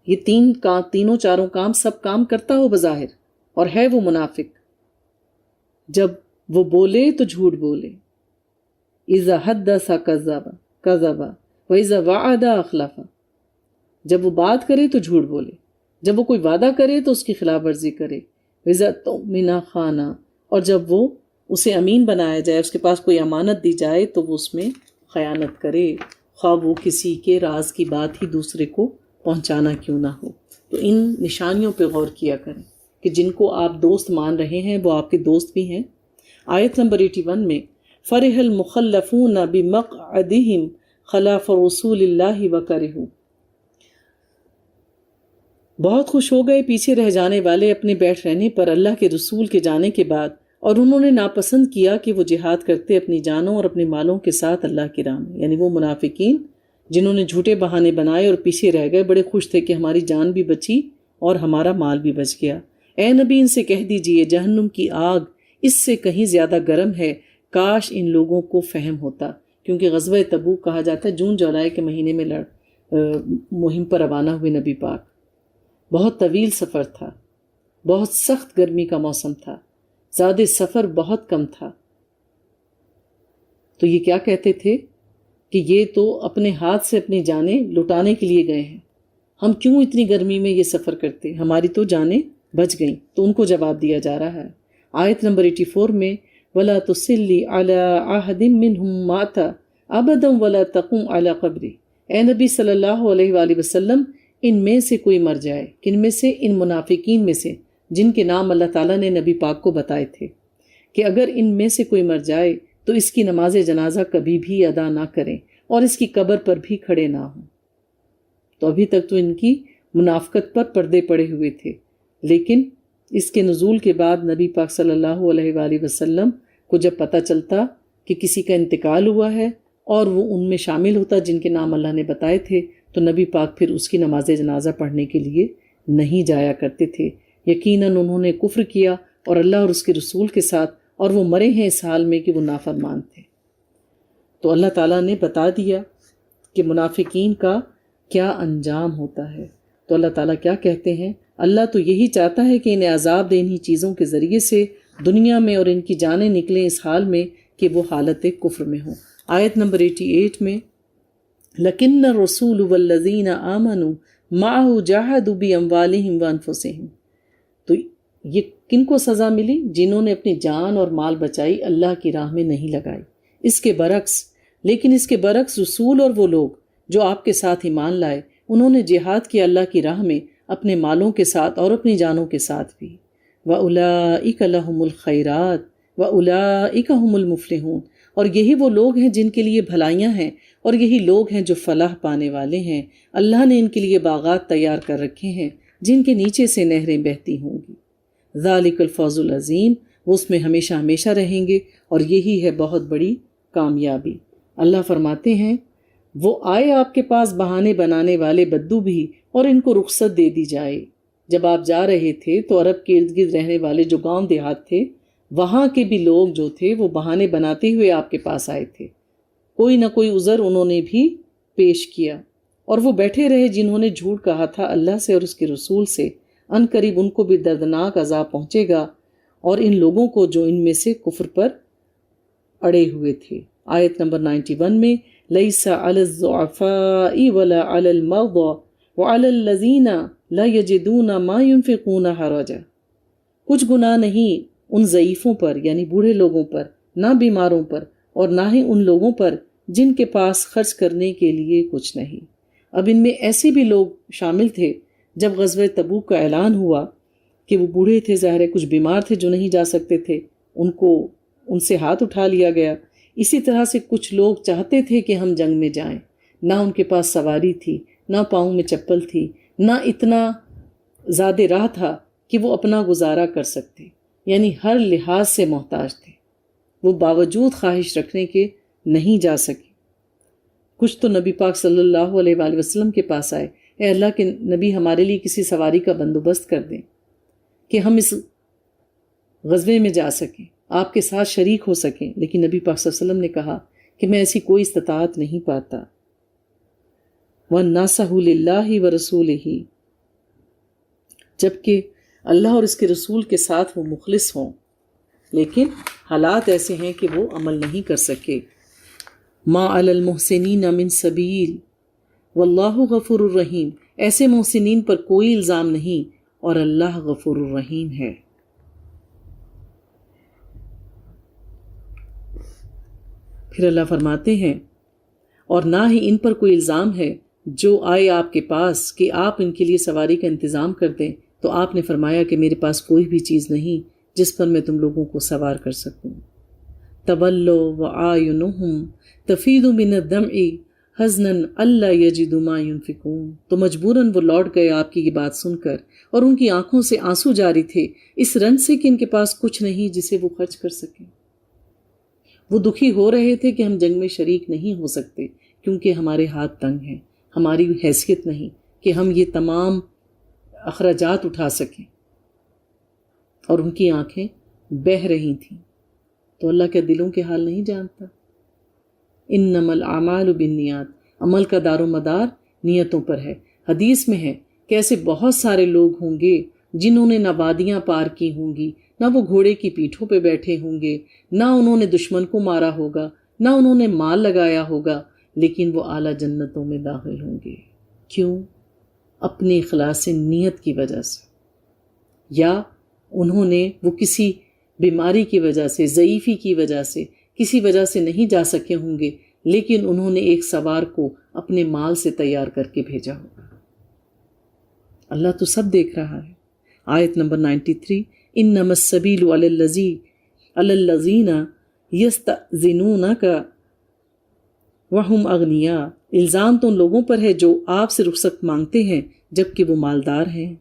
یہ تینوں چاروں کام سب کام کرتا ہو بظاہر، اور ہے وہ منافق. جب وہ بولے تو جھوٹ بولے، اذا حدث کذب واذا وعد اخلف. جب وہ بات کرے تو جھوٹ بولے، جب وہ کوئی وعدہ کرے تو اس کی خلاف ورزی کرے، واذا اؤتمن خان، اور جب وہ اسے امین بنایا جائے، اس کے پاس کوئی امانت دی جائے تو وہ اس میں خیانت کرے. خواہ وہ کسی کے راز کی بات ہی دوسرے کو پہنچانا کیوں نہ ہو۔ تو ان نشانیوں پہ غور کیا کریں کہ جن کو آپ دوست مان رہے ہیں وہ آپ کے دوست بھی ہیں۔ آیت نمبر 81 میں فرح المخلفون بمقعدہم خلاف رسول اللہ وکرہوا، بہت خوش ہو گئے پیچھے رہ جانے والے اپنے بیٹھ رہنے پر اللہ کے رسول کے جانے کے بعد، اور انہوں نے ناپسند کیا کہ وہ جہاد کرتے اپنی جانوں اور اپنے مالوں کے ساتھ اللہ کی راہ میں، یعنی وہ منافقین جنہوں نے جھوٹے بہانے بنائے اور پیچھے رہ گئے، بڑے خوش تھے کہ ہماری جان بھی بچی اور ہمارا مال بھی بچ گیا۔ اے نبی ان سے کہہ دیجئے جہنم کی آگ اس سے کہیں زیادہ گرم ہے، کاش ان لوگوں کو فہم ہوتا، کیونکہ غزوہ تبوک کہا جاتا ہے جون جولائی کے مہینے میں مہم پر روانہ ہوئے نبی پاک۔ بہت طویل سفر تھا، بہت سخت گرمی کا موسم تھا، زیادہ سفر بہت کم تھا۔ تو یہ کیا کہتے تھے کہ یہ تو اپنے ہاتھ سے اپنی جانیں لٹانے کے لیے گئے ہیں، ہم کیوں اتنی گرمی میں یہ سفر کرتے، ہماری تو جانیں بچ گئیں۔ تو ان کو جواب دیا جا رہا ہے آیت نمبر 84 میں وَلَا تُصِلِّ عَلَىٰ أَحَدٍ مِّنْهُمْ مَاتَ أَبَدًا وَلَا تَقُمْ عَلَىٰ قَبْرِهِ، اے نبی صلی اللہ علیہ وآلہ وسلم ان میں سے کوئی مر جائے، کن میں سے؟ ان منافقین میں سے جن کے نام اللہ تعالیٰ نے نبی پاک کو بتائے تھے کہ اگر ان میں سے کوئی مر جائے تو اس کی نماز جنازہ کبھی بھی ادا نہ کریں اور اس کی قبر پر بھی کھڑے نہ ہوں۔ تو ابھی تک تو ان کی منافقت پر پردے پڑے ہوئے تھے، لیکن اس کے نزول کے بعد نبی پاک صلی اللہ علیہ وآلہ وسلم کو جب پتہ چلتا کہ کسی کا انتقال ہوا ہے اور وہ ان میں شامل ہوتا جن کے نام اللہ نے بتائے تھے، تو نبی پاک پھر اس کی نماز جنازہ پڑھنے کے لیے نہیں جایا کرتے تھے۔ یقیناً انہوں نے کفر کیا اور اللہ اور اس کے رسول کے ساتھ، اور وہ مرے ہیں اس حال میں کہ وہ نافرمان تھے۔ تو اللہ تعالیٰ نے بتا دیا کہ منافقین کا کیا انجام ہوتا ہے۔ تو اللہ تعالیٰ کیا کہتے ہیں؟ اللہ تو یہی چاہتا ہے کہ انہیں عذاب دے انہی چیزوں کے ذریعے سے دنیا میں، اور ان کی جانیں نکلیں اس حال میں کہ وہ حالت کفر میں ہوں۔ آیت نمبر 88 میں لَكِنَّ الرَّسُولُ وَالَّذِينَ آمَنُوا مَعَهُ جَاهَدُوا بِأَمْوَالِهِمْ وَأَنفُسِهِمْ، تو یہ کن کو سزا ملی؟ جنہوں نے اپنی جان اور مال بچائی، اللہ کی راہ میں نہیں لگائی۔ اس کے برعکس، لیکن اس کے برعکس رسول اور وہ لوگ جو آپ کے ساتھ ایمان لائے، انہوں نے جہاد کیا اللہ کی راہ میں اپنے مالوں کے ساتھ اور اپنی جانوں کے ساتھ بھی۔ وَأُولَئِكَ لَهُمُ الْخَيْرَاتُ وَأُولَئِكَ هُمُ الْمُفْلِحُونَ، اور یہی وہ لوگ ہیں جن کے لیے بھلائیاں ہیں، اور یہی لوگ ہیں جو فلاح پانے والے ہیں۔ اللہ نے ان کے لیے باغات تیار کر رکھے ہیں جن کے نیچے سے نہریں بہتی ہوں گی۔ ذالک الفوز العظیم، وہ اس میں ہمیشہ ہمیشہ رہیں گے، اور یہی ہے بہت بڑی کامیابی۔ اللہ فرماتے ہیں وہ آئے آپ کے پاس بہانے بنانے والے بدو بھی، اور ان کو رخصت دے دی جائے۔ جب آپ جا رہے تھے تو عرب کے ارد گرد رہنے والے جو گاؤں دیہات تھے، وہاں کے بھی لوگ جو تھے وہ بہانے بناتے ہوئے آپ کے پاس آئے تھے، کوئی نہ کوئی عذر انہوں نے بھی پیش کیا، اور وہ بیٹھے رہے جنہوں نے جھوٹ کہا تھا اللہ سے اور اس کے رسول سے۔ ان قریب ان کو بھی دردناک عذاب پہنچے گا، اور ان لوگوں کو جو ان میں سے کفر پر اڑے ہوئے تھے۔ آیت نمبر 91 میں لَيْسَ عَلَى الضُّعَفَاءِ وَلَا عَلَى الْمَرْضَى وَعَلَى الَّذِينَ لَا يَجِدُونَ مَا يُنْفِقُونَ حَرَجٌ، کچھ گناہ نہیں ان ضعیفوں پر، یعنی بوڑھے لوگوں پر، نہ بیماروں پر، اور نہ ہی ان لوگوں پر جن کے پاس خرچ کرنے کے لیے کچھ نہیں۔ اب ان میں ایسے بھی لوگ شامل تھے جب غزوہ تبوک کا اعلان ہوا کہ وہ بوڑھے تھے، ظاہر ہے کچھ بیمار تھے جو نہیں جا سکتے تھے، ان سے ہاتھ اٹھا لیا گیا۔ اسی طرح سے کچھ لوگ چاہتے تھے کہ ہم جنگ میں جائیں، نہ ان کے پاس سواری تھی، نہ پاؤں میں چپل تھی، نہ اتنا زیادہ راہ تھا کہ وہ اپنا گزارا کر سکتے، یعنی ہر لحاظ سے محتاج تھے۔ وہ باوجود خواہش رکھنے کے نہیں جا سکے۔ کچھ تو نبی پاک صلی اللہ علیہ وآلہ وسلم کے پاس آئے، اے اللہ کے نبی ہمارے لیے کسی سواری کا بندوبست کر دیں کہ ہم اس غزوے میں جا سکیں، آپ کے ساتھ شریک ہو سکیں۔ لیکن نبی پاک صلی اللہ علیہ وسلم نے کہا کہ میں ایسی کوئی استطاعت نہیں پاتا۔ وَالنَّاصَحُ لِلَّهِ وَرَسُولِهِ، جبکہ اللہ اور اس کے رسول کے ساتھ وہ مخلص ہوں، لیکن حالات ایسے ہیں کہ وہ عمل نہیں کر سکے۔ مَا عَلَى الْمُحْسِنِينَ مِن سَبِيلٍ وَاللَّهُ غَفُورٌ الرَّحِيمٌ، ایسے محسنین پر کوئی الزام نہیں، اور اللہ غفور الرحیم ہے۔ پھر اللہ فرماتے ہیں اور نہ ہی ان پر کوئی الزام ہے جو آئے آپ کے پاس کہ آپ ان کے لیے سواری کا انتظام کر دیں، تو آپ نے فرمایا کہ میرے پاس کوئی بھی چیز نہیں جس پر میں تم لوگوں کو سوار کر سکوں۔ تولوا وأعینہم تفیض من الدمع حزنا الا یجدوا ما ينفقون، تو مجبوراً وہ لوٹ گئے آپ کی یہ بات سن کر، اور ان کی آنکھوں سے آنسو جاری تھے اس رنج سے کہ ان کے پاس کچھ نہیں جسے وہ خرچ کر سکیں۔ وہ دکھی ہو رہے تھے کہ ہم جنگ میں شریک نہیں ہو سکتے کیونکہ ہمارے ہاتھ تنگ ہیں، ہماری حیثیت نہیں کہ ہم یہ تمام اخراجات اٹھا سکیں، اور ان کی آنکھیں بہہ رہی تھیں۔ تو اللہ کیا دلوں کے حال نہیں جانتا؟ انما الاعمال بالنیات، عمل کا دار و مدار نیتوں پر ہے۔ حدیث میں ہے کہ ایسے بہت سارے لوگ ہوں گے جنہوں نے نہ وادیاں پار کی ہوں گی، نہ وہ گھوڑے کی پیٹھوں پہ بیٹھے ہوں گے، نہ انہوں نے دشمن کو مارا ہوگا، نہ انہوں نے مال لگایا ہوگا، لیکن وہ اعلیٰ جنتوں میں داخل ہوں گے۔ کیوں؟ اپنے اخلاص نیت کی وجہ سے، یا انہوں نے وہ کسی بیماری کی وجہ سے، ضعیفی کی وجہ سے، کسی وجہ سے نہیں جا سکے ہوں گے، لیکن انہوں نے ایک سوار کو اپنے مال سے تیار کر کے بھیجا ہوگا۔ اللہ تو سب دیکھ رہا ہے۔ آیت نمبر 93، انما السبیل علی الذین یستأذنونک وہم اغنیاء، الزام تو ان لوگوں پر ہے جو آپ سے رخصت مانگتے ہیں جبکہ وہ مالدار ہیں،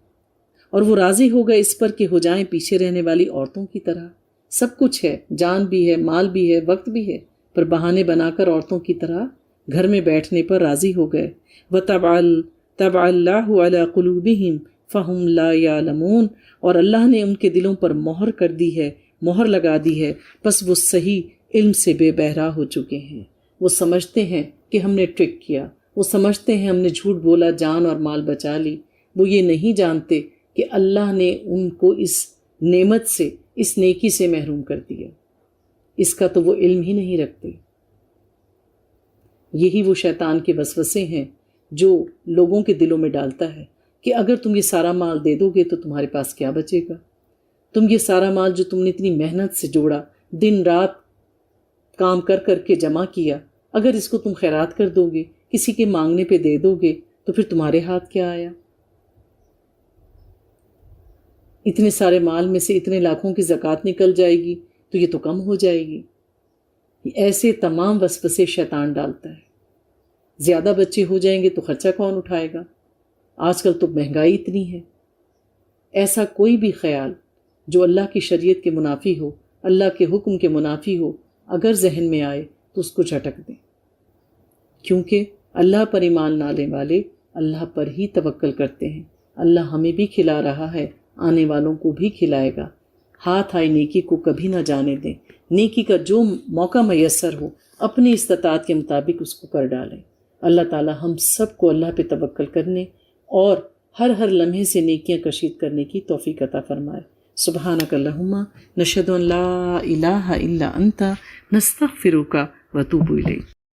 اور وہ راضی ہو گئے اس پر کہ ہو جائیں پیچھے رہنے والی عورتوں کی طرح۔ سب کچھ ہے، جان بھی ہے، مال بھی ہے، وقت بھی ہے، پر بہانے بنا کر عورتوں کی طرح گھر میں بیٹھنے پر راضی ہو گئے۔ وَطَبَعَ اللَّهُ عَلَى قُلُوبِهِمْ فَهُمْ لَا يَعْلَمُونَ، اور اللہ نے ان کے دلوں پر مہر کر دی ہے، مہر لگا دی ہے، پس وہ صحیح علم سے بے بہرا ہو چکے ہیں۔ وہ سمجھتے ہیں کہ ہم نے ٹرک کیا، وہ سمجھتے ہیں ہم نے جھوٹ بولا، جان اور مال بچا لی۔ وہ یہ نہیں جانتے کہ اللہ نے ان کو اس نعمت سے، اس نیکی سے محروم کر دیا، اس کا تو وہ علم ہی نہیں رکھتے۔ یہی وہ شیطان کے وسوسے ہیں جو لوگوں کے دلوں میں ڈالتا ہے کہ اگر تم یہ سارا مال دے دو گے تو تمہارے پاس کیا بچے گا؟ تم یہ سارا مال جو تم نے اتنی محنت سے جوڑا، دن رات کام کر کر کے جمع کیا، اگر اس کو تم خیرات کر دو گے، کسی کے مانگنے پہ دے دو گے، تو پھر تمہارے ہاتھ کیا آیا؟ اتنے سارے مال میں سے اتنے لاکھوں کی زکوٰۃ نکل جائے گی تو یہ تو کم ہو جائے گی۔ ایسے تمام وسوسے شیطان ڈالتا ہے۔ زیادہ بچے ہو جائیں گے تو خرچہ کون اٹھائے گا؟ آج کل تو مہنگائی اتنی ہے۔ ایسا کوئی بھی خیال جو اللہ کی شریعت کے منافی ہو، اللہ کے حکم کے منافی ہو، اگر ذہن میں آئے تو اس کو جھٹک دیں، کیونکہ اللہ پر ایمان لانے والے اللہ پر ہی توکل کرتے ہیں۔ اللہ ہمیں بھی کھلا رہا ہے، آنے والوں کو بھی کھلائے گا۔ ہاتھ آئی نیکی کو کبھی نہ جانے دیں۔ نیکی کا جو موقع میسر ہو اپنی استطاعت کے مطابق اس کو کر ڈالیں۔ اللہ تعالی ہم سب کو اللہ پہ توکل کرنے اور ہر لمحے سے نیکیاں کشید کرنے کی توفیق عطا فرمائے۔ سبحانک اللہم نشہد ان لا الہ الا انت نستغفرک ونتوب الیک۔